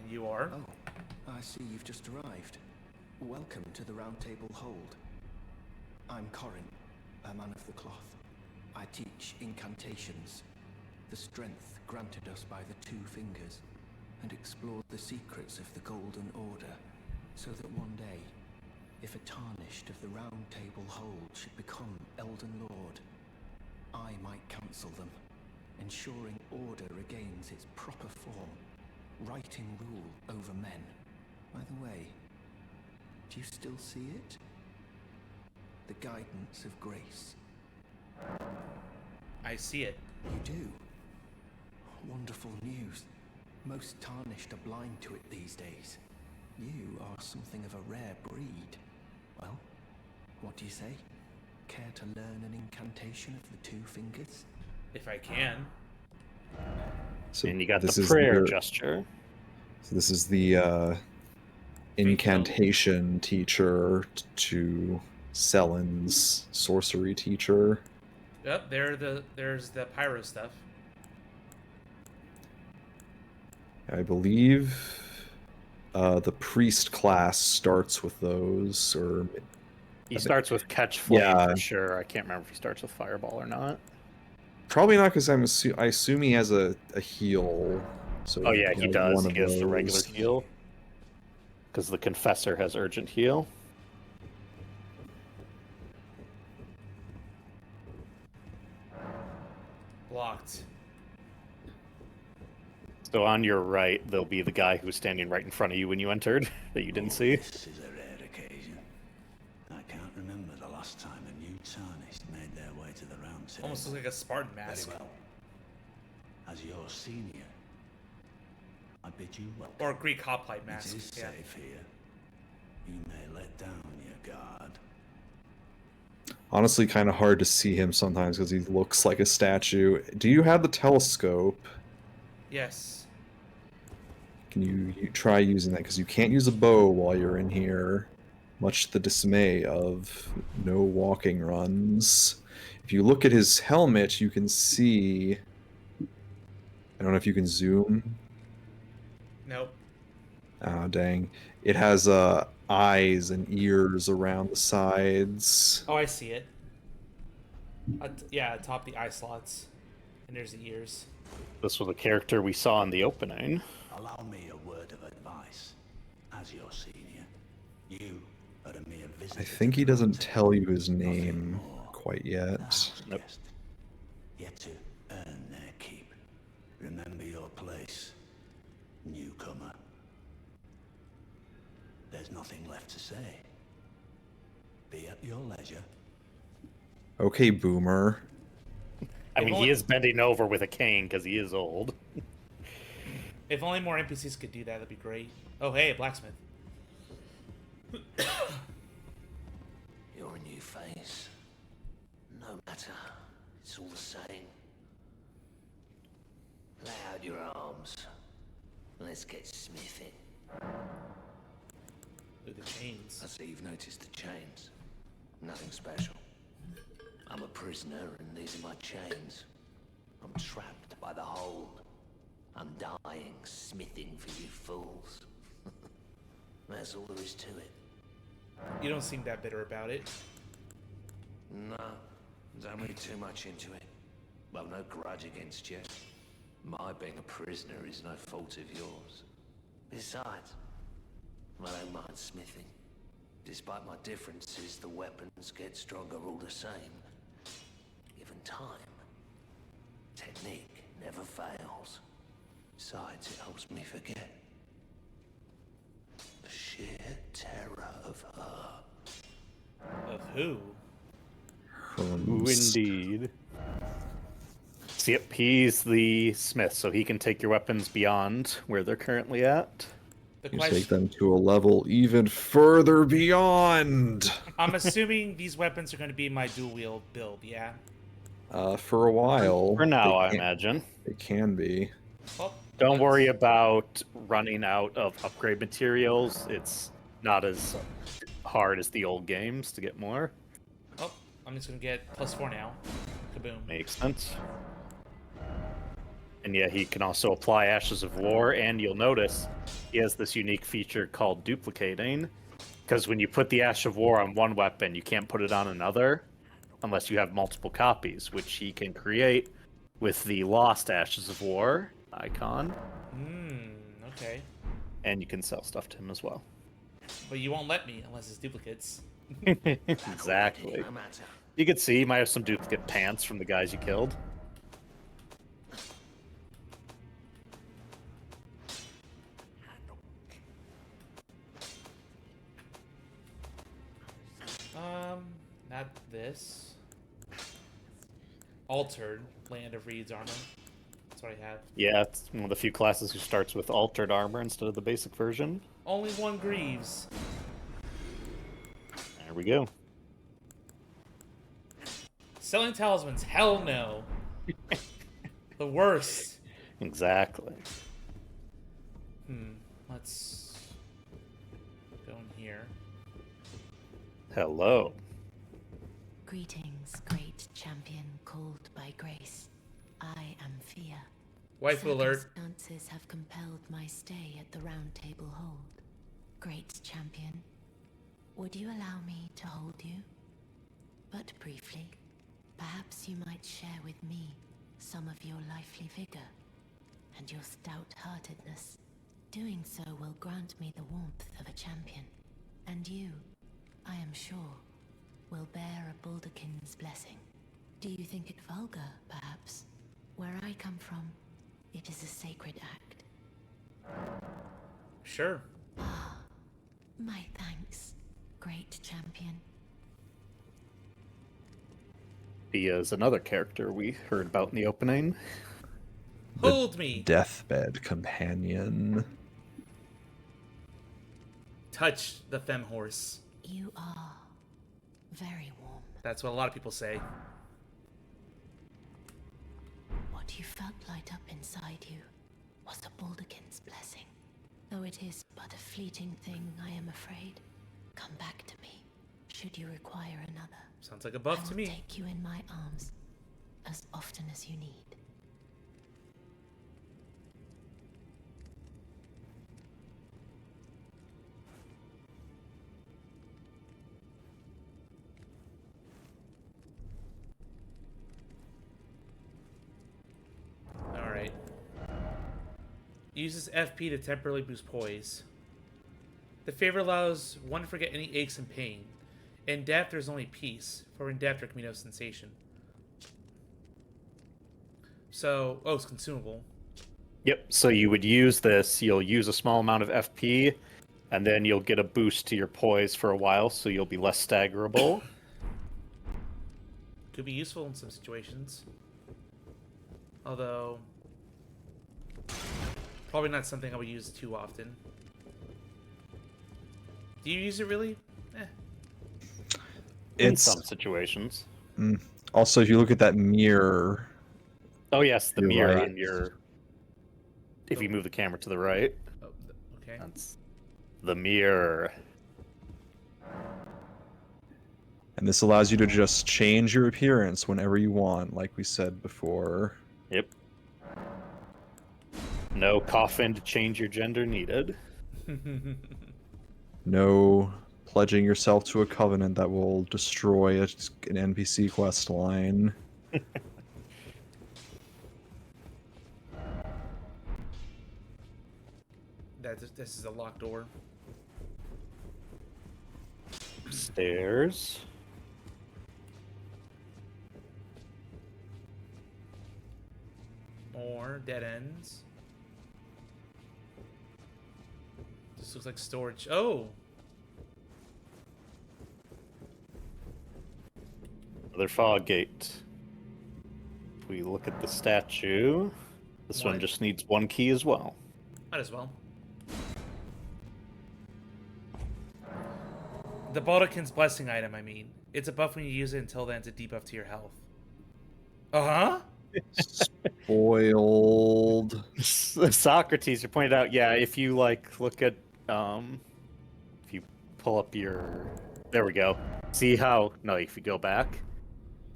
And you are? Oh, I see you've just arrived. Welcome to the Round Table Hold. I'm Corin, a man of the cloth. I teach incantations, the strength granted us by the Two Fingers, and explore the secrets of the Golden Order, so that one day, if a Tarnished of the Round Table Hold should become Elden Lord, I might counsel them, ensuring order regains its proper form, righting rule over men. By the way, do you still see it? The guidance of grace. I see it. You do? Wonderful news. Most Tarnished are blind to it these days. You are something of a rare breed. Well, what do you say? Care to learn an incantation of the Two Fingers? If I can. So And you got this the is prayer gesture. So this is the incantation teacher to Selen's sorcery teacher. Yep, there's the pyro stuff. I believe the priest class starts with those, or He starts with Catch Flame Yeah. for sure. I can't remember if he starts with Fireball or not. probably not because I assume he has a heal. So Oh yeah, he has does. one He of has the regular those. heal. Because the Confessor has urgent heal. Blocked. So on your right, there'll be the guy who was standing right in front of you when you entered, that you didn't see. This is a rare occasion. I can't remember the last time a new tarnished made their way to the round table. Almost looks like a Spartan mask. Very well. As your senior, I bid you welcome. Or a Greek hoplite mask. It is Yeah. safe here. You may let down your guard. Honestly, kind of hard to see him sometimes because he looks like a statue. Do you have the telescope? Yes. Can you try using that? Because you can't use a bow while you're in here, much to the dismay of no walking runs. If you look at his helmet, you can see... I don't know if you can zoom. Nope. Oh, dang. It has eyes and ears around the sides. Oh, I see it. Yeah, atop the eye slots. And there's the ears. This was a character we saw in the opening. Allow me a word of advice. As your senior, you are a mere visitor. I think he doesn't tell you his name quite yet. Nope. Yet to earn their keep. Remember your place, newcomer. There's nothing left to say. Be at your leisure. Okay, boomer. I mean, he is bending over with a cane because he is old. If only more NPCs could do that, that'd be great. Oh, hey, a blacksmith. You're a new face. No matter, it's all the same. Lay out your arms. Let's get smithing. Ooh, the chains. I see you've noticed the chains. Nothing special. I'm a prisoner and these are my chains. I'm trapped by the hold. I'm dying, smithing for you fools. That's all there is to it. You don't seem that bitter about it. No, don't read too much into it. I've no grudge against you. My being a prisoner is no fault of yours. Besides, I don't mind smithing. Despite my differences, the weapons get stronger all the same. Given time, technique never fails. Besides, it helps me forget the sheer terror of her. Of who? Ooh, indeed. So, yep, he's the smith, so he can take your weapons beyond where they're currently at. The You question. take them to a level even further beyond. I'm assuming these weapons are going to be my dual wield build, yeah? For a while. For now, I they can- imagine. It can be. Well, Don't let's- worry about running out of upgrade materials. It's not as hard as the old games to get more. Oh, I'm just going to get +4 now. Kaboom. Makes sense. And yeah, he can also apply Ashes of War, and you'll notice he has this unique feature called duplicating. Because when you put the Ash of War on one weapon, you can't put it on another unless you have multiple copies, which he can create with the Lost Ashes of War icon. Okay. And you can sell stuff to him as well. But you won't let me unless it's duplicates. Exactly. No matter. You can see you might have some duplicate pants from the guys you killed. Not this. Altered Land of Reed's armor. That's what I have. Yeah, it's one of the few classes who starts with altered armor instead of the basic version. Only one Greaves. There we go. Selling talismans, hell no. The worst. Exactly. Let's go in here. Hello. Greetings, great champion called by grace. I am Fia. Wife alert. Circumstances have compelled my stay at the Round Table Hold. Great champion, would you allow me to hold you? But briefly, perhaps you might share with me some of your lively vigor and your stout-heartedness. Doing so will grant me the warmth of a champion, and you, I am sure, will bear a Baldakin's blessing. Do you think it vulgar, perhaps? Where I come from, it is a sacred act. Sure. My thanks, great champion. He is another character we heard about in the opening. The Hold me. Deathbed companion. Touch the fem horse. You are very warm. That's what a lot of people say. What you felt light up inside you was the Baldakin's blessing. Though it is but a fleeting thing, I am afraid. Come back to me, should you require another. Sounds like a buff I to will me. take you in my arms as often as you need. Alright. Uses FP to temporarily boost poise. The favor allows one to forget any aches and pain. In death, there's only peace. For in death, there can be no sensation. So, oh, it's consumable. Yep, so you would use this, you'll use a small amount of FP, and then you'll get a boost to your poise for a while, so you'll be less staggerable. Could be useful in some situations. Although, probably not something I would use too often. Do you use it really? In It's some situations. also, if you look at that mirror, Oh yes, the You're mirror right. on your... If you move the camera to the right, Oh, okay. that's the mirror. and this allows you to just change your appearance whenever you want, like we said before. Yep. No coffin to change your gender needed. No pledging yourself to a covenant that will destroy an NPC quest line. This is a locked door. Stairs. More dead ends. This looks like storage. Oh! Another fog gate. If we look at the statue, this one One. just needs one key as well. Might as well. The Baldakin's Blessing item, I mean. It's a buff when you use it. Until then, it's a debuff to your health. Uh-huh? Spoiled. Socrates, you pointed out, yeah, if you like look at if you pull up your, there we go. See how, no, if you go back,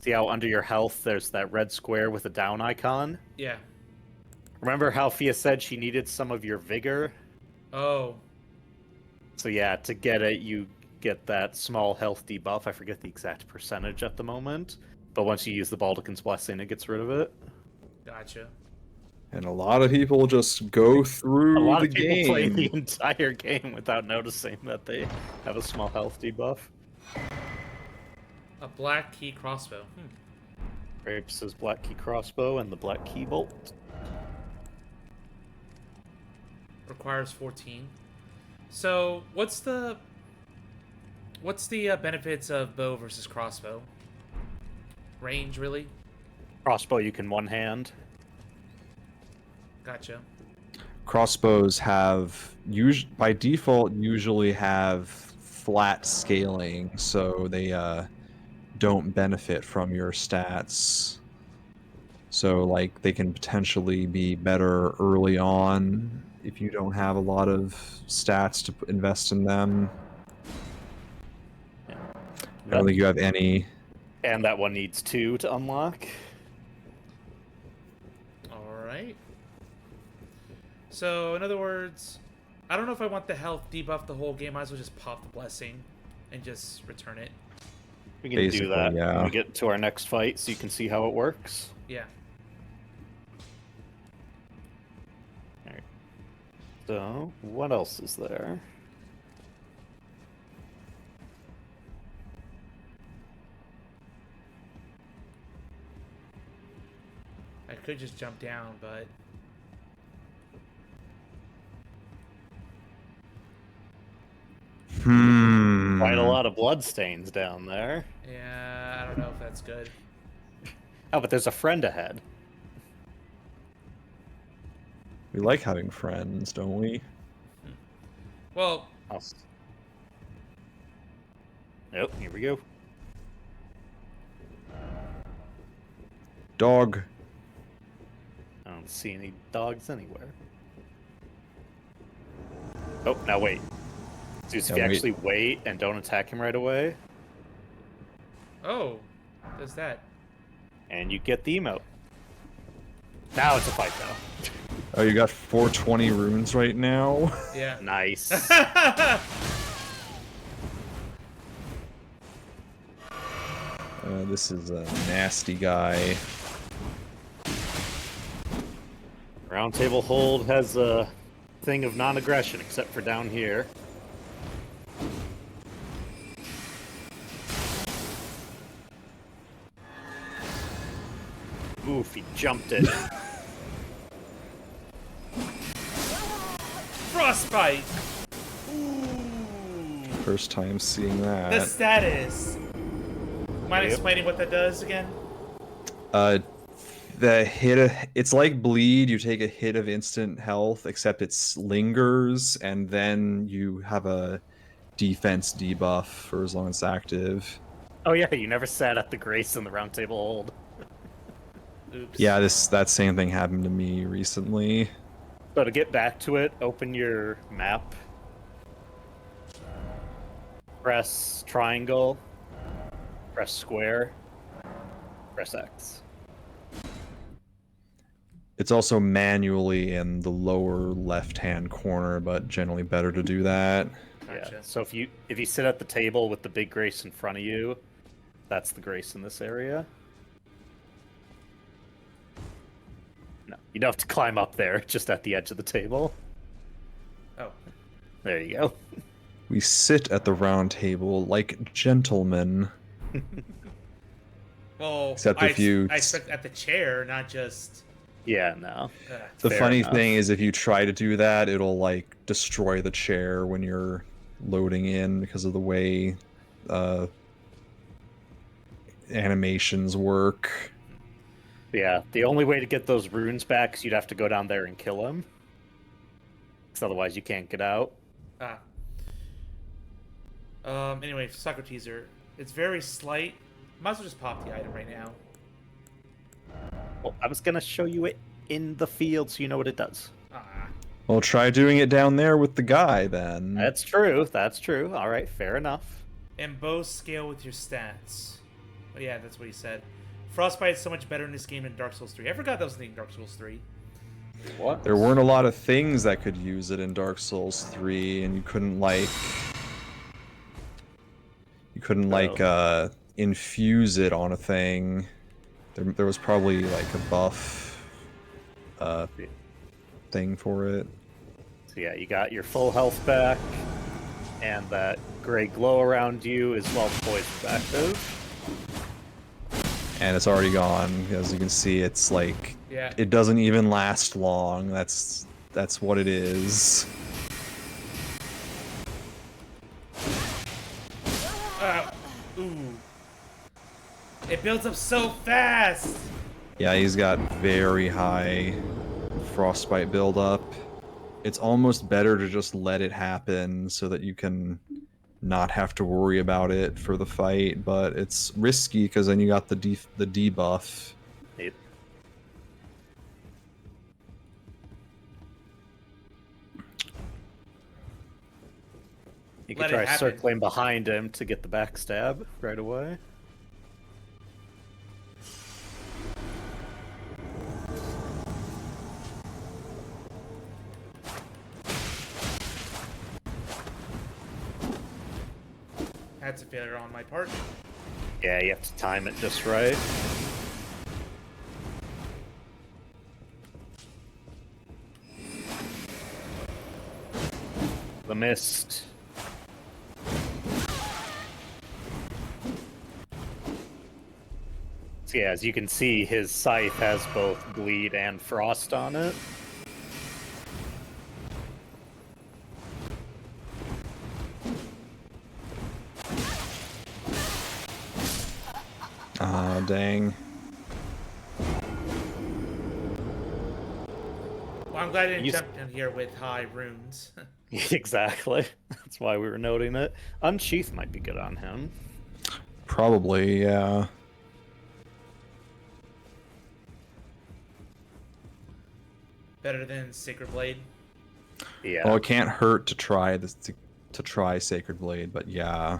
see how under your health there's that red square with a down icon? Yeah. Remember how Fia said she needed some of your vigor? Oh. So yeah, to get it, you get that small health debuff. I forget the exact percentage at the moment, but once you use the Baldakin's Blessing, it gets rid of it. Gotcha. And a lot of people just go through A lot the of people play game. the entire game without noticing that they have a small health debuff. A black key crossbow. Rapes says black key crossbow and the black key bolt. Requires 14. So, what's the benefits of bow versus crossbow? Range, really? Crossbow you can one hand. Gotcha. Crossbows have, by default, usually have flat scaling, so they don't benefit from your stats. So, like, they can potentially be better early on if you don't have a lot of stats to invest in them. Yeah. I don't think you have any. And that one needs 2 to unlock. Alright. So, in other words, I don't know if I want the health debuff the whole game. Might as well just pop the blessing and just return it. We can Basically, do that yeah. when we get to our next fight so you can see how it works. Yeah. Alright. So, what else is there? I could just jump down, but Quite a lot of bloodstains down there. Yeah, I don't know if that's good. Oh, but there's a friend ahead. We like having friends, don't we? Well, Nope, here we go. Dog. I don't see any dogs anywhere. Oh, now wait. Zeus, if Yeah, you wait. actually wait and don't attack him right away, oh, does that? and you get the emote. Now it's a fight, though. Oh, you got 420 runes right now? Yeah. Nice. This is a nasty guy. Roundtable Hold has a thing of non-aggression, except for down here. Oof, he jumped it. Frostbite. First time seeing that. The status. Mind explaining what that does again? The hit, it's like bleed. You take a hit of instant health, except it lingers, and then you have a defense debuff for as long as it's active. Oh yeah, you never sat at the grace in the Roundtable Hold. Oops. Yeah, that same thing happened to me recently. So to get back to it, open your map. Press triangle. Press square. Press X. It's also manually in the lower left-hand corner, but generally better to do that. Yeah. Gotcha. So if you sit at the table with the big grace in front of you, that's the grace in this area. No, you don't have to climb up there, just at the edge of the table. Oh. There you go. We sit at the round table like gentlemen. Well, Except if you- I expect at the chair, not just. Yeah, no. The Fair funny enough. thing is if you try to do that, it'll like destroy the chair when you're loading in because of the way animations work. Yeah, the only way to get those runes back is you'd have to go down there and kill him. Because otherwise you can't get out. Ah. Anyway, Soccer Teaser. It's very slight. Might as well just pop the item right now. Well, I was going to show you it in the field so you know what it does. Ah. Well, try doing it down there with the guy then. That's true, that's true. Alright, fair enough. And both scale with your stats. Oh yeah, that's what he said. Frostbite is so much better in this game than Dark Souls 3. I forgot that was the thing in Dark Souls 3. What? There weren't a lot of things that could use it in Dark Souls 3, and you couldn't like infuse it on a thing. There was probably like a buff thing for it. So yeah, you got your full health back, and that gray glow around you is while poison's active. And it's already gone. As you can see, it's like Yeah. it doesn't even last long. That's what it is. Ooh. It builds up so fast! Yeah, he's got very high frostbite buildup. It's almost better to just let it happen so that you can not have to worry about it for the fight, but it's risky because then you got the debuff. It, you can Let it try happen. circling behind him to get the backstab right away. That's a failure on my part. Yeah, you have to time it just right. The mist. So yeah, as you can see, his scythe has both bleed and frost on it. dang. Well, I'm glad I didn't You s- jump in here with high runes. Exactly. That's why we were noting it. Unsheath might be good on him. Probably, yeah. Better than Sacred Blade. Yeah. Well, it can't hurt to try this to try Sacred Blade, but yeah.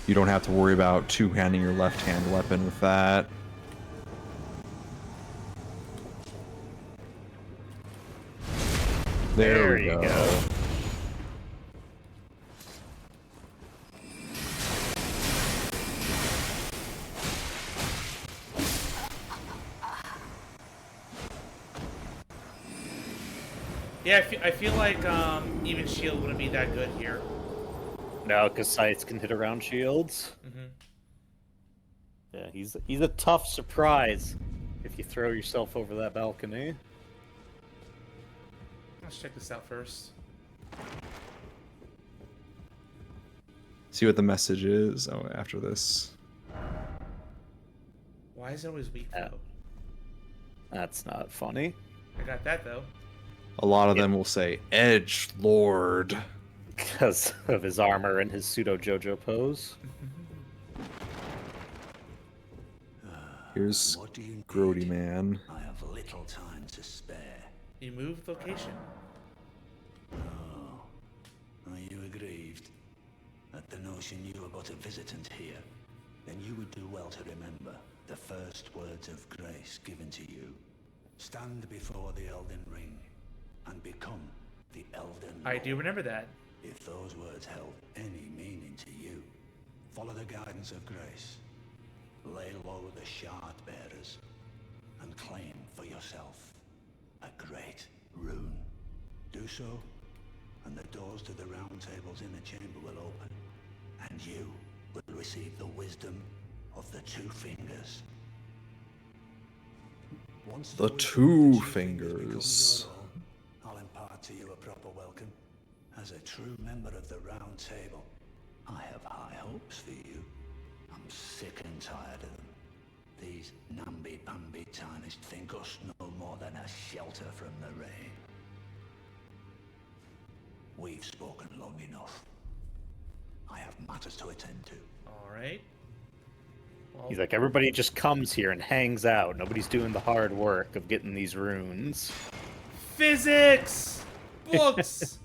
You don't have to worry about two-handing your left-hand weapon with that. There we you go. go. Yeah, I feel like even shield wouldn't be that good here. No, because scythes can hit around shields. Mm-hmm. Yeah, he's a tough surprise if you throw yourself over that balcony. Let's check this out first. See what the message is. Oh, after this. Why is it always weak Yeah. though? That's not funny. I got that though. A lot of them will say, Edge Lord. Because of his armor and his pseudo JoJo pose. Here's What do you Grody need? Man. I have little time to spare. You moved location. Oh, are you aggrieved at the notion you are but a visitant here? Then you would do well to remember the first words of grace given to you. Stand before the Elden Ring and become the Elden I Lord. do remember that. If those words held any meaning to you, follow the guidance of grace. Lay low the shard bearers and claim for yourself a great rune. Do so, and the doors to the round tables in the chamber will open, and you will receive the wisdom of the two fingers. Once The wisdom of two fingers fingers. becomes your own, I'll impart to you a proper welcome. As a true member of the round table, I have high hopes for you. I'm sick and tired of them. These namby-pamby tarnished think us no more than a shelter from the rain. We've spoken long enough. I have matters to attend to. All right. Well, He's like, everybody just comes here and hangs out. Nobody's doing the hard work of getting these runes. physics, books.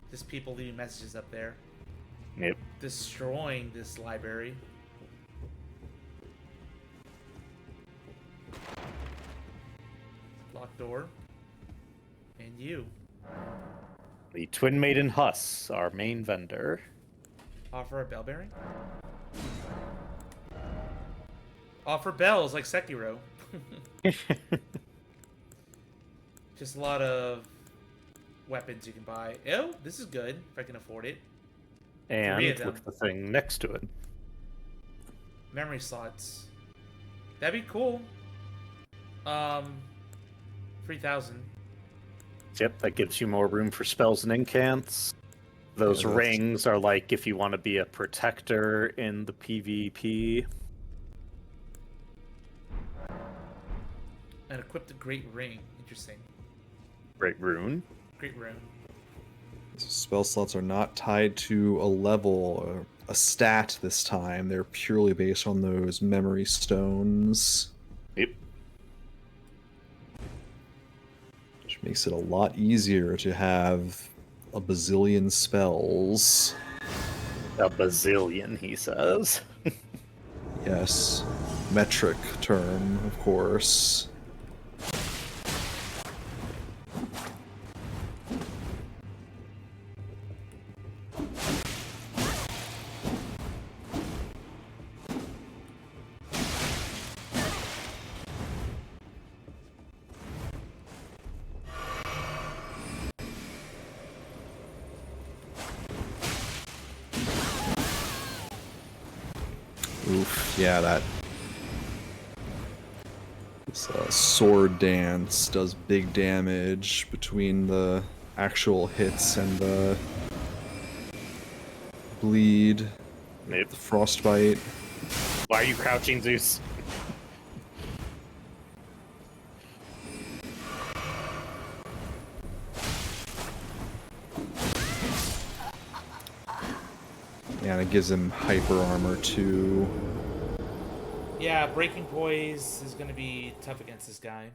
Just people leaving messages up there, Yep. destroying this library. Locked door. And you. The Twin Maiden Huss, our main vendor. Offer a bell bearing? Offer bells like Sekiro. Just a lot of weapons you can buy. Oh, this is good if I can afford it. And Three of them. look at the thing next to it. Memory slots. That'd be cool. 3,000. Yep, that gives you more room for spells and incants. Those Yeah, that's- rings are like if you want to be a protector in the PvP. And equip the Great Ring. Interesting. Great rune. Great Rune. Spell slots are not tied to a level or a stat this time. They're purely based on those memory stones. Yep. Which makes it a lot easier to have a bazillion spells. A bazillion, he says. Yes. Metric term, of course. Oof, yeah, that this sword dance does big damage between the actual hits and the bleed. Nope. The frostbite. Why are you crouching, Zeus? Yeah, and it gives him hyper armor too. Yeah, breaking poise is going to be tough against this guy.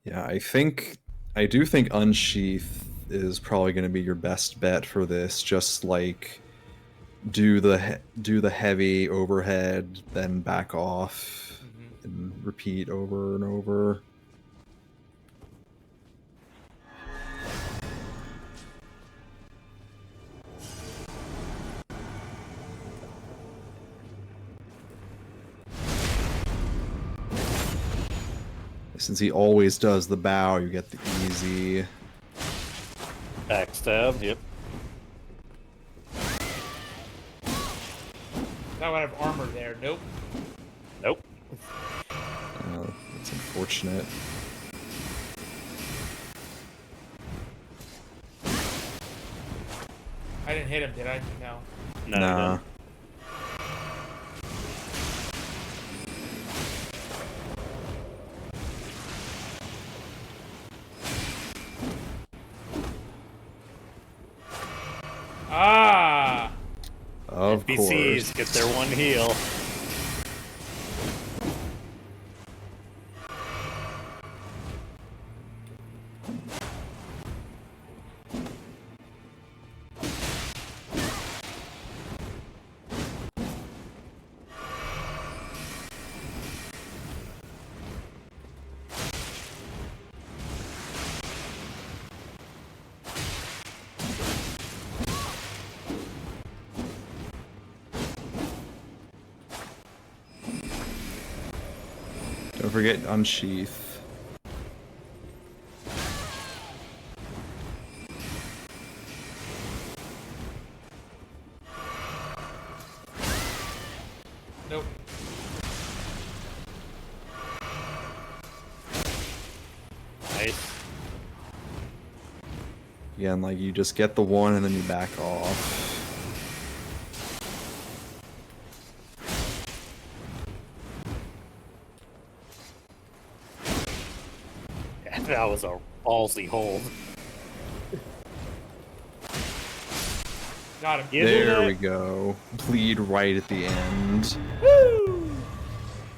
Yeah, I do think Unsheath is probably going to be your best bet for this. Just like do the heavy overhead, then back off, and repeat over and over. Since he always does the bow, you get the easy. Backstab, yep. That would have armor there. Nope. Nope. That's unfortunate. I didn't hit him, did I? No. No, Nah. no. Ah! Of NPCs course. get their one heal. Don't forget Unsheath. Nope. Nice. Again, like you just get the one and then you back off. Yeah, that was a ballsy hold. Got him. Get There it. we go. Bleed right at the end. Woo!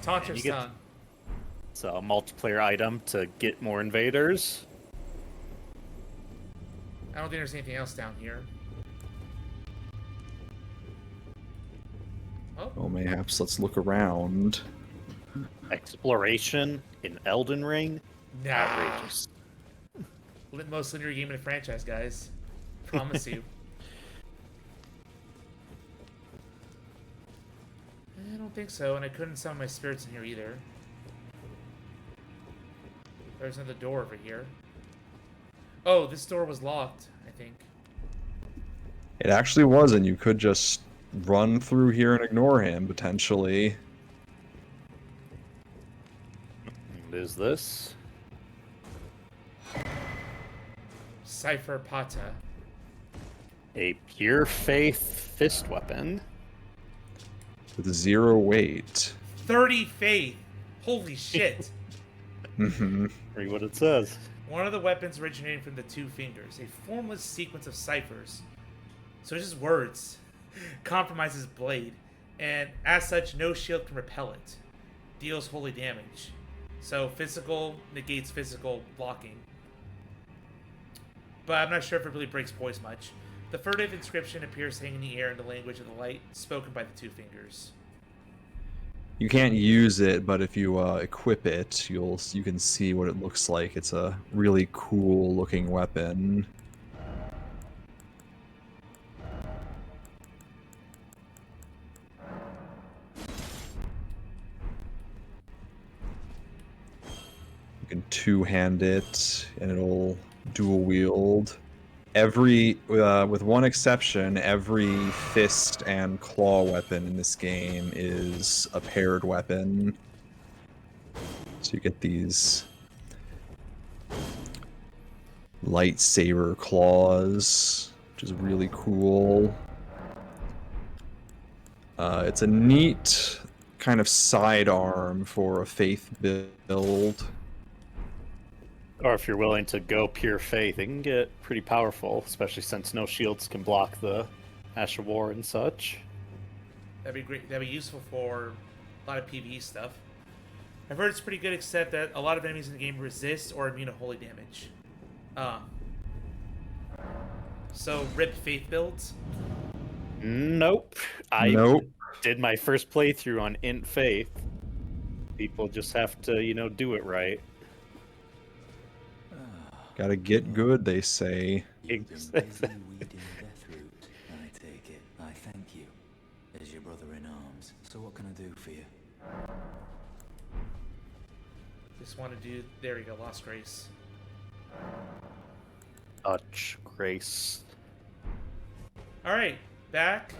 Taunt And your you get- stun. It's a multiplayer item to get more invaders. I don't think there's anything else down here. Oh, mayhaps let's look around. Exploration in Elden Ring. Nah. Outrageous. Most linear game in the franchise, guys. Promise you. I don't think so, and I couldn't summon my spirits in here either. There's another door over here. Oh, this door was locked, I think. It actually wasn't. You could just run through here and ignore him, potentially. What is this? Cypher Pata. A pure faith fist weapon. With 0 weight. 30 faith! Holy shit! Mm-hmm. Read what it says. One of the weapons originating from the two fingers. A formless sequence of ciphers. So it's just words. Compromises blade. And as such, no shield can repel it. Deals holy damage. So physical negates physical blocking. But I'm not sure if it really breaks poise much. The furtive inscription appears hanging in the air in the language of the light, spoken by the two fingers. You can't use it, but if you equip it, you can see what it looks like. It's a really cool looking weapon. You can two-hand it, and it'll dual wield. Every, with one exception, every fist and claw weapon in this game is a paired weapon. So you get these lightsaber claws, which is really cool. It's a neat kind of sidearm for a faith build. Or if you're willing to go pure faith, it can get pretty powerful, especially since no shields can block the Ash of War and such. That'd be great. That'd be useful for a lot of PvE stuff. I've heard it's pretty good, except that a lot of enemies in the game resist or immune to holy damage. So rip faith builds. Nope. Nope. Did my first playthrough on int faith. People just have to, do it right. Gotta get good, they say. You've been busy weeding Deathroot, I take it. I thank you, as your brother in arms. So what can I do for you? Just want to do. There we go. Lost Grace. Touch grace. All right, back.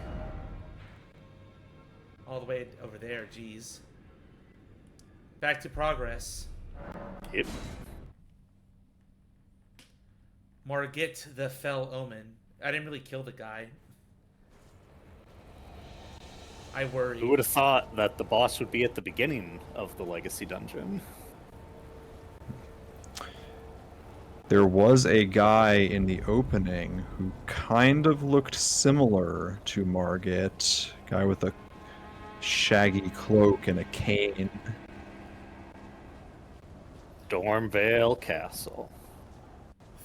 All the way over there. Jeez. Back to progress. Yep. Margit the Fell Omen. I didn't really kill the guy. I worry. Who would have thought that the boss would be at the beginning of the Legacy Dungeon? There was a guy in the opening who kind of looked similar to Margit. Guy with a shaggy cloak and a cane. Stormvale Castle.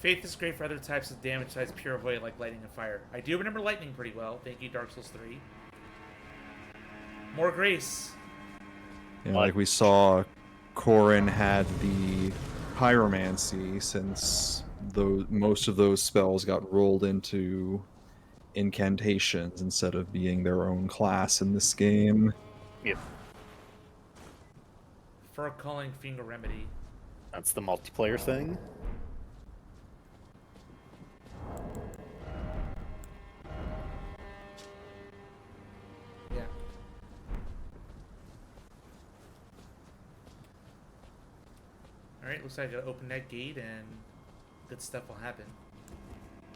Faith is great for other types of damage besides pure void like lightning and fire. I do remember lightning pretty well. Thank you, Dark Souls 3. More grace. Yeah, like we saw, Corrin had the pyromancy, since most of those spells got rolled into incantations instead of being their own class in this game. Yep. Fur calling finger remedy. That's the multiplayer thing. Yeah. Alright, looks like I gotta open that gate and good stuff will happen.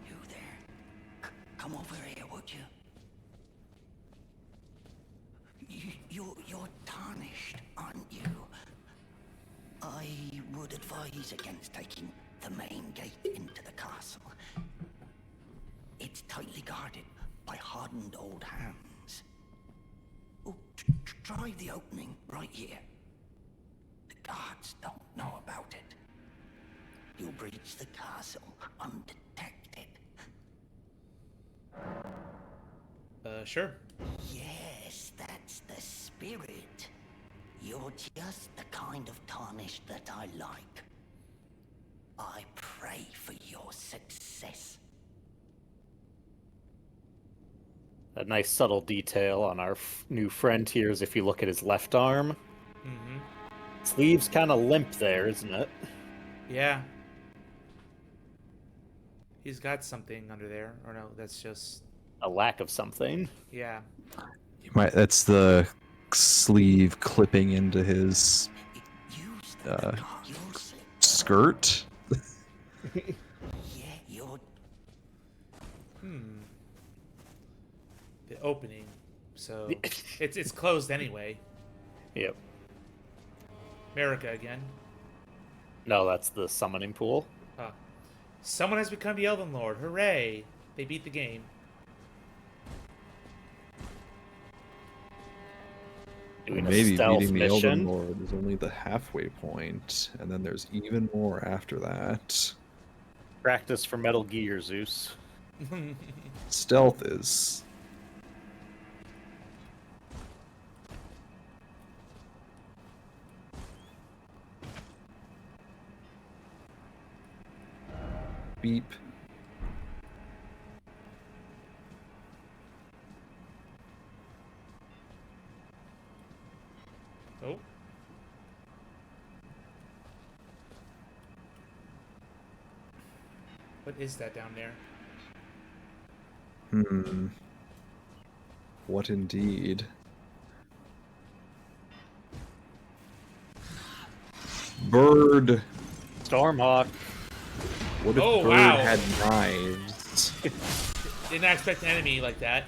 You there? Come over here, would you? You're tarnished, aren't you? I would advise against taking the main gate into the castle. It's tightly guarded by hardened old hands. Oh, try the opening right here. The guards don't know about it. You'll breach the castle undetected. Sure. Yes, that's the spirit. You're just the kind of tarnished that I like. I pray for your success. A nice subtle detail on our new friend here is if you look at his left arm. Mm-hmm. Sleeve's kind of limp there, isn't it? Yeah. He's got something under there. Or no, that's just... A lack of something. Yeah. That's the sleeve clipping into his skirt. Yeah, you're... The opening. So, it's closed anyway. Yep. America again. No, that's the summoning pool. Ah. Someone has become the Elden Lord. Hooray! They beat the game. Doing a Maybe stealth beating the mission. Elden Lord is only the halfway point, and then there's even more after that. Practice for Metal Gear, Zeus. Stealth is... Beep. Oh. What is that down there? What indeed? Bird! Stormhawk. What if Oh, Bird wow. had knives? Did not expect an enemy like that.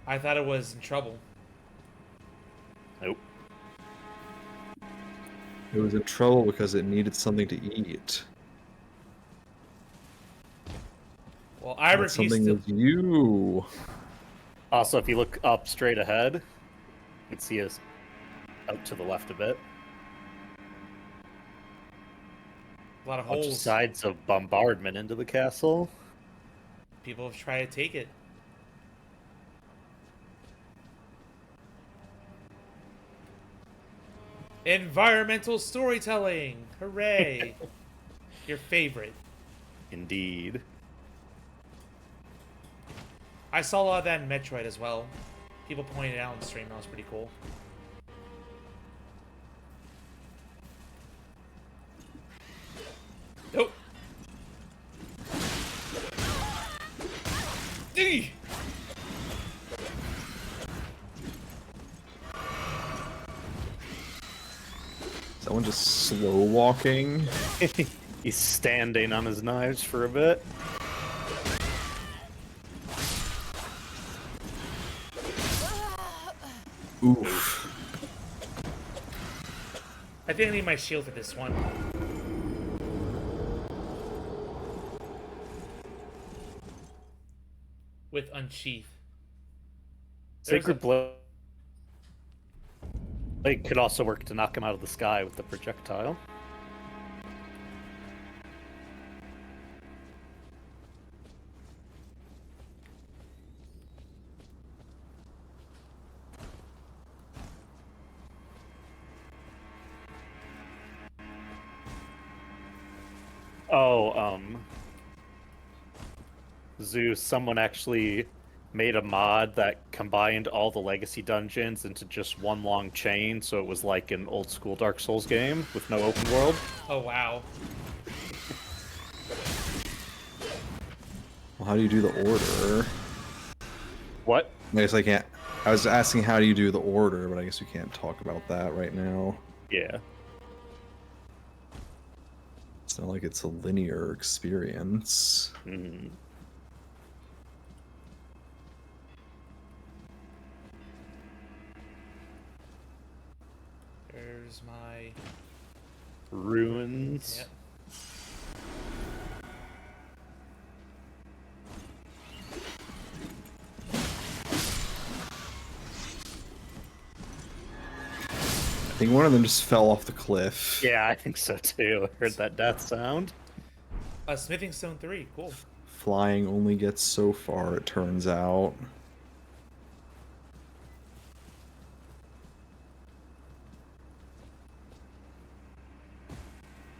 I thought it was in trouble. Nope. It was in trouble because it needed something to eat. Well, I That refuse something to. was you. Also, if you look up straight ahead, you can see us out to the left a bit. A lot of Bunch of holes. sides of bombardment into the castle. People have tried to take it. Environmental storytelling! Hooray! Your favorite. Indeed. I saw a lot of that in Metroid as well. People pointed it out in the stream. That was pretty cool. Nope. Eee! Someone just slow walking. He's standing on his knives for a bit. Oof. I think I need my shield for this one. With Unsheath. Sacred Blade could also work to knock him out of the sky with the projectile. Oh, Zeus, someone actually made a mod that combined all the legacy dungeons into just one long chain, so it was like an old school Dark Souls game with no open world. Oh, wow. Well, how do you do the order? What? I guess I can't. I was asking how do you do the order, but I guess we can't talk about that right now. Yeah. It's not like it's a linear experience. Mm. There's my... Ruins. Yep. I think one of them just fell off the cliff. Yeah, I think so too. I heard that death sound. Smithing Stone 3. Cool. Flying only gets so far, it turns out.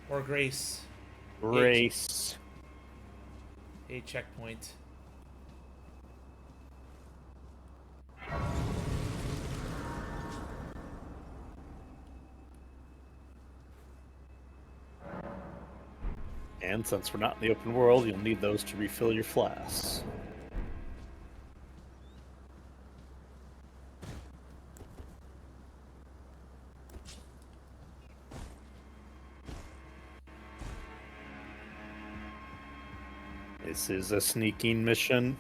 Or Grace. Race. A checkpoint. And since we're not in the open world, you'll need those to refill your flasks. This is a sneaking mission.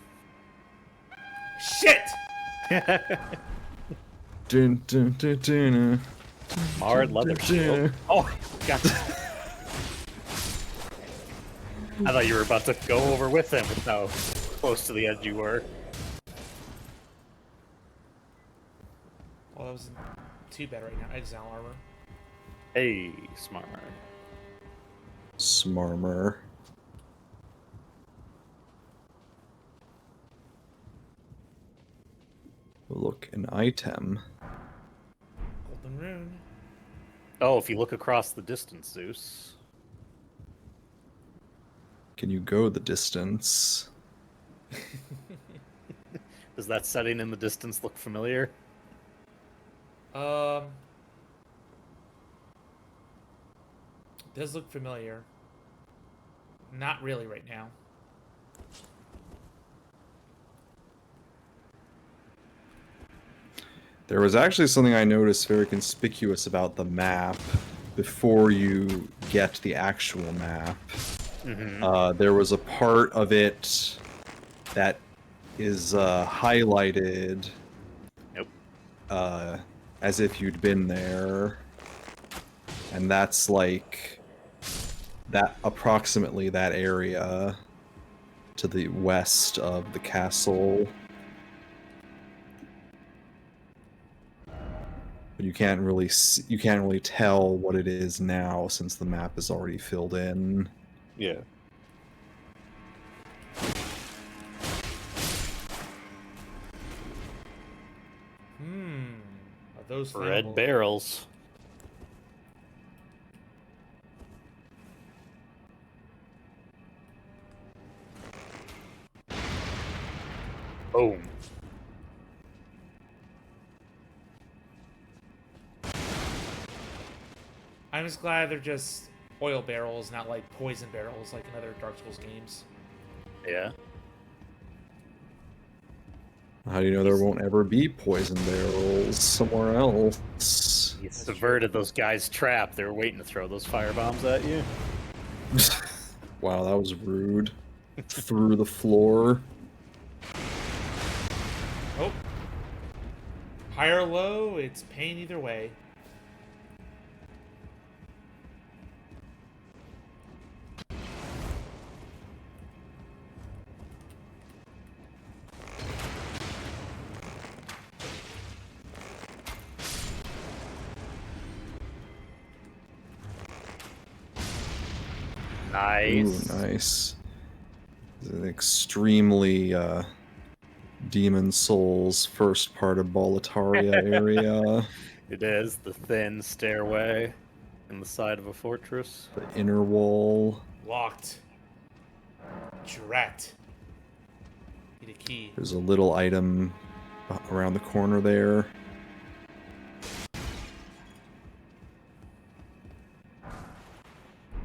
Shit! Dun, dun, dun, dun, Hard leather shield. Oh, God. I thought you were about to go over with him with how close to the edge you were. Well, that wasn't too bad right now. Exile armor. Hey, smart. Smarmer. Look, an item. Golden rune. Oh, if you look across the distance, Zeus. Can you go the distance? Does that setting in the distance look familiar? Does look familiar. Not really right now. There was actually something I noticed very conspicuous about the map before you get the actual map. Mm-hmm. There was a part of it that is highlighted Nope. as if you'd been there, and that's like that approximately that area to the west of the castle. But you can't really tell what it is now since the map is already filled in. Yeah. Are those Red flammable? barrels. Boom. I'm just glad they're just oil barrels, not like poison barrels like in other Dark Souls games. Yeah. How do you know there won't ever be poison barrels somewhere else? You subverted those guys' trap. They were waiting to throw those firebombs at you. Wow, that was rude. Through the floor. Oh. High or low, it's pain either way. Nice. Ooh, nice. It's an extremely Demon Souls first part of Boletaria area. It is the thin stairway in the side of a fortress. The inner wall. Locked. Drat. Need a key. There's a little item around the corner there.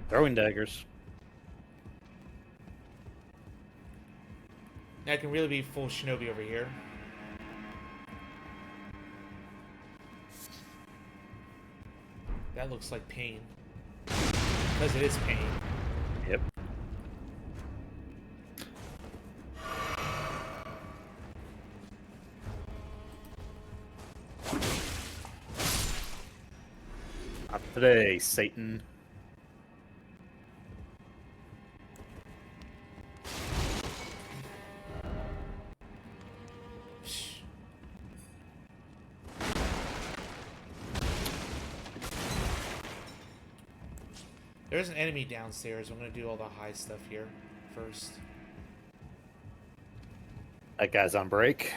Throwing daggers. I can really be full shinobi over here. That looks like pain. Because it is pain. Yep. Not today, Satan. There's an enemy downstairs. I'm gonna do all the high stuff here first. That guy's on break.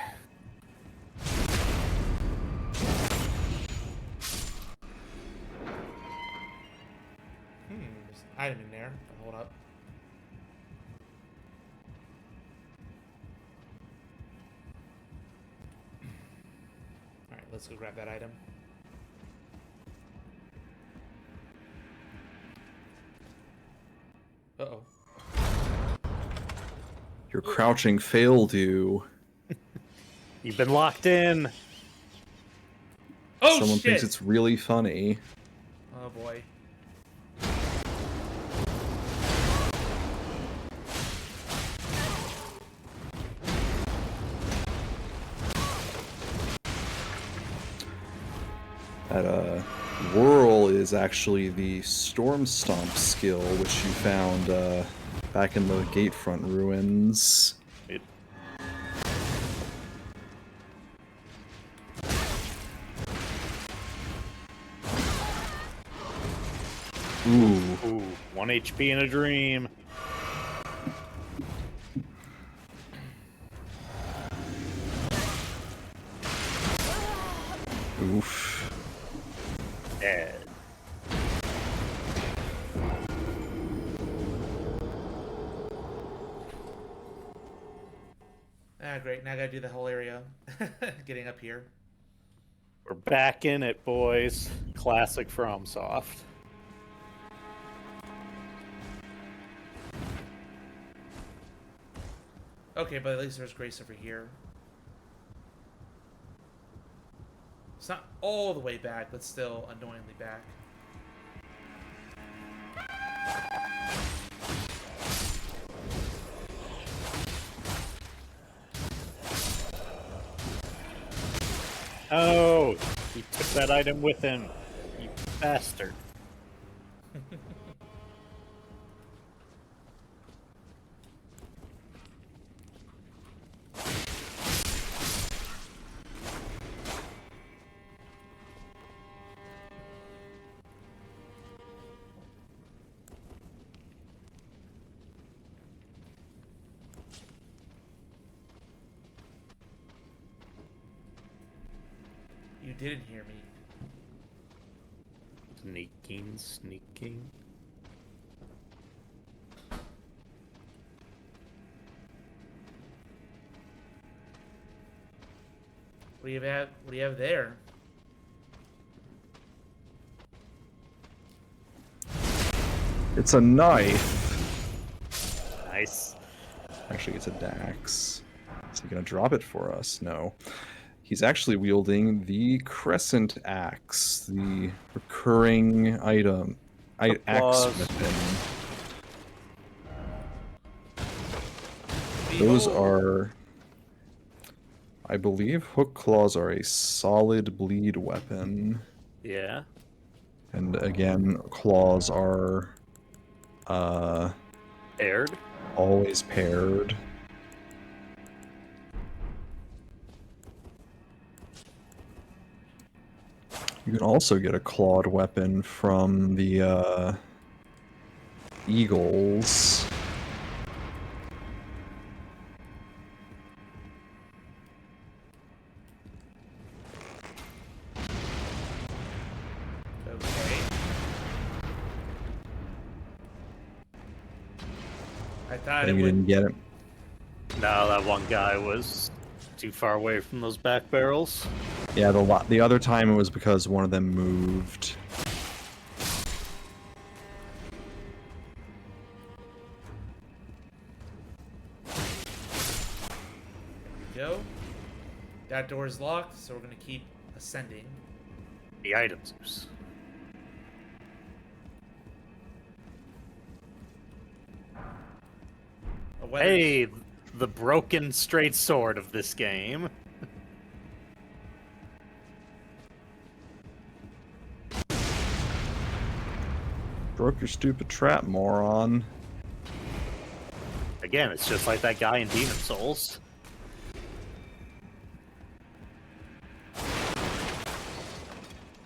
There's an item in there. Hold up. Alright, let's go grab that item. Uh-oh. Your crouching failed you. You've been locked in. Oh, Someone shit! thinks it's really funny. Oh, boy. That whirl is actually the Storm Stomp skill, which you found back in the Gatefront ruins. Ooh, 1 HP in a dream. Oof. Dead. Ah, great. Now I gotta do the whole area. Getting up here. We're back in it, boys. Classic FromSoft. Okay, but at least there's grace over here. It's not all the way back, but still annoyingly back. Oh, he took that item with him. You bastard. You didn't hear me. Sneaking. What do you have? What do you have there? It's a knife. Nice. Actually, it's a dax. Is he gonna drop it for us? No. He's actually wielding the Crescent Axe, the recurring item. Axe Applause. weapon. Those are... I believe hook claws are a solid bleed weapon. Yeah. And again, claws are... Aired. always paired. You can also get a clawed weapon from the eagles. Okay. I thought it And you would. didn't get it. No, that one guy was too far away from those back barrels. Yeah, the other time it was because one of them moved. Go. That door is locked, so we're gonna keep ascending. The items. A weather- Hey, the broken straight sword of this game. Broke your stupid trap, moron. Again, it's just like that guy in Demon Souls.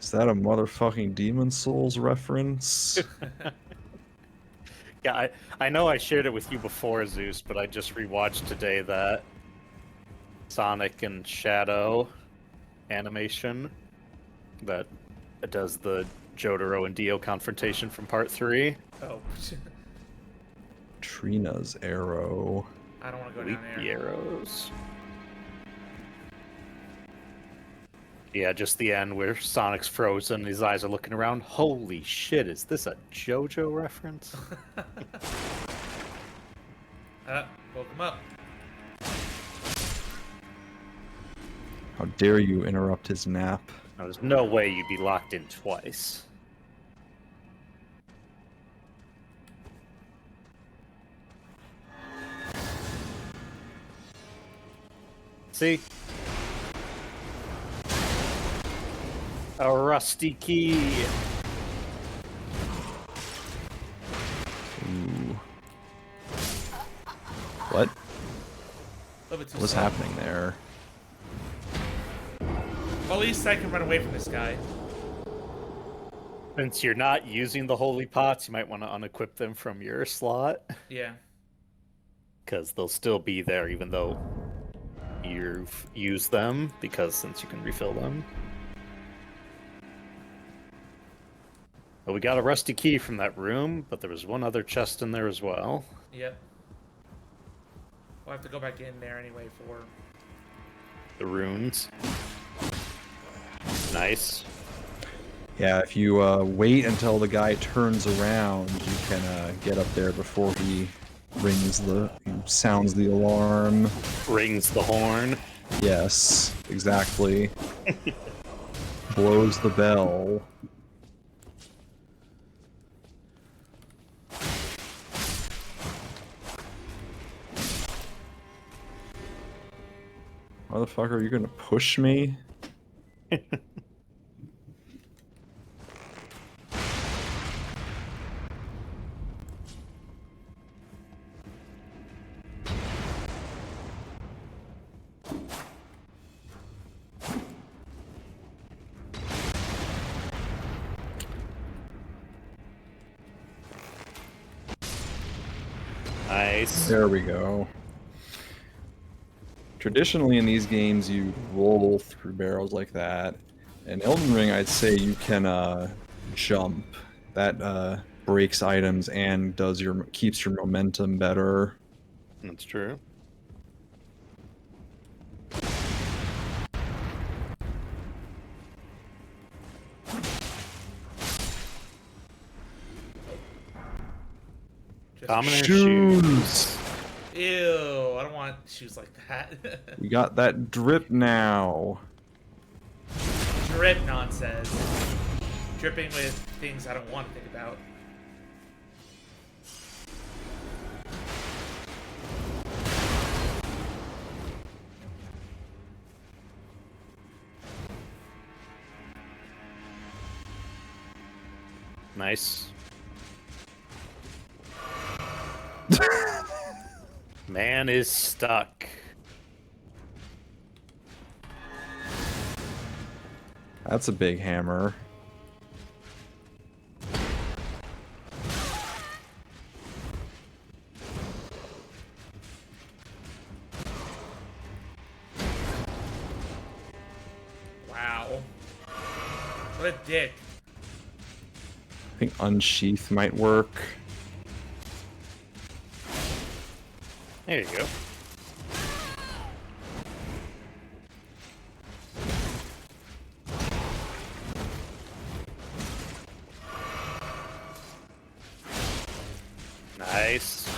Is that a motherfucking Demon Souls reference? Yeah, I know I shared it with you before, Zeus, but I just rewatched today that Sonic and Shadow animation that does the Jotaro and Dio confrontation from part 3. Oh. Trina's arrow. I don't want to go Leap down the there. arrows. Yeah, just the end where Sonic's frozen, his eyes are looking around. Holy shit, is this a JoJo reference? Woke him up. How dare you interrupt his nap? There's no way you'd be locked in twice. See? A rusty key. Ooh. What? A little bit too What's slow. happening there? Well, at least I can run away from this guy. Since you're not using the holy pots, you might want to unequip them from your slot. Yeah. Because they'll still be there even though you've used them, because since you can refill them. Well, we got a rusty key from that room, but there was one other chest in there as well. Yep. We'll have to go back in there anyway for... The runes. Nice. Yeah, if you wait until the guy turns around, you can get up there before he sounds the alarm. Rings the horn. Yes, exactly. Blows the bell. Motherfucker, you're gonna push me? Nice. There we go. Traditionally in these games, you roll through barrels like that. In Elden Ring, I'd say you can jump. That breaks items and keeps your momentum better. That's true. Commoner shoes. Ew, I don't want shoes like that. We got that drip now. Drip nonsense. Dripping with things I don't want to think about. Nice. Man is stuck. That's a big hammer. Wow. What a dick. I think unsheath might work. There you go. Nice.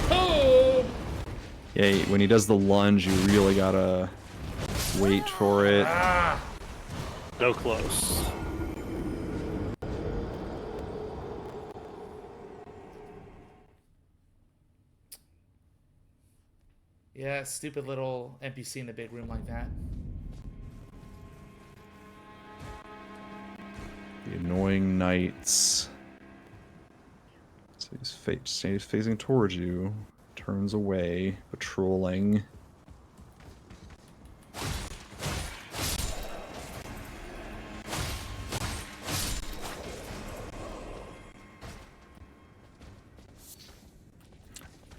Oh! Yeah, when he does the lunge, you really gotta wait for it. Ah! So close. Yeah, stupid little NPC in the big room like that. The annoying knights. So he's facing towards you, turns away, patrolling.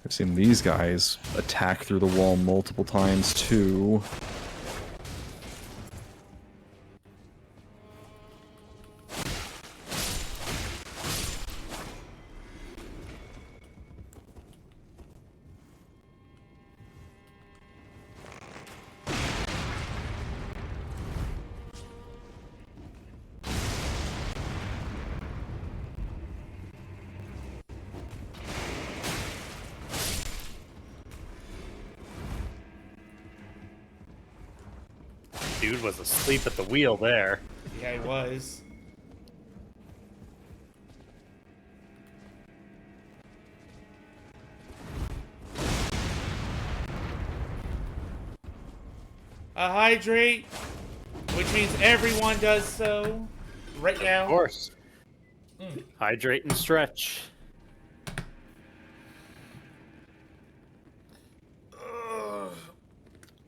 I've seen these guys attack through the wall multiple times too. Dude was asleep at the wheel there. Yeah, he was. Hydrate, which means everyone does so right now. Of course. Hydrate and stretch.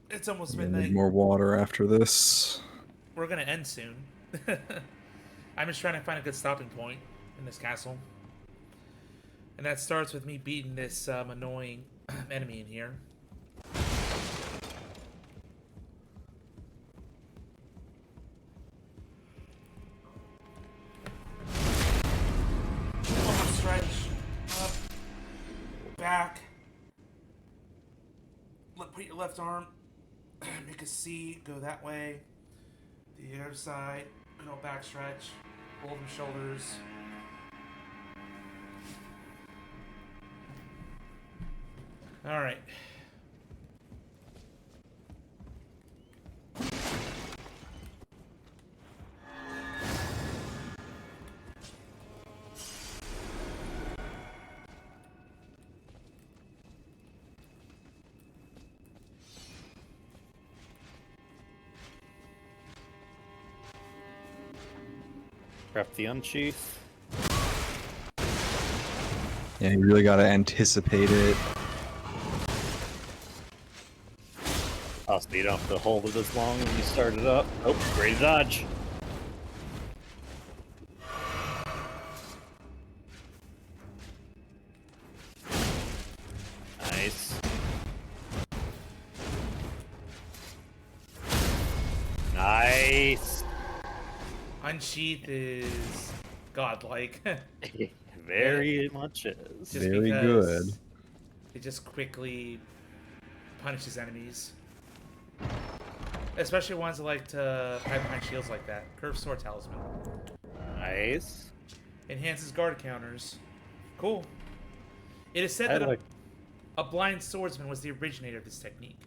It's almost You midnight. need more water after this. We're gonna end soon. I'm just trying to find a good stopping point in this castle. And that starts with me beating this annoying enemy in here. Almost stretch. Up. Back. Put your left arm. Make a C. Go that way. The other side. Good old back stretch. Pull them shoulders. All right. Prep the unsheath. Yeah, you really gotta anticipate it. Oh, so you don't have to hold it as long when you start it up. Oh, great dodge. Nice. Nice. Unsheath is godlike. Very much is. Just Very because good. it just quickly punishes enemies. Especially ones that like to hide behind shields like that. Curved Sword Talisman. Nice. Enhances guard counters. Cool. It is said I that like. a blind swordsman was the originator of this technique.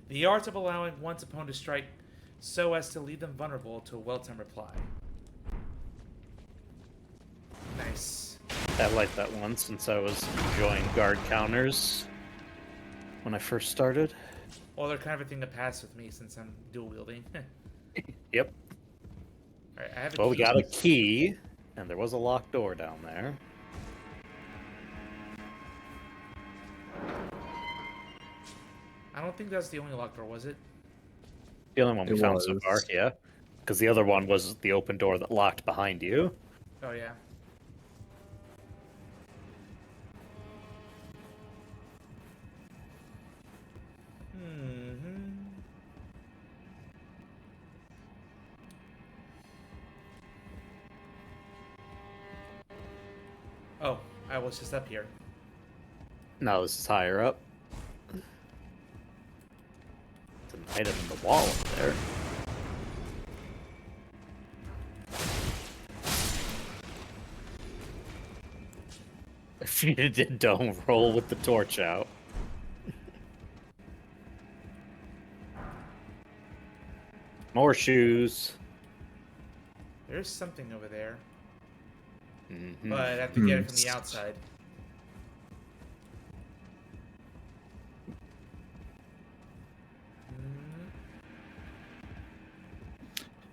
The art of allowing one's opponent to strike so as to leave them vulnerable to a well-timed reply. Nice. I liked that one since I was enjoying guard counters when I first started. Well, they're kind of a thing to pass with me since I'm dual wielding. Yep. Alright, I have a Well, we key. got a key, and there was a locked door down there. I don't think that's the only locked door, was it? The only one we It found so was. far, yeah. Because the other one was the open door that locked behind you. Oh, yeah. Oh, I was just up here. No, this is higher up. It's an item in the wall up there. If you don't roll with the torch out. More shoes. There's something over there, Mhm. but I have to get it from the outside.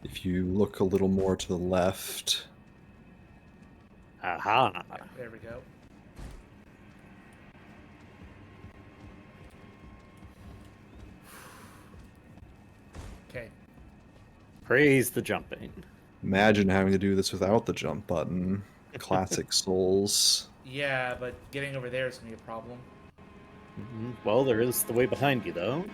If you look a little more to the left, Aha. There we go. Okay. Praise the jumping. imagine having to do this without the jump button. Classic Souls. Yeah, but getting over there is gonna be a problem. Well, there is the way behind you, though.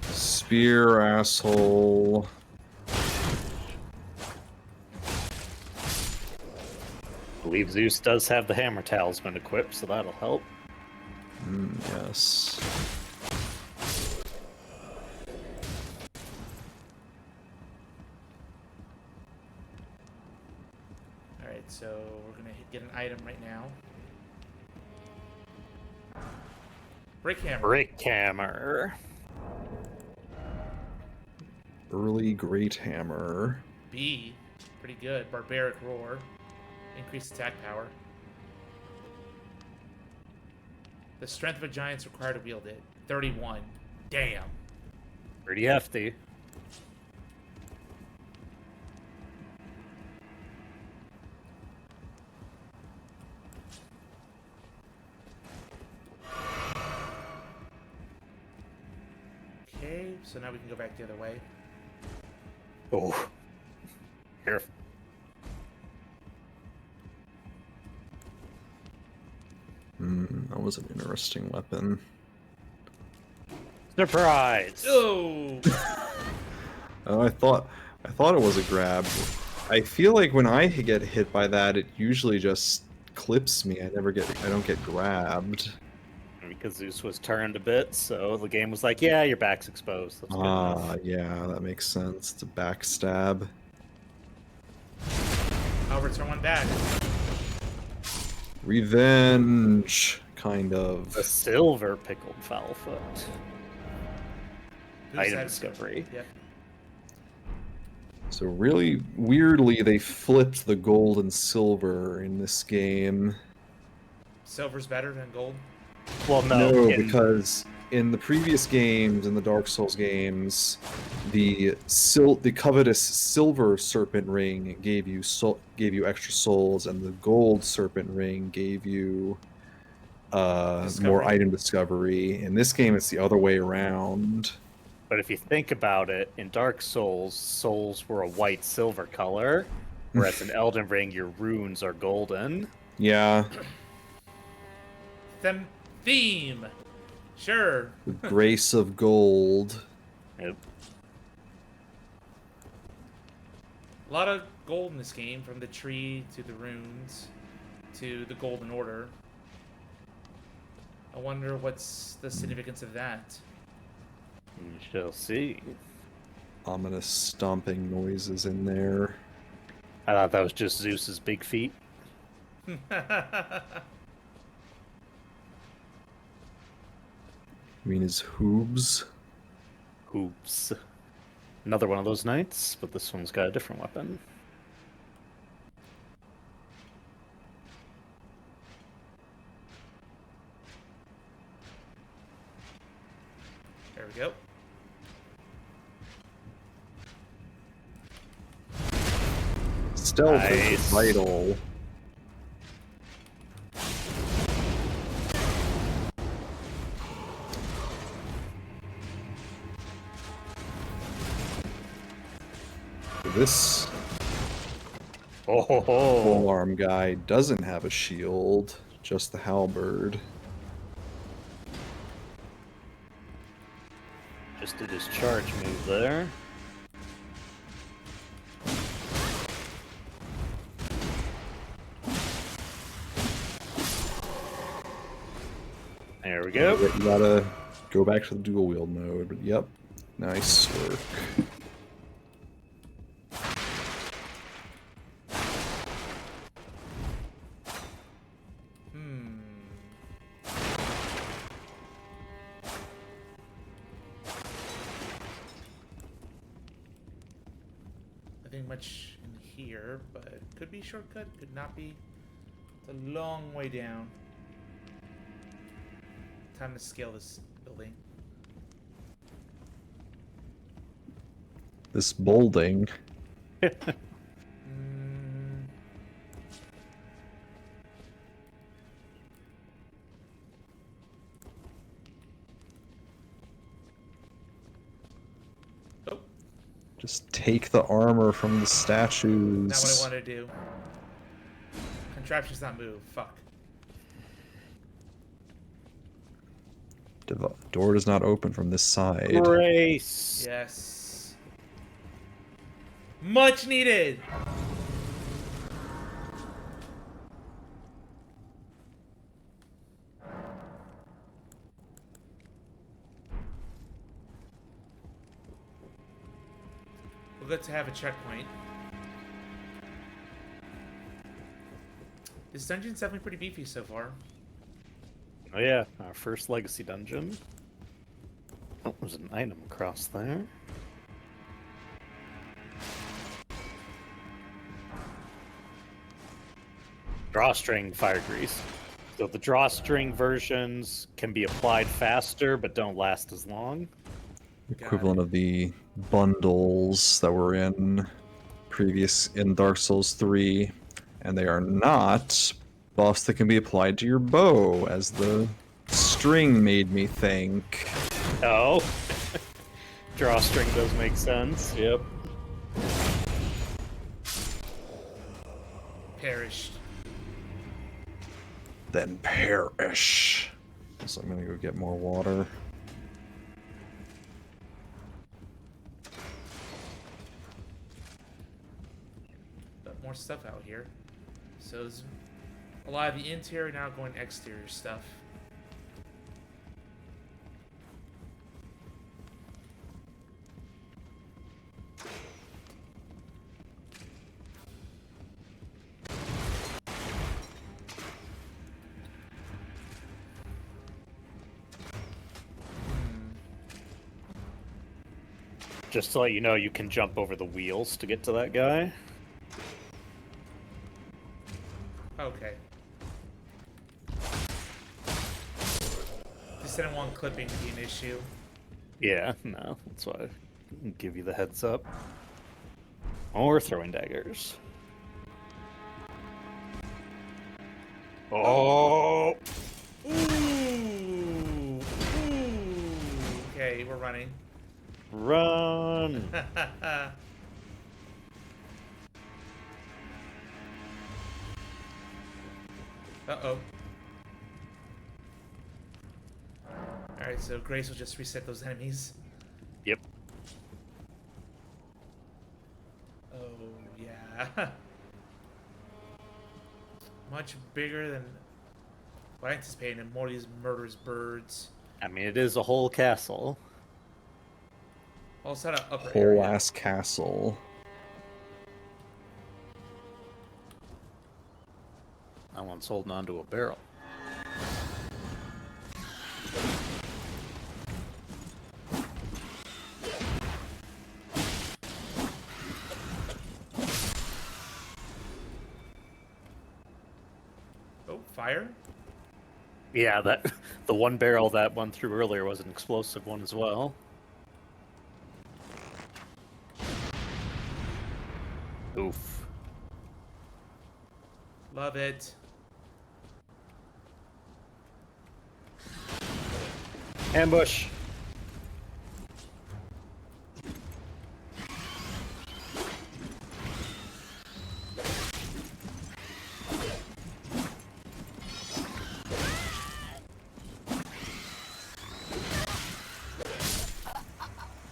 Spear, asshole. I believe Zeus does have the hammer talisman equipped, so that'll help. Yes. Alright, so we're gonna get an item right now. Brick hammer. Brick hammer. Early Great Hammer. B. Pretty good. Barbaric roar. Increased attack power. The strength of a giant's required to wield it. 31. Damn. Pretty hefty. Okay, so now we can go back the other way. Oh. Here. That was an interesting weapon. Surprise! Oh! Oh, I thought it was a grab. I feel like when I get hit by that, it usually just clips me. I don't get grabbed. Because Zeus was turned a bit, so the game was like, yeah, your back's exposed. That's good enough. Yeah, that makes sense. It's a backstab. I'll return one back. Revenge, kind of. The silver pickled foulfoot. Who's Item that? discovery. Yep. So really weirdly, they flipped the gold and silver in this game. Silver's better than gold. Well, no, because in the previous games, in the Dark Souls games, the covetous silver serpent ring gave you extra souls, and the gold serpent ring gave you more item discovery. In this game, it's the other way around. But if you think about it, in Dark Souls, souls were a white silver color, whereas in Elden Ring, your runes are golden. Yeah. Theme. Sure. The grace of gold. Yep. A lot of gold in this game, from the tree to the runes to the Golden Order. I wonder what's the significance of that. We shall see. Ominous stomping noises in there. I thought that was just Zeus's big feet. You mean his hooves? Hoops. Another one of those knights, but this one's got a different weapon. There we go. Stealth is Nice. vital. This polearm guy doesn't have a shield, just the halberd. Just did his charge move there. There we go. You gotta go back to the dual wield mode, but yep. Nice work. Nothing much in here, but it could be shortcut, could not be. It's a long way down. Time to scale this building. This bolding. Oh, Just take the armor from the statues. not what I wanted to do. Contraptions not move. Fuck. Door does not open from this side. Grace. Yes. Much needed. We're good to have a checkpoint. This dungeon's definitely pretty beefy so far. Oh yeah, our first legacy dungeon. Oh, there's an item across there. Drawstring fire grease. So the drawstring versions can be applied faster, but don't last as long. Equivalent of the bundles that were in Dark Souls 3, and they are not buffs that can be applied to your bow, as the string made me think. Oh. Drawstring does make sense, yep. Perished. Then perish. So I'm gonna go get more water. But more stuff out here. So there's a lot of the interior now going exterior stuff. Just to let you know, you can jump over the wheels to get to that guy. Okay. Just didn't want clipping to be an issue. Yeah, no, that's why I give you the heads up. Or throwing daggers. Oh! Ooh. Ooh. Okay, we're running. Run! Uh-oh. Alright, so Grace will just reset those enemies. Yep. Oh, yeah. Much bigger than what I anticipated, and more of these murderous birds. I mean, it is a whole castle. Also, an upper Whole area. ass castle. That one's holding onto a barrel. Oh, fire? Yeah, that the one barrel that went through earlier was an explosive one as well. Oof. Love it. Ambush!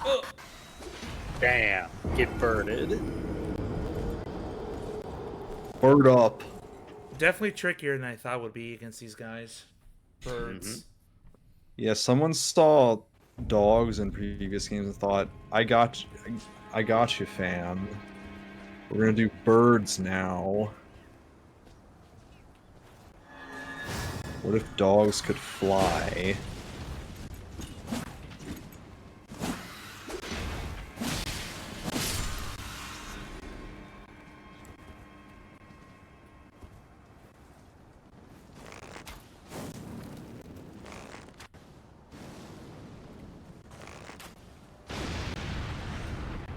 Oh. Damn, get birded. Bird up. Definitely trickier than I thought it would be against these guys. Birds. Yeah, someone saw dogs in previous games and thought, I got you, fam. We're gonna do birds now. What if dogs could fly?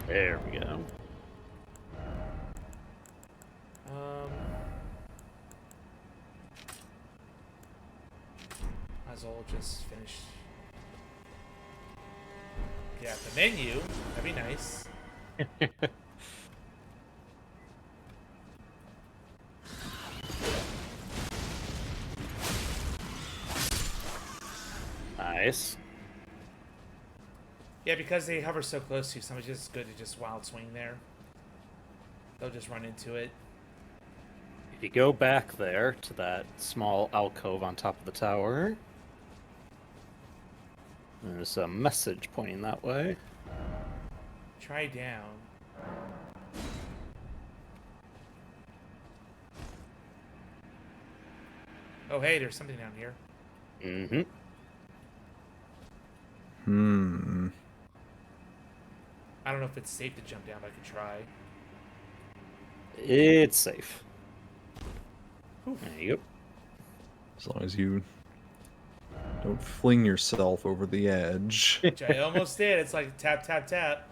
There we go. Might as well just finish. Yeah, the menu. That'd be nice. Nice. Yeah, because they hover so close to you, sometimes it's just good to just wild swing there. They'll just run into it. If you go back there to that small alcove on top of the tower, there's a message pointing that way. Try down. Oh, hey, there's something down here. Mm-hmm. I don't know if it's safe to jump down, but I could try. It's safe. There you go. As long as you don't fling yourself over the edge. Which I almost did. It's like tap, tap, tap.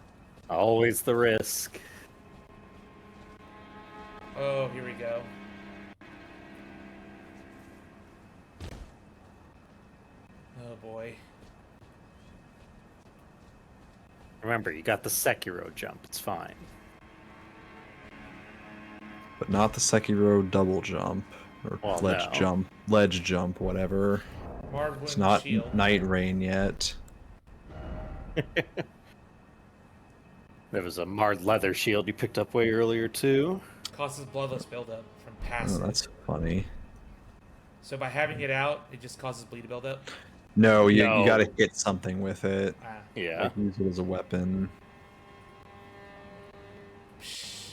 Always the risk. Oh, here we go. Oh, boy. Remember, you got the Sekiro jump. It's fine. But not the Sekiro double jump. Or Well, ledge no. jump. Ledge jump, whatever. Marv It's wins not shield. Night Rain yet. There was a marred leather shield you picked up way earlier, too. Causes bloodless buildup from Oh, passive. that's funny. So by having it out, it just causes bleed buildup? No, you No. gotta hit something with it. Ah. Yeah. Like, use it as a weapon. Psh.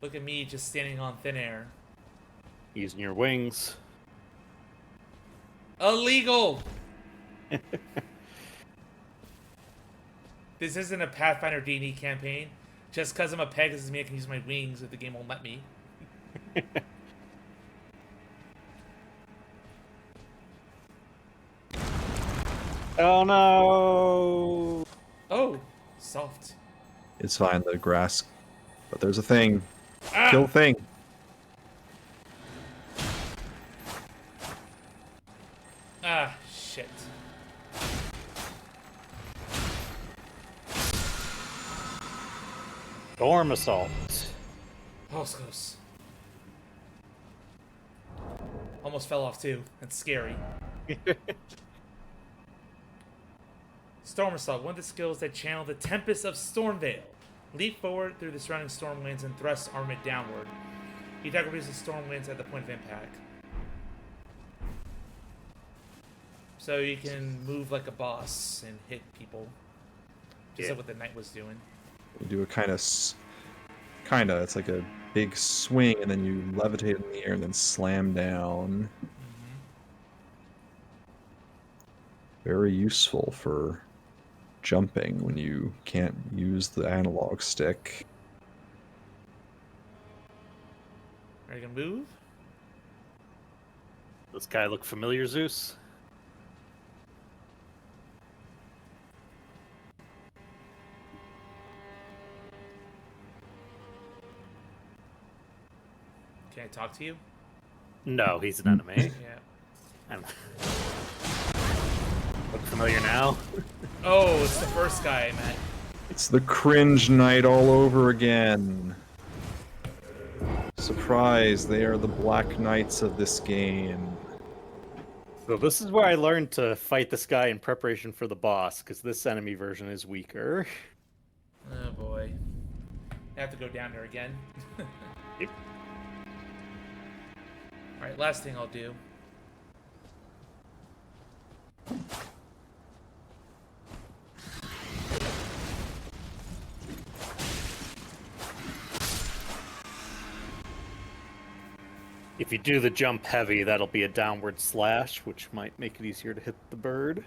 Look at me just standing on thin air. Using your wings. Illegal! This isn't a Pathfinder D&D campaign. Just because I'm a peg doesn't mean I can use my wings if the game won't let me. Oh no! Oh, soft. It's fine, the grass. But there's a thing. Ah! Kill the thing. Ah, shit. Storm assault. Oh, it's close. Almost fell off too. That's scary. Storm Assault, one of the skills that channel the Tempest of Stormvale. Leap forward through the surrounding storm winds and thrust armament downward. The attack reduces storm winds at the point of impact. So you can move like a boss and hit people. Just like what the knight was doing. You do a it's like a big swing, and then you levitate in the air and then slam down. Very useful for jumping when you can't use the analog stick. Are you gonna move? This guy look familiar, Zeus? Can I talk to you? No, he's an enemy. Yeah. Look familiar now? Oh, it's the first guy I met. It's the cringe knight all over again. Surprise, they are the Black Knights of this game. So this is where I learned to fight this guy in preparation for the boss, because this enemy version is weaker. Oh boy. I have to go down there again. Yep. Alright, last thing I'll do. If you do the jump heavy, that'll be a downward slash, which might make it easier to hit the bird.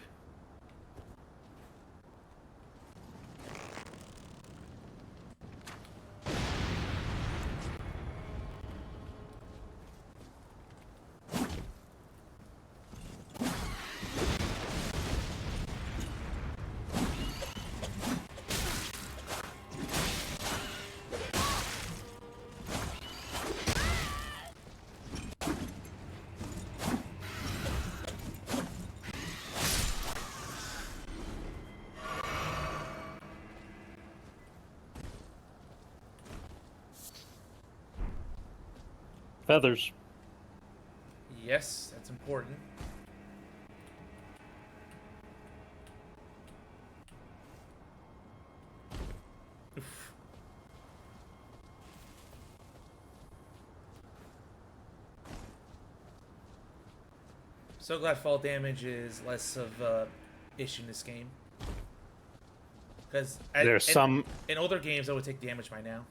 Feathers. Yes, that's important. Oof. So glad fall damage is less of a issue in this game. Because in older games, I would take damage by now.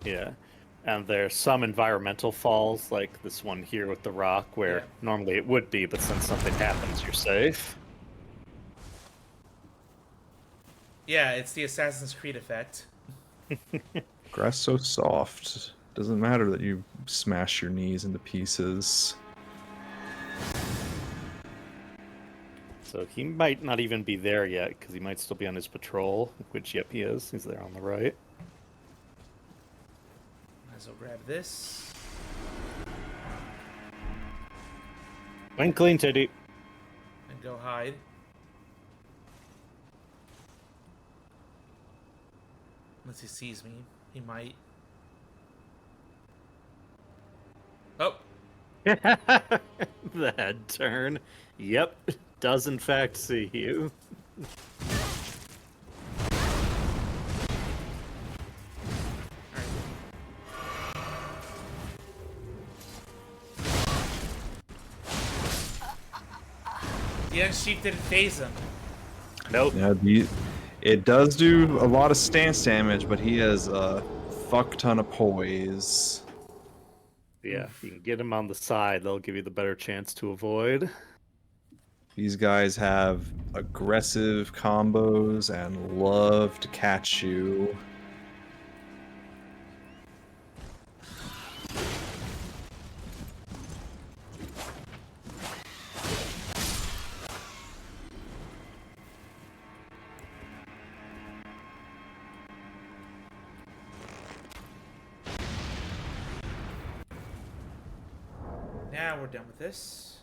Yeah. And there's some environmental falls, like this one here with the rock, where normally it would be, but since something happens, you're safe. Yeah, it's the Assassin's Creed effect. Grass so soft. Doesn't matter that you smash your knees into pieces. So he might not even be there yet, because he might still be on his patrol, which, yep, he is. He's there on the right. Might as well grab this. Went clean, Teddy. And go hide. Unless he sees me. He might. Oh! The head turn. Yep, does in fact see you. The Unsheep didn't phase him. Nope. Yeah, it does do a lot of stance damage, but he has a fuck ton of poise. Yeah, you can get him on the side. They'll give you the better chance to avoid. These guys have aggressive combos and love to catch you. Now we're done with this.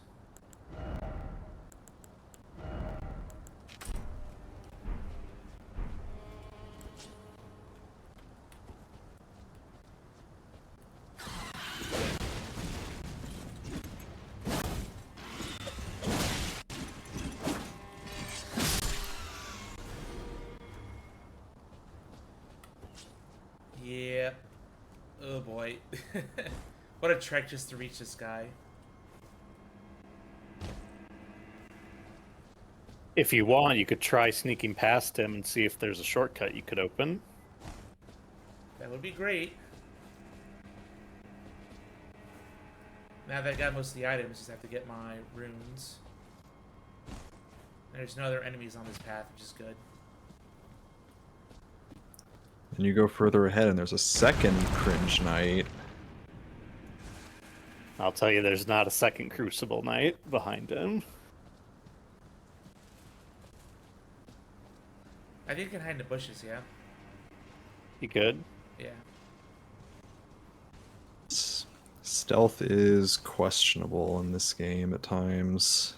Yeah. Oh boy. What a trek just to reach this guy. If you want, you could try sneaking past him and see if there's a shortcut you could open. That would be great. Now that I got most of the items, just have to get my runes. There's no other enemies on this path, which is good. And you go further ahead, and there's a second Cringe Knight. I'll tell you, there's not a second Crucible Knight behind him. I think you can hide in the bushes, yeah? You good? Yeah. Stealth is questionable in this game at times.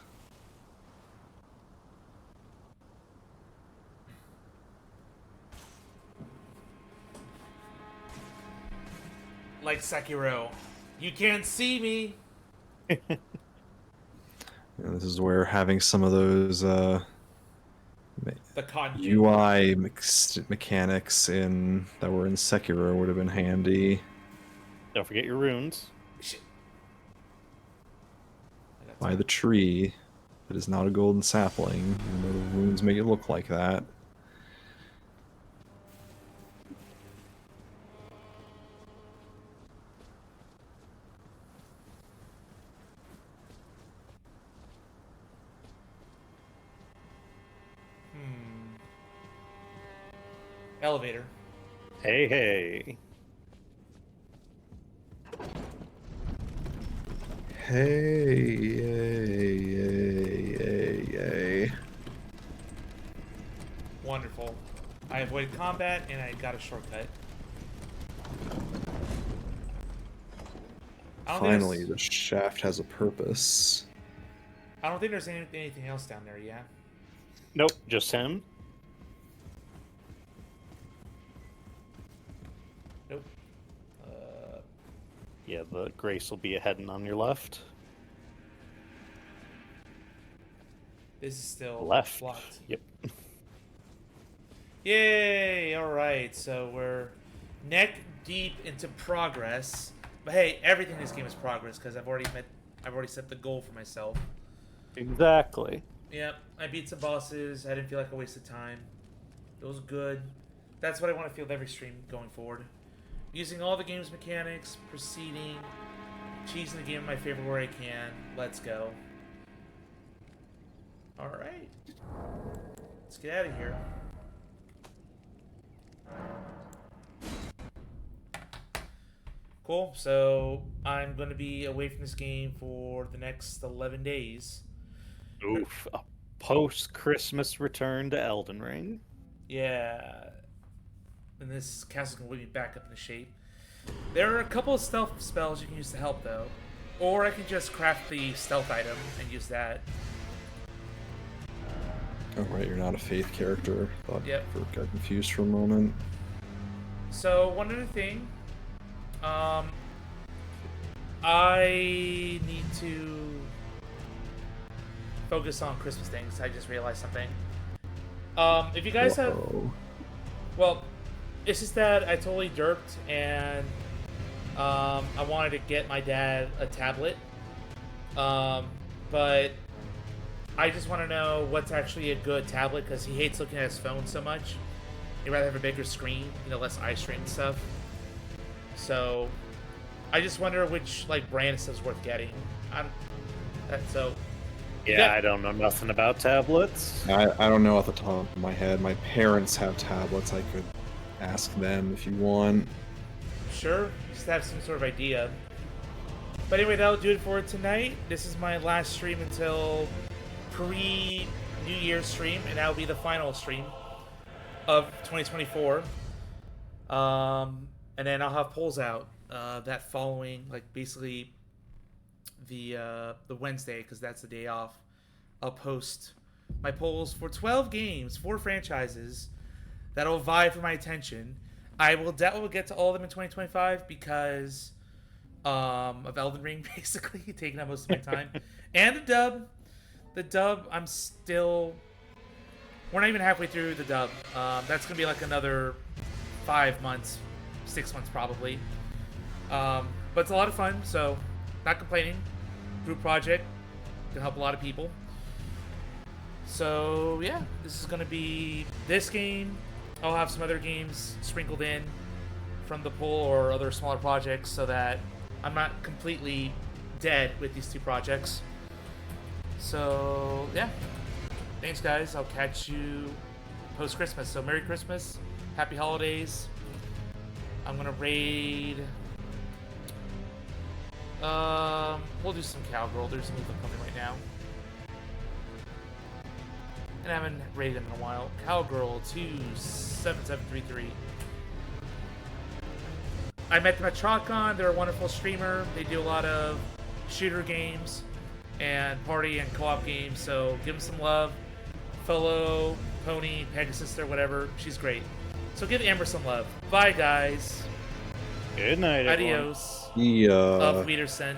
Like Sekiro. You can't see me! And this is where having some of those The con UI mechanics that were in Sekiro would have been handy. Don't forget your runes. Shit. By the tree. It is not a golden sapling, even though the runes make it look like that. Elevator. Hey, hey. Hey, yay, yay, yay, yay. Wonderful. I avoided combat and I got a shortcut. Finally, the shaft has a purpose. I don't think there's anything else down there, yeah? Nope, just him. Nope. Yeah, the Grace will be ahead and on your left. This is still Left. blocked. Yep. Yay! Alright, so we're neck deep into progress. But hey, everything in this game is progress because I've already set the goal for myself. Exactly. Yep, I beat some bosses. I didn't feel like I wasted time. It was good. That's what I want to feel with every stream going forward. Using all the game's mechanics, proceeding, cheesing the game in my favorite way I can. Let's go. Alright. Let's get out of here. Cool, so I'm going to be away from this game for the next 11 days. Oof. A post-Christmas return to Elden Ring. Yeah. And this castle's going to whip me back up into shape. There are a couple of stealth spells you can use to help, though. Or I can just craft the stealth item and use that. Oh, right, you're not a Faith character. Yep. Got confused for a moment. So, one other thing. I need to focus on Christmas things. I just realized something. If you guys have... Well, it's just that I totally derped and I wanted to get my dad a tablet. But I just want to know what's actually a good tablet because he hates looking at his phone so much. He'd rather have a bigger screen, less eye strain and stuff. So, I just wonder which brand is worth getting. Yeah, I don't know nothing about tablets. I don't know off the top of my head. My parents have tablets. I could ask them if you want. Sure, just have some sort of idea. But anyway, that'll do it for tonight. This is my last stream until pre-New Year's stream, and that'll be the final stream of 2024. And then I'll have polls out that following, basically the Wednesday, because that's the day off, I'll post my polls for 12 games, 4 franchises that'll vie for my attention. I will get to all of them in 2025 because of Elden Ring, basically taking up most of my time, and the dub. The dub, we're not even halfway through the dub. That's gonna be like another 5 months, 6 months probably. But it's a lot of fun, so not complaining. Group project can help a lot of people. So yeah, this is gonna be this game. I'll have some other games sprinkled in from the pool or other smaller projects so that I'm not completely dead with these 2 projects. So yeah, thanks guys. I'll catch you post Christmas. So Merry Christmas, Happy Holidays. I'm gonna raid. We'll do some Cowgirl. There's a movement coming right now. And I haven't raided him in a while. Cowgirl 27733. I met them at TrotCon. They're a wonderful streamer. They do a lot of shooter games and party and co-op games. So give them some love. Follow Pony, Pegasus, or whatever. She's great. So give Amber some love. Bye, guys. Good night, everyone. Adios. Yeah. Auf Wiedersehen.